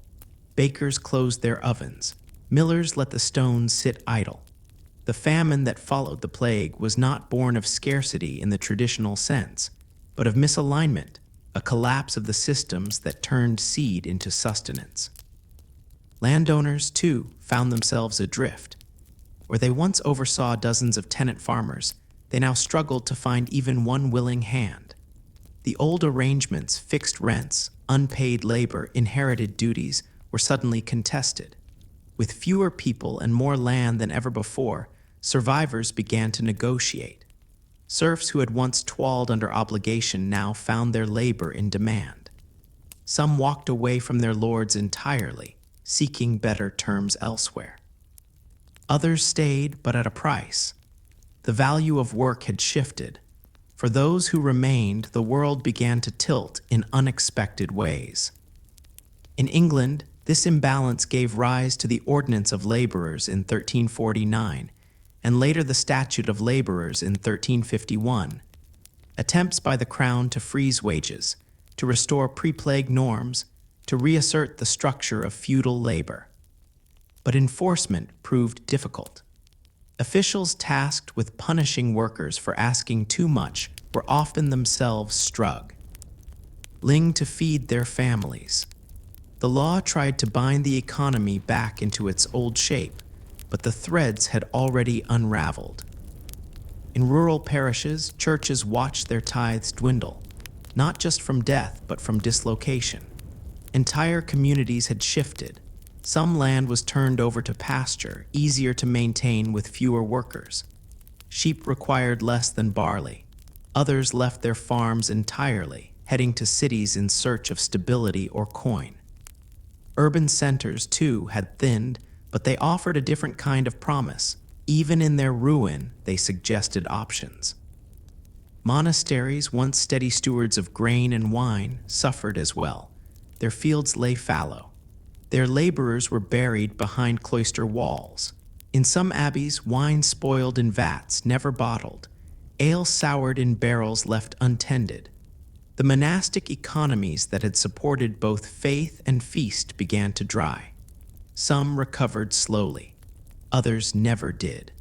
Bakers closed their ovens. Millers let the stones sit idle. The famine that followed the plague was not born of scarcity in the traditional sense, but of misalignment, a collapse of the systems that turned seed into sustenance. Landowners, too, found themselves adrift. Where they once oversaw dozens of tenant farmers, they now struggled to find even one willing hand. The old arrangements, fixed rents, unpaid labor, inherited duties, were suddenly contested. With fewer people and more land than ever before, survivors began to negotiate. Serfs who had once toiled under obligation now found their labor in demand. Some walked away from their lords entirely, seeking better terms elsewhere. Others stayed, but at a price. The value of work had shifted. For those who remained, the world began to tilt in unexpected ways. In England, this imbalance gave rise to the Ordinance of Laborers in 1349, and later the Statute of Laborers in 1351. Attempts by the Crown to freeze wages, to restore pre-plague norms, to reassert the structure of feudal labor. But enforcement proved difficult. Officials tasked with punishing workers for asking too much were often themselves struggling to feed their families. The law tried to bind the economy back into its old shape, but the threads had already unraveled. In rural parishes, churches watched their tithes dwindle, not just from death, but from dislocation. Entire communities had shifted. Some land was turned over to pasture, easier to maintain with fewer workers. Sheep required less than barley. Others left their farms entirely, heading to cities in search of stability or coin. Urban centers, too, had thinned, but they offered a different kind of promise. Even in their ruin, they suggested options. Monasteries, once steady stewards of grain and wine, suffered as well. Their fields lay fallow. Their laborers were buried behind cloister walls. In some abbeys, wine spoiled in vats, never bottled. Ale soured in barrels left untended. The monastic economies that had supported both faith and feast began to dry. Some recovered slowly. Others never did.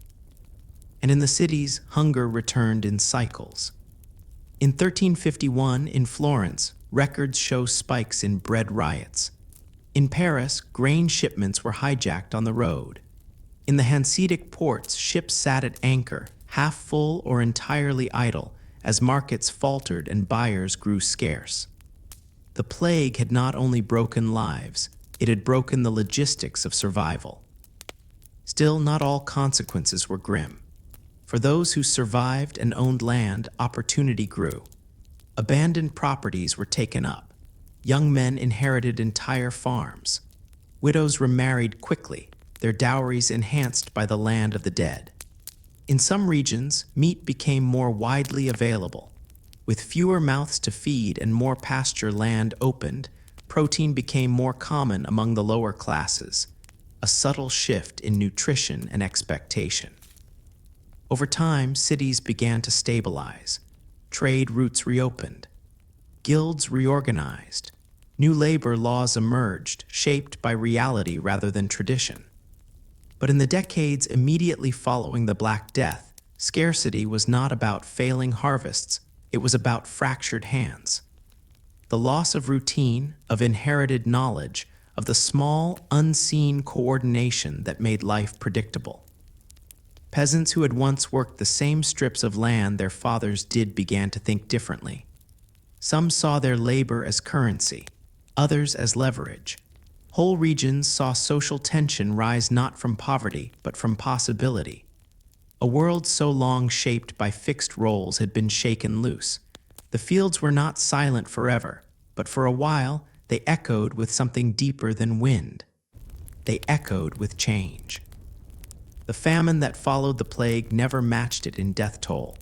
And in the cities, hunger returned in cycles. In 1351, in Florence, records show spikes in bread riots. In Paris, grain shipments were hijacked on the road. In the Hanseatic ports, ships sat at anchor, half full or entirely idle, as markets faltered and buyers grew scarce. The plague had not only broken lives, it had broken the logistics of survival. Still, not all consequences were grim. For those who survived and owned land, opportunity grew. Abandoned properties were taken up. Young men inherited entire farms. Widows remarried quickly, their dowries enhanced by the land of the dead. In some regions, meat became more widely available. With fewer mouths to feed and more pasture land opened, protein became more common among the lower classes, a subtle shift in nutrition and expectation. Over time, cities began to stabilize. Trade routes reopened. Guilds reorganized. New labor laws emerged, shaped by reality rather than tradition. But in the decades immediately following the Black Death, scarcity was not about failing harvests, it was about fractured hands. The loss of routine, of inherited knowledge, of the small, unseen coordination that made life predictable. Peasants who had once worked the same strips of land their fathers did began to think differently. Some saw their labor as currency, others as leverage. Whole regions saw social tension rise not from poverty, but from possibility. A world so long shaped by fixed roles had been shaken loose. The fields were not silent forever, but for a while they echoed with something deeper than wind. They echoed with change. The famine that followed the plague never matched it in death toll,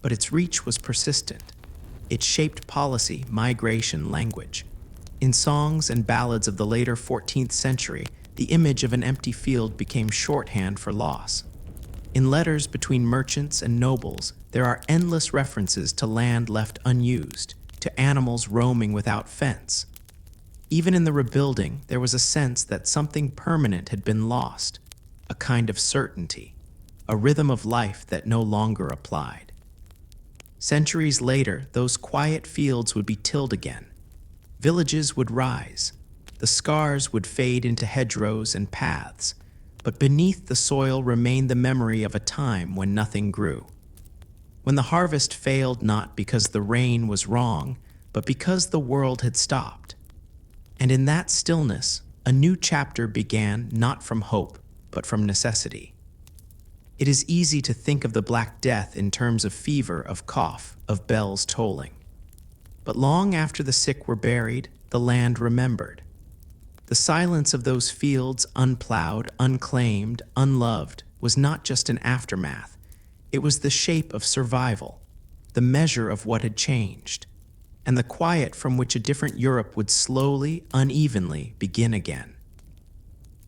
but its reach was persistent. It shaped policy, migration, language. In songs and ballads of the later 14th century, the image of an empty field became shorthand for loss. In letters between merchants and nobles, there are endless references to land left unused, to animals roaming without fence. Even in the rebuilding, there was a sense that something permanent had been lost, a kind of certainty, a rhythm of life that no longer applied. Centuries later, those quiet fields would be tilled again. Villages would rise. The scars would fade into hedgerows and paths, but beneath the soil remained the memory of a time when nothing grew. When the harvest failed not because the rain was wrong, but because the world had stopped. And in that stillness, a new chapter began not from hope, but from necessity. It is easy to think of the Black Death in terms of fever, of cough, of bells tolling. But long after the sick were buried, the land remembered. The silence of those fields, unplowed, unclaimed, unloved, was not just an aftermath. It was the shape of survival, the measure of what had changed, and the quiet from which a different Europe would slowly, unevenly begin again.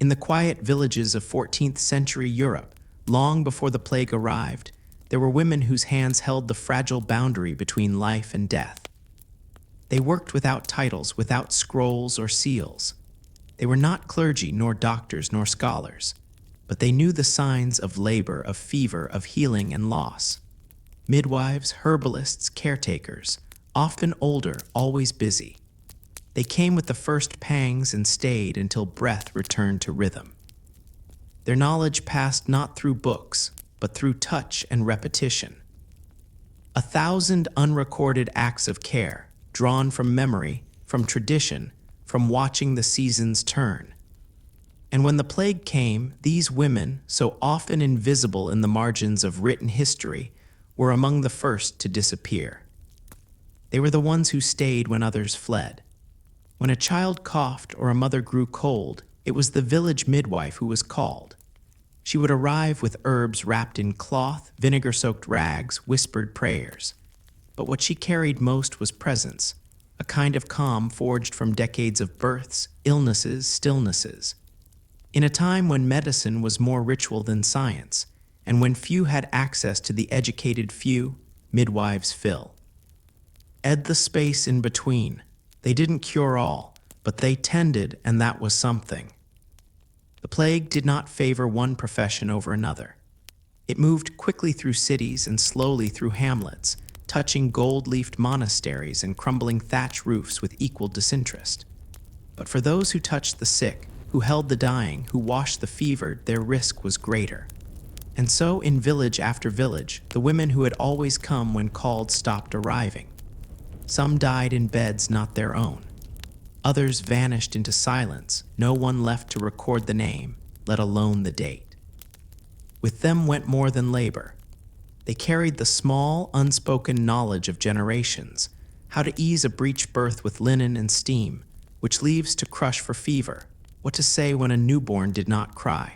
In the quiet villages of 14th century Europe, long before the plague arrived, there were women whose hands held the fragile boundary between life and death. They worked without titles, without scrolls or seals. They were not clergy, nor doctors, nor scholars, but they knew the signs of labor, of fever, of healing and loss. Midwives, herbalists, caretakers, often older, always busy. They came with the first pangs and stayed until breath returned to rhythm. Their knowledge passed not through books, but through touch and repetition. 1,000 unrecorded acts of care, drawn from memory, from tradition, from watching the seasons turn. And when the plague came, these women, so often invisible in the margins of written history, were among the first to disappear. They were the ones who stayed when others fled. When a child coughed or a mother grew cold, it was the village midwife who was called. She would arrive with herbs wrapped in cloth, vinegar-soaked rags, whispered prayers. But what she carried most was presence, a kind of calm forged from decades of births, illnesses, stillnesses. In a time when medicine was more ritual than science, and when few had access to the educated few, midwives fill. The space in between. They didn't cure all, but they tended, and that was something. The plague did not favor one profession over another. It moved quickly through cities and slowly through hamlets, touching gold-leafed monasteries and crumbling thatch roofs with equal disinterest. But for those who touched the sick, who held the dying, who washed the fevered, their risk was greater. And so, in village after village, the women who had always come when called stopped arriving. Some died in beds not their own. Others vanished into silence, no one left to record the name, let alone the date. With them went more than labor. They carried the small, unspoken knowledge of generations, how to ease a breech birth with linen and steam, which leaves to crush for fever, what to say when a newborn did not cry.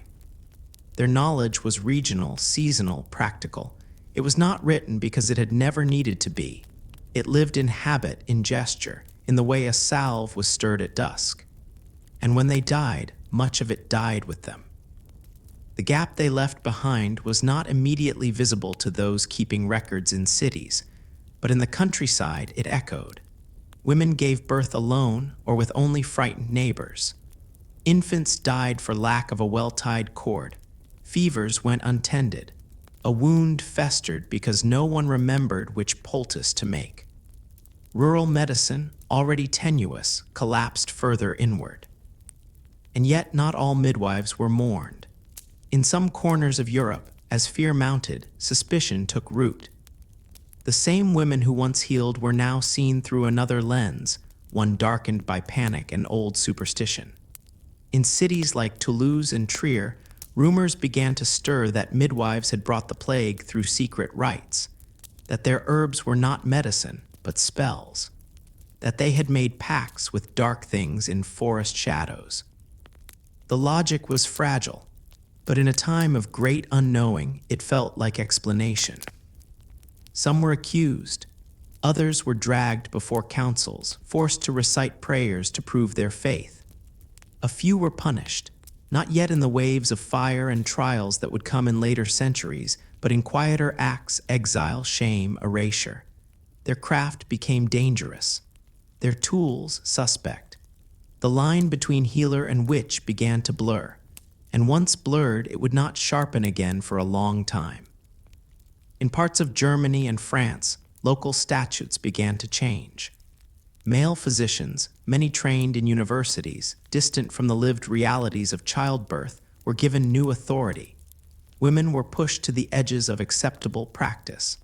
Their knowledge was regional, seasonal, practical. It was not written because it had never needed to be. It lived in habit, in gesture, in the way a salve was stirred at dusk. And when they died, much of it died with them. The gap they left behind was not immediately visible to those keeping records in cities, but in the countryside it echoed. Women gave birth alone or with only frightened neighbors. Infants died for lack of a well-tied cord. Fevers went untended. A wound festered because no one remembered which poultice to make. Rural medicine, already tenuous, collapsed further inward. And yet not all midwives were mourned. In some corners of Europe, as fear mounted, suspicion took root. The same women who once healed were now seen through another lens, one darkened by panic and old superstition. In cities like Toulouse and Trier, rumors began to stir that midwives had brought the plague through secret rites, that their herbs were not medicine, but spells, that they had made pacts with dark things in forest shadows. The logic was fragile, but in a time of great unknowing, it felt like explanation. Some were accused, others were dragged before councils, forced to recite prayers to prove their faith. A few were punished, not yet in the waves of fire and trials that would come in later centuries, but in quieter acts, exile, shame, erasure. Their craft became dangerous, their tools suspect. The line between healer and witch began to blur, and once blurred, it would not sharpen again for a long time. In parts of Germany and France, local statutes began to change. Male physicians, many trained in universities, distant from the lived realities of childbirth, were given new authority. Women were pushed to the edges of acceptable practice.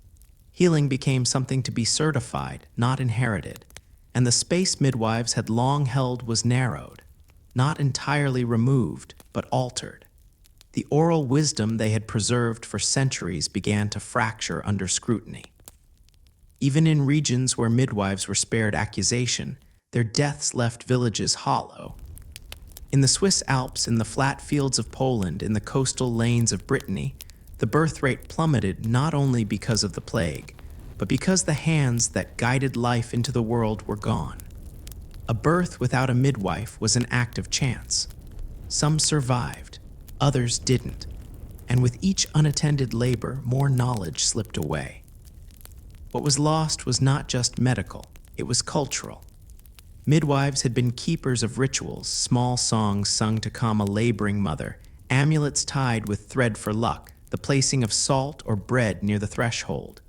Healing became something to be certified, not inherited, and the space midwives had long held was narrowed, not entirely removed, but altered. The oral wisdom they had preserved for centuries began to fracture under scrutiny. Even in regions where midwives were spared accusation, their deaths left villages hollow. In the Swiss Alps, in the flat fields of Poland, in the coastal lanes of Brittany, the birth rate plummeted not only because of the plague, but because the hands that guided life into the world were gone. A birth without a midwife was an act of chance. Some survived, others didn't, and with each unattended labor, more knowledge slipped away. What was lost was not just medical, it was cultural. Midwives had been keepers of rituals, small songs sung to calm a laboring mother, amulets tied with thread for luck, the placing of salt or bread near the threshold.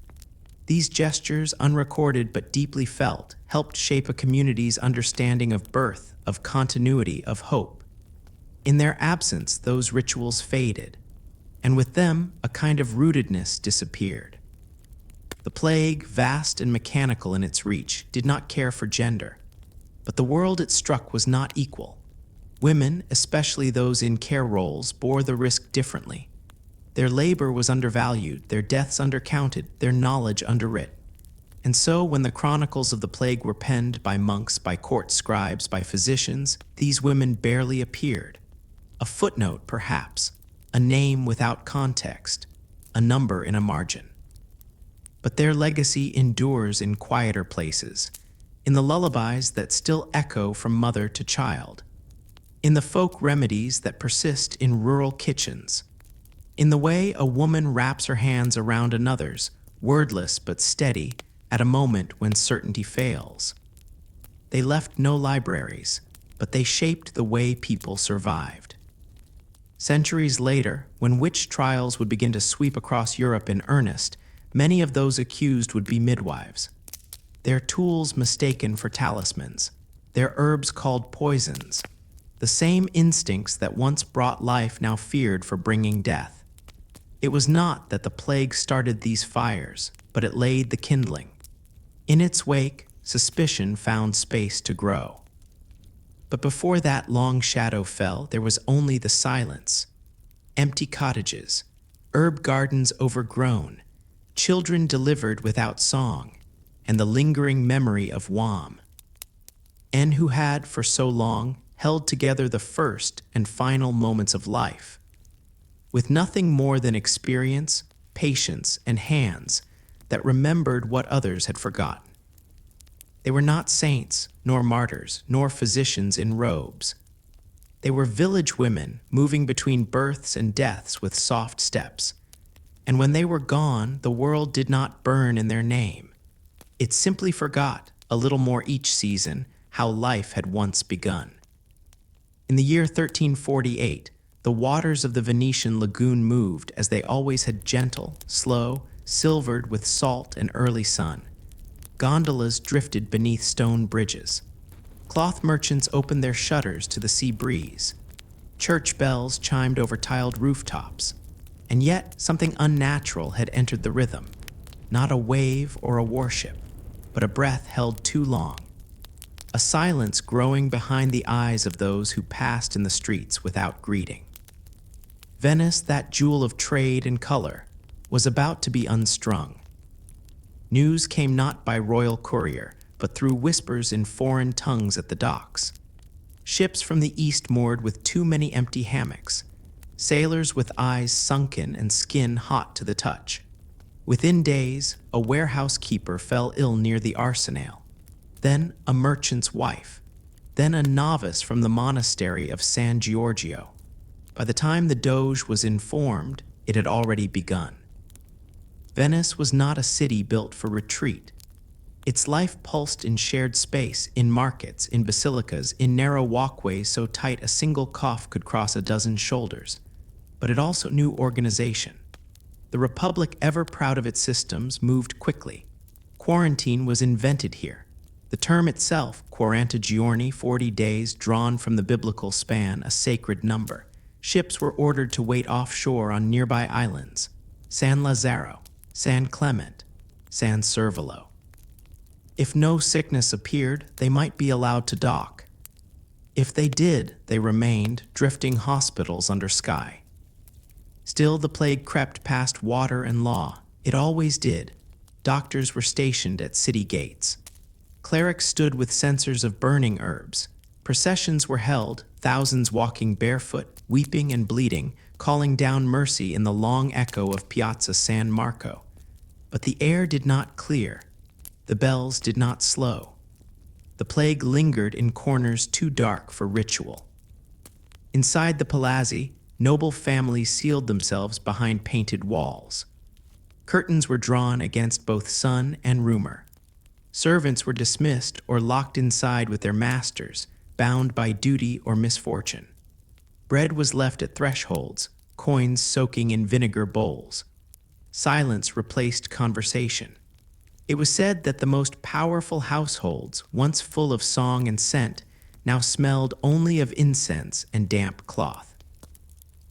These gestures, unrecorded but deeply felt, helped shape a community's understanding of birth, of continuity, of hope. In their absence, those rituals faded. and with them a kind of rootedness disappeared. The plague, vast and mechanical in its reach, did not care for gender. But the world it struck was not equal. Women, especially those in care roles, bore the risk differently. Their labor was undervalued, their deaths undercounted, their knowledge underwrit. And so, when the chronicles of the plague were penned by monks, by court scribes, by physicians, these women barely appeared. A footnote, perhaps, a name without context, a number in a margin. But their legacy endures in quieter places, in the lullabies that still echo from mother to child, in the folk remedies that persist in rural kitchens, in the way a woman wraps her hands around another's, wordless but steady, at a moment when certainty fails. They left no libraries, but they shaped the way people survived. Centuries later, when witch trials would begin to sweep across Europe in earnest, many of those accused would be midwives. Their tools mistaken for talismans, their herbs called poisons, the same instincts that once brought life now feared for bringing death. It was not that the plague started these fires, but it laid the kindling. In its wake, suspicion found space to grow. But before that long shadow fell, there was only the silence. Empty cottages, herb gardens overgrown, children delivered without song, and the lingering memory of Wam. And who had, for so long, held together the first and final moments of life. With nothing more than experience, patience, and hands that remembered what others had forgotten. They were not saints, nor martyrs, nor physicians in robes. They were village women moving between births and deaths with soft steps. And when they were gone, the world did not burn in their name. It simply forgot, a little more each season, how life had once begun. In the year 1348, the waters of the Venetian lagoon moved as they always had, gentle, slow, silvered with salt and early sun. Gondolas drifted beneath stone bridges. Cloth merchants opened their shutters to the sea breeze. Church bells chimed over tiled rooftops. And yet something unnatural had entered the rhythm. Not a wave or a warship, but a breath held too long. A silence growing behind the eyes of those who passed in the streets without greeting. Venice, that jewel of trade and color, was about to be unstrung. News came not by royal courier, but through whispers in foreign tongues at the docks. Ships from the east moored with too many empty hammocks. Sailors with eyes sunken and skin hot to the touch. Within days, a warehouse keeper fell ill near the arsenal. Then a merchant's wife. Then a novice from the monastery of San Giorgio. By the time the Doge was informed, it had already begun. Venice was not a city built for retreat. Its life pulsed in shared space, in markets, in basilicas, in narrow walkways so tight a single cough could cross a dozen shoulders. But it also knew organization. The Republic, ever proud of its systems, moved quickly. Quarantine was invented here. The term itself, 40 giorni, 40 days, drawn from the biblical span, a sacred number. Ships were ordered to wait offshore on nearby islands. San Lazzaro, San Clement, San Servolo. If no sickness appeared, they might be allowed to dock. If they did, they remained, drifting hospitals under sky. Still, the plague crept past water and law. It always did. Doctors were stationed at city gates. Clerics stood with censers of burning herbs. Processions were held, thousands walking barefoot, weeping and bleeding, calling down mercy in the long echo of Piazza San Marco. But the air did not clear. The bells did not slow. The plague lingered in corners too dark for ritual. Inside the palazzi, noble families sealed themselves behind painted walls. Curtains were drawn against both sun and rumor. Servants were dismissed or locked inside with their masters, bound by duty or misfortune. Bread was left at thresholds, coins soaking in vinegar bowls. Silence replaced conversation. It was said that the most powerful households, once full of song and scent, now smelled only of incense and damp cloth.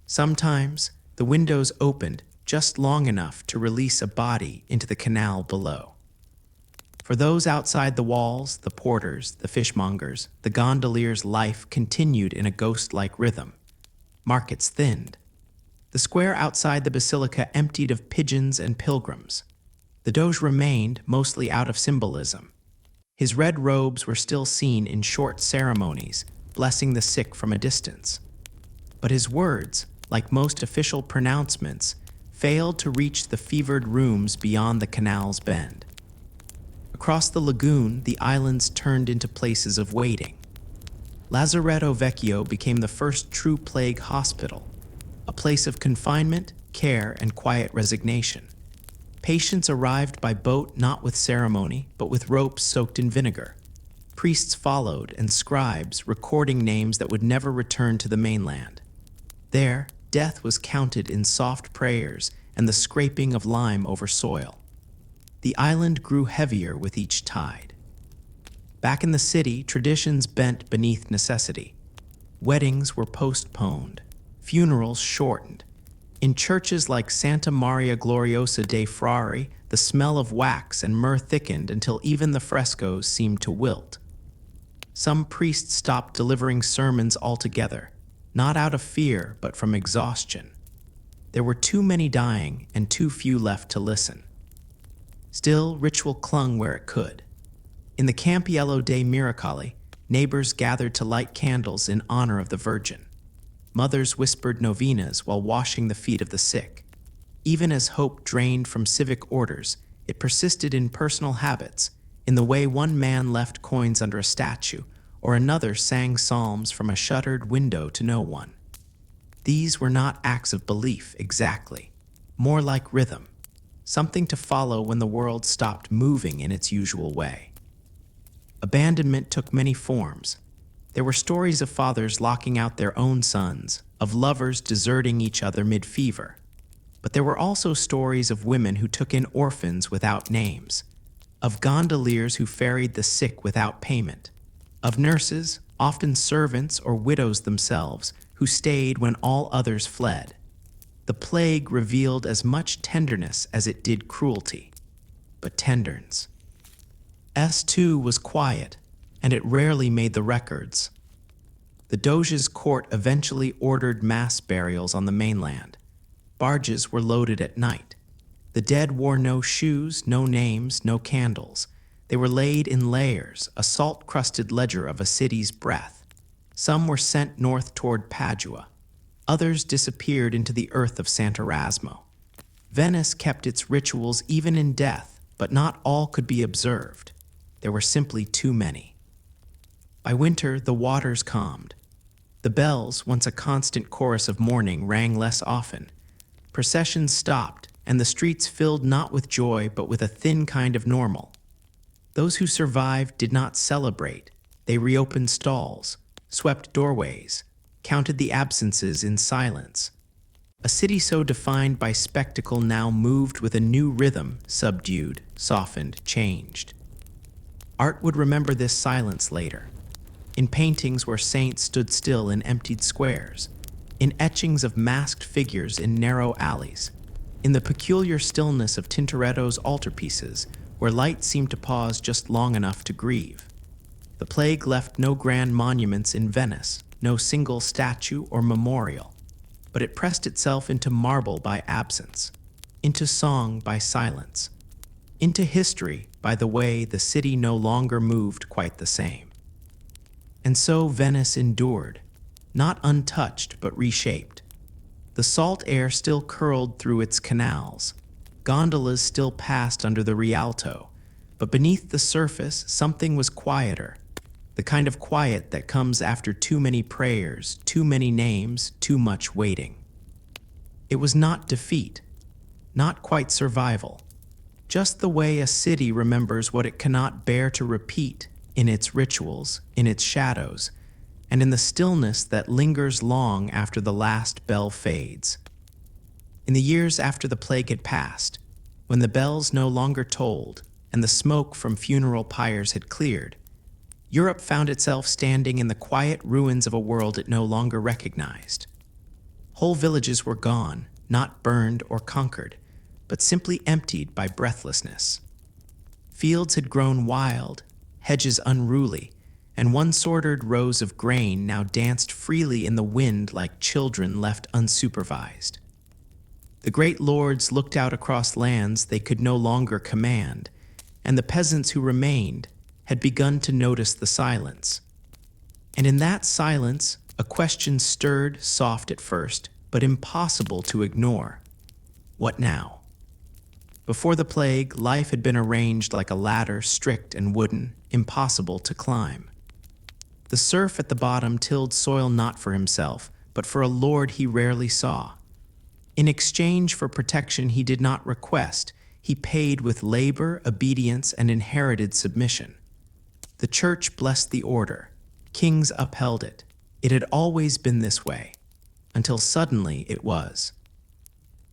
Sometimes, The windows opened just long enough to release a body into the canal below. For those outside the walls, the porters, the fishmongers, the gondoliers' life continued in a ghost-like rhythm. Markets thinned. The square outside the basilica emptied of pigeons and pilgrims. The Doge remained, mostly out of symbolism. His red robes were still seen in short ceremonies, blessing the sick from a distance. But his words, like most official pronouncements, failed to reach the fevered rooms beyond the canal's bend. Across the lagoon, the islands turned into places of waiting. Lazaretto Vecchio became the first true plague hospital, a place of confinement, care, and quiet resignation. Patients arrived by boat not with ceremony, but with ropes soaked in vinegar. Priests followed, and scribes recording names that would never return to the mainland. There, death was counted in soft prayers and the scraping of lime over soil. The island grew heavier with each tide. Back in the city, traditions bent beneath necessity. Weddings were postponed, funerals shortened. In churches like Santa Maria Gloriosa dei Frari, the smell of wax and myrrh thickened until even the frescoes seemed to wilt. Some priests stopped delivering sermons altogether, not out of fear, but from exhaustion. There were too many dying and too few left to listen. Still, ritual clung where it could. In the Campiello dei Miracoli, neighbors gathered to light candles in honor of the Virgin. Mothers whispered novenas while washing the feet of the sick. Even as hope drained from civic orders, it persisted in personal habits, in the way one man left coins under a statue, or another sang psalms from a shuttered window to no one. These were not acts of belief exactly, more like rhythm, something to follow when the world stopped moving in its usual way. Abandonment took many forms. There were stories of fathers locking out their own sons, of lovers deserting each other mid-fever. But there were also stories of women who took in orphans without names, of gondoliers who ferried the sick without payment, of nurses, often servants or widows themselves, who stayed when all others fled. The plague revealed as much tenderness as it did cruelty, but tenderness. S2 was quiet, and it rarely made the records. The Doge's court eventually ordered mass burials on the mainland. Barges were loaded at night. The dead wore no shoes, no names, no candles. They were laid in layers, a salt-crusted ledger of a city's breath. Some were sent north toward Padua. Others disappeared into the earth of Sant'Erasmo. Venice kept its rituals even in death, but not all could be observed. There were simply too many. By winter, the waters calmed. The bells, once a constant chorus of mourning, rang less often. Processions stopped, and the streets filled not with joy, but with a thin kind of normal. Those who survived did not celebrate. They reopened stalls, swept doorways, counted the absences in silence. A city so defined by spectacle now moved with a new rhythm, subdued, softened, changed. Art would remember this silence later. In paintings where saints stood still in emptied squares, in etchings of masked figures in narrow alleys, in the peculiar stillness of Tintoretto's altarpieces, where light seemed to pause just long enough to grieve. The plague left no grand monuments in Venice, no single statue or memorial, but it pressed itself into marble by absence, into song by silence, into history by the way the city no longer moved quite the same. And so Venice endured, not untouched but reshaped. The salt air still curled through its canals, gondolas still passed under the Rialto, but beneath the surface something was quieter, the kind of quiet that comes after too many prayers, too many names, too much waiting. It was not defeat, not quite survival, just the way a city remembers what it cannot bear to repeat in its rituals, in its shadows, and in the stillness that lingers long after the last bell fades. In the years after the plague had passed, when the bells no longer tolled and the smoke from funeral pyres had cleared, Europe found itself standing in the quiet ruins of a world it no longer recognized. Whole villages were gone, not burned or conquered, but simply emptied by breathlessness. Fields had grown wild, hedges unruly, and one-sorted rows of grain now danced freely in the wind like children left unsupervised. The great lords looked out across lands they could no longer command, and the peasants who remained had begun to notice the silence. And in that silence, a question stirred, soft at first, but impossible to ignore. What now? Before the plague, life had been arranged like a ladder, strict and wooden, impossible to climb. The serf at the bottom tilled soil not for himself, but for a lord he rarely saw. In exchange for protection he did not request, he paid with labor, obedience, and inherited submission. The church blessed the order. Kings upheld it. It had always been this way, until suddenly it was.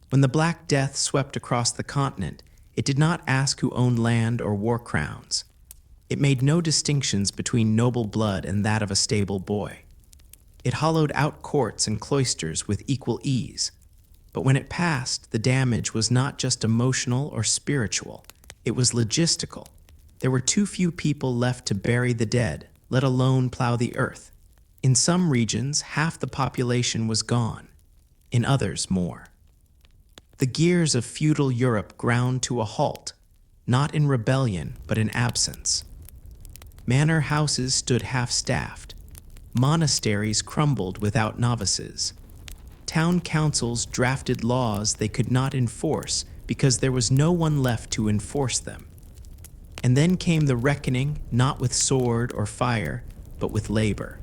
When the Black Death swept across the continent, it did not ask who owned land or wore crowns. It made no distinctions between noble blood and that of a stable boy. It hollowed out courts and cloisters with equal ease. But when it passed, the damage was not just emotional or spiritual, it was logistical. There were too few people left to bury the dead, let alone plow the earth. In some regions, half the population was gone. In others, more. The gears of feudal Europe ground to a halt, not in rebellion, but in absence. Manor houses stood half-staffed. Monasteries crumbled without novices. Town councils drafted laws they could not enforce because there was no one left to enforce them. And then came the reckoning, not with sword or fire, but with labor.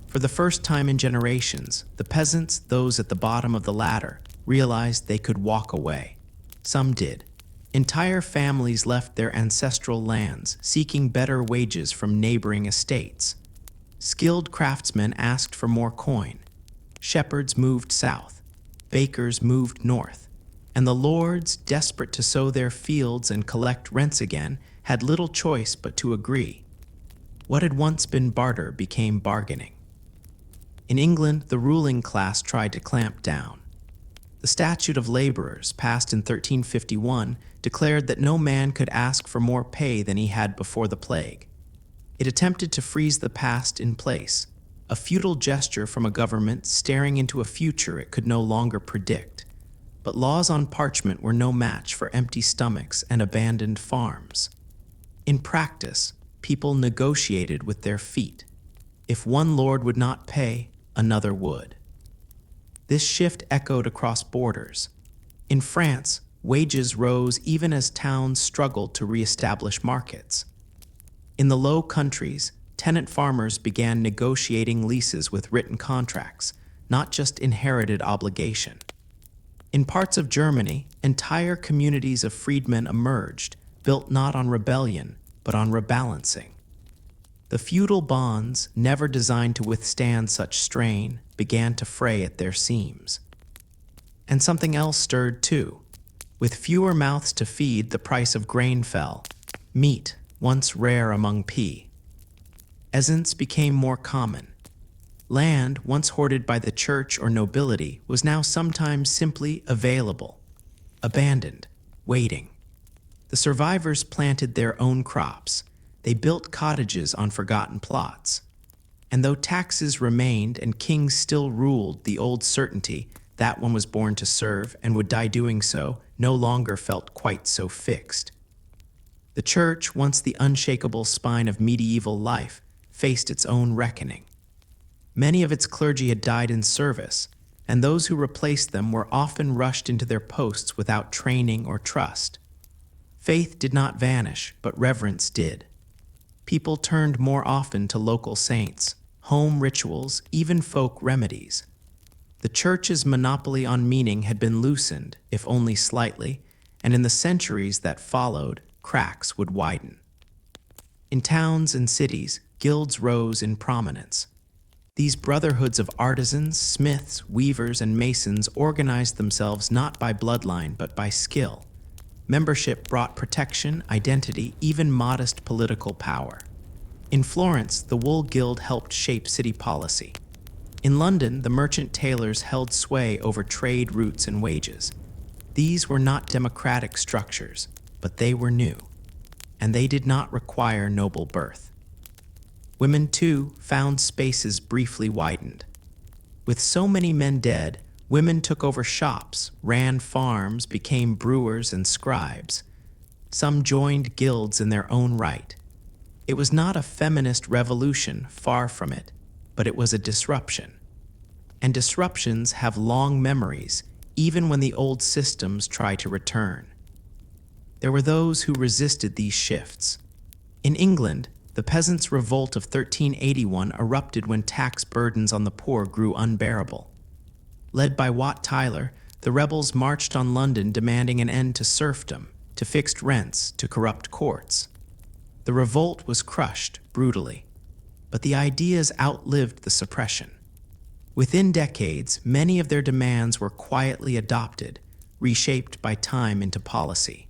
For the first time in generations, the peasants, those at the bottom of the ladder, realized they could walk away. Some did. Entire families left their ancestral lands, seeking better wages from neighboring estates. Skilled craftsmen asked for more coin. Shepherds moved south. Bakers moved north. And the lords, desperate to sow their fields and collect rents again, had little choice but to agree. What had once been barter became bargaining. In England, the ruling class tried to clamp down. The Statute of Laborers, passed in 1351, declared that no man could ask for more pay than he had before the plague. It attempted to freeze the past in place, a futile gesture from a government staring into a future it could no longer predict. But laws on parchment were no match for empty stomachs and abandoned farms. In practice, people negotiated with their feet. If one lord would not pay, another would. This shift echoed across borders. In France, wages rose even as towns struggled to reestablish markets. In the Low Countries, tenant farmers began negotiating leases with written contracts, not just inherited obligation. In parts of Germany, entire communities of freedmen emerged, built not on rebellion, but on rebalancing. The feudal bonds, never designed to withstand such strain, began to fray at their seams. And something else stirred too. With fewer mouths to feed, the price of grain fell. Meat, once rare among peasants, became more common. Land, once hoarded by the church or nobility, was now sometimes simply available, abandoned, waiting. The survivors planted their own crops. They built cottages on forgotten plots. And though taxes remained and kings still ruled, the old certainty that one was born to serve and would die doing so no longer felt quite so fixed. The church, once the unshakable spine of medieval life, faced its own reckoning. Many of its clergy had died in service, and those who replaced them were often rushed into their posts without training or trust. Faith did not vanish, but reverence did. People turned more often to local saints, home rituals, even folk remedies. The church's monopoly on meaning had been loosened, if only slightly, and in the centuries that followed, cracks would widen. In towns and cities, guilds rose in prominence. These brotherhoods of artisans, smiths, weavers, and masons organized themselves not by bloodline but by skill. Membership brought protection, identity, even modest political power. In Florence, the Wool Guild helped shape city policy. In London, the merchant tailors held sway over trade routes and wages. These were not democratic structures, but they were new, and they did not require noble birth. Women, too, found spaces briefly widened. With so many men dead, women took over shops, ran farms, became brewers and scribes. Some joined guilds in their own right. It was not a feminist revolution, far from it, but it was a disruption. And disruptions have long memories, even when the old systems try to return. There were those who resisted these shifts. In England, the peasants' revolt of 1381 erupted when tax burdens on the poor grew unbearable. Led by Wat Tyler, the rebels marched on London demanding an end to serfdom, to fixed rents, to corrupt courts. The revolt was crushed brutally, but the ideas outlived the suppression. Within decades, many of their demands were quietly adopted, reshaped by time into policy.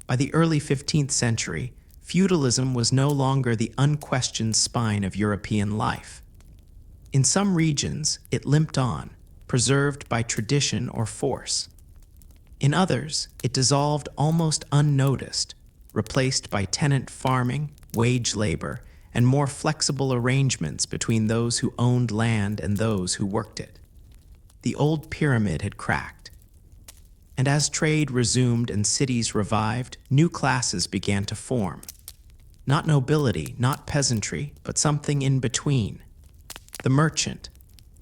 By the early 15th century, feudalism was no longer the unquestioned spine of European life. In some regions, it limped on, preserved by tradition or force. In others, it dissolved almost unnoticed, replaced by tenant farming, wage labor, and more flexible arrangements between those who owned land and those who worked it. The old pyramid had cracked. And as trade resumed and cities revived, new classes began to form. Not nobility, not peasantry, but something in between. The merchant,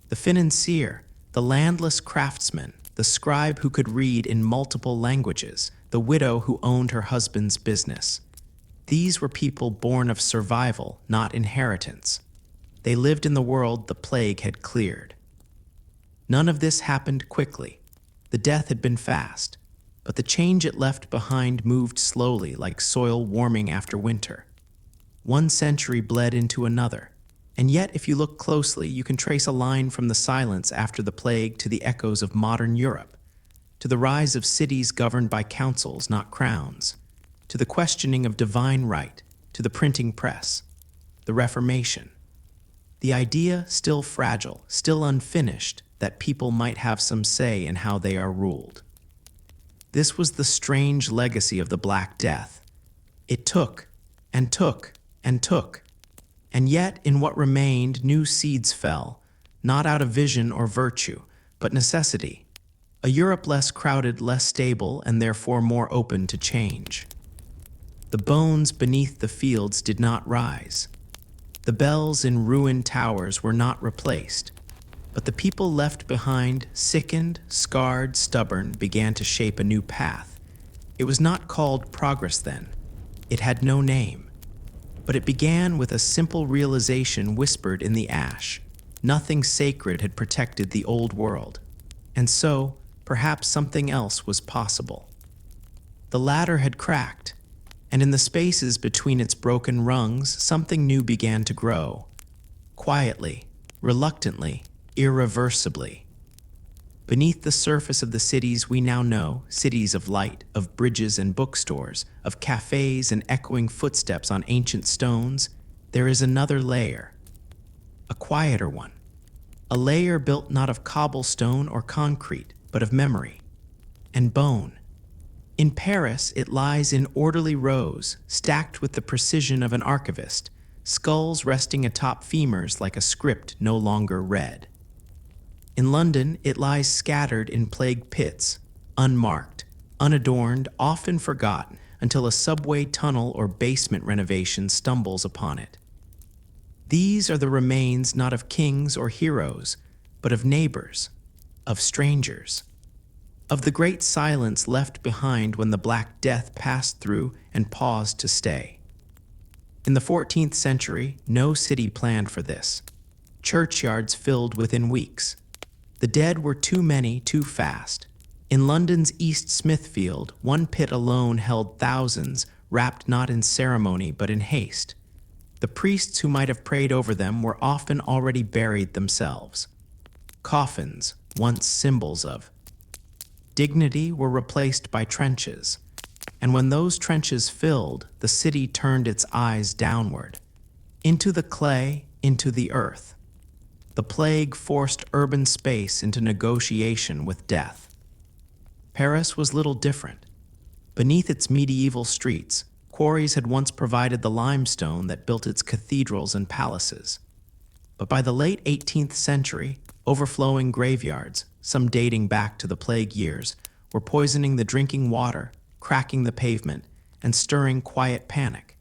the financier, the landless craftsman, the scribe who could read in multiple languages, the widow who owned her husband's business. These were people born of survival, not inheritance. They lived in the world the plague had cleared. None of this happened quickly. The death had been fast, but the change it left behind moved slowly like soil warming after winter. One century bled into another, and yet if you look closely, you can trace a line from the silence after the plague to the echoes of modern Europe, to the rise of cities governed by councils, not crowns, to the questioning of divine right, to the printing press, the Reformation. The idea, still fragile, still unfinished, that people might have some say in how they are ruled. This was the strange legacy of the Black Death. It took, and took, and took. And yet, in what remained, new seeds fell, not out of vision or virtue, but necessity. A Europe less crowded, less stable, and therefore more open to change. The bones beneath the fields did not rise. The bells in ruined towers were not replaced. But the people left behind, sickened, scarred, stubborn, began to shape a new path. It was not called progress then. It had no name. But it began with a simple realization whispered in the ash. Nothing sacred had protected the old world. And so, perhaps something else was possible. The ladder had cracked, and in the spaces between its broken rungs, something new began to grow. Quietly, reluctantly, irreversibly. Beneath the surface of the cities we now know, cities of light, of bridges and bookstores, of cafes and echoing footsteps on ancient stones, there is another layer, a quieter one, a layer built not of cobblestone or concrete, but of memory and bone. In Paris, it lies in orderly rows, stacked with the precision of an archivist, skulls resting atop femurs like a script no longer read. In London, it lies scattered in plague pits, unmarked, unadorned, often forgotten, until a subway tunnel or basement renovation stumbles upon it. These are the remains not of kings or heroes, but of neighbors, of strangers, of the great silence left behind when the Black Death passed through and paused to stay. In the 14th century, no city planned for this. Churchyards filled within weeks. The dead were too many, too fast. In London's East Smithfield, one pit alone held thousands, wrapped not in ceremony but in haste. The priests who might have prayed over them were often already buried themselves. Coffins, once symbols of dignity, were replaced by trenches. And when those trenches filled, the city turned its eyes downward, into the clay, into the earth. The plague forced urban space into negotiation with death. Paris was little different. Beneath its medieval streets, quarries had once provided the limestone that built its cathedrals and palaces. But by the late 18th century, overflowing graveyards, some dating back to the plague years, were poisoning the drinking water, cracking the pavement, and stirring quiet panic.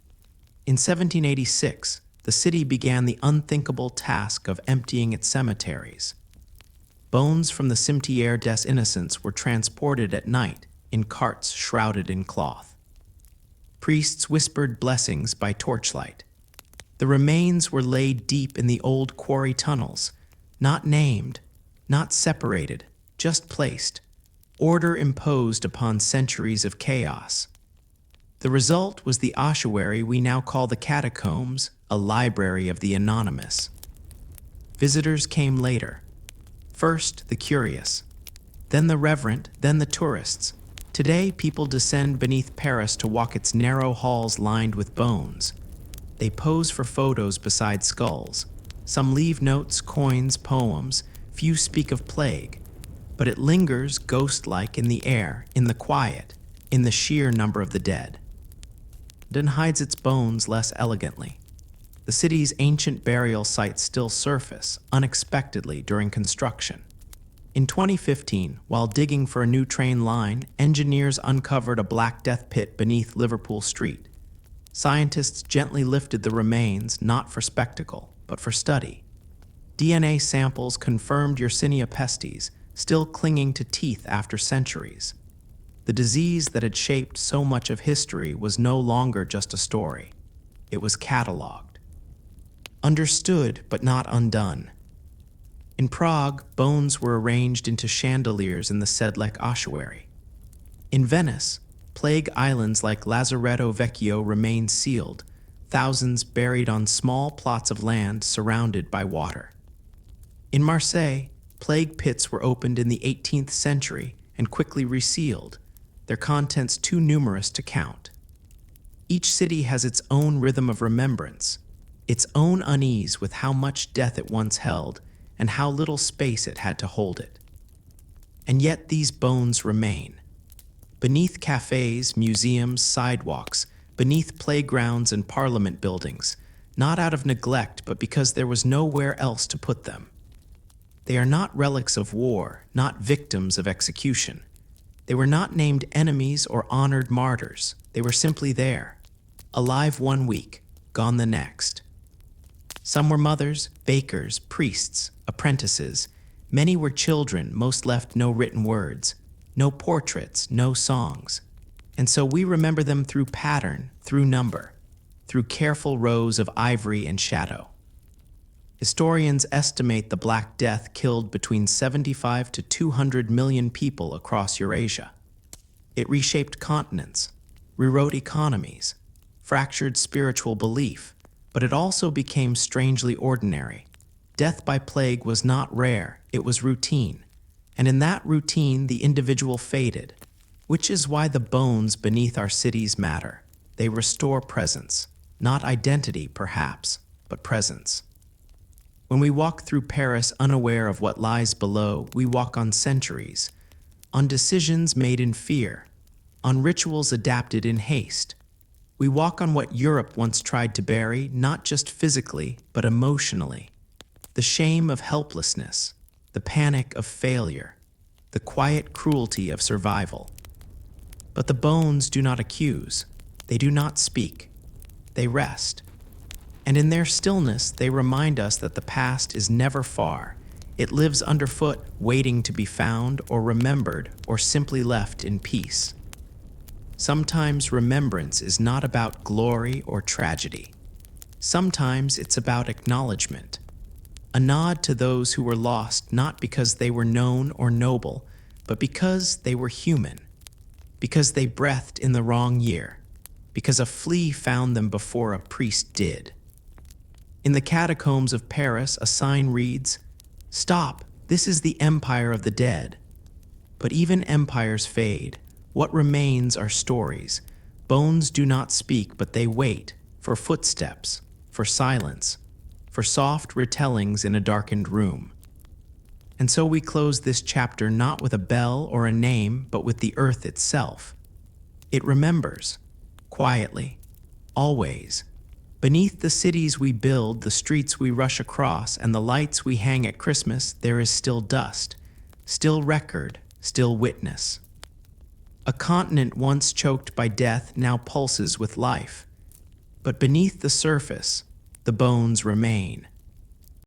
In 1786, the city began the unthinkable task of emptying its cemeteries. Bones from the Cimetière des Innocents were transported at night in carts shrouded in cloth. Priests whispered blessings by torchlight. The remains were laid deep in the old quarry tunnels, not named, not separated, just placed, order imposed upon centuries of chaos. The result was the ossuary we now call the catacombs, a library of the anonymous. Visitors came later. First, the curious, then the reverent, then the tourists. Today, people descend beneath Paris to walk its narrow halls lined with bones. They pose for photos beside skulls. Some leave notes, coins, poems. Few speak of plague. But it lingers ghost-like in the air, in the quiet, in the sheer number of the dead. London hides its bones less elegantly. The city's ancient burial sites still surface, unexpectedly, during construction. In 2015, while digging for a new train line, engineers uncovered a Black Death pit beneath Liverpool Street. Scientists gently lifted the remains, not for spectacle, but for study. DNA samples confirmed Yersinia pestis, still clinging to teeth after centuries. The disease that had shaped so much of history was no longer just a story. It was catalogued. Understood, but not undone. In Prague, bones were arranged into chandeliers in the Sedlec ossuary. In Venice, plague islands like Lazaretto Vecchio remain sealed, thousands buried on small plots of land surrounded by water. In Marseille, plague pits were opened in the 18th century and quickly resealed, their contents too numerous to count. Each city has its own rhythm of remembrance, its own unease with how much death it once held and how little space it had to hold it. And yet these bones remain. Beneath cafes, museums, sidewalks, beneath playgrounds and parliament buildings, not out of neglect but because there was nowhere else to put them. They are not relics of war, not victims of execution. They were not named enemies or honored martyrs. They were simply there, alive one week, gone the next. Some were mothers, bakers, priests, apprentices. Many were children, most left no written words, no portraits, no songs. And so we remember them through pattern, through number, through careful rows of ivory and shadow. Historians estimate the Black Death killed between 75 to 200 million people across Eurasia. It reshaped continents, rewrote economies, fractured spiritual belief, but it also became strangely ordinary. Death by plague was not rare, it was routine. And in that routine, the individual faded, which is why the bones beneath our cities matter. They restore presence, not identity, perhaps, but presence. When we walk through Paris unaware of what lies below, we walk on centuries, on decisions made in fear, on rituals adapted in haste. We walk on what Europe once tried to bury, not just physically, but emotionally. The shame of helplessness, the panic of failure, the quiet cruelty of survival. But the bones do not accuse. They do not speak. They rest. And in their stillness, they remind us that the past is never far. It lives underfoot, waiting to be found or remembered or simply left in peace. Sometimes remembrance is not about glory or tragedy. Sometimes it's about acknowledgement. A nod to those who were lost not because they were known or noble, but because they were human. Because they breathed in the wrong year. Because a flea found them before a priest did. In the catacombs of Paris, a sign reads, "Stop, this is the empire of the dead." But even empires fade. What remains are stories. Bones do not speak, but they wait for footsteps, for silence, for soft retellings in a darkened room. And so we close this chapter not with a bell or a name, but with the earth itself. It remembers, quietly, always. Beneath the cities we build, the streets we rush across, and the lights we hang at Christmas, there is still dust, still record, still witness. A continent once choked by death now pulses with life. But beneath the surface, the bones remain,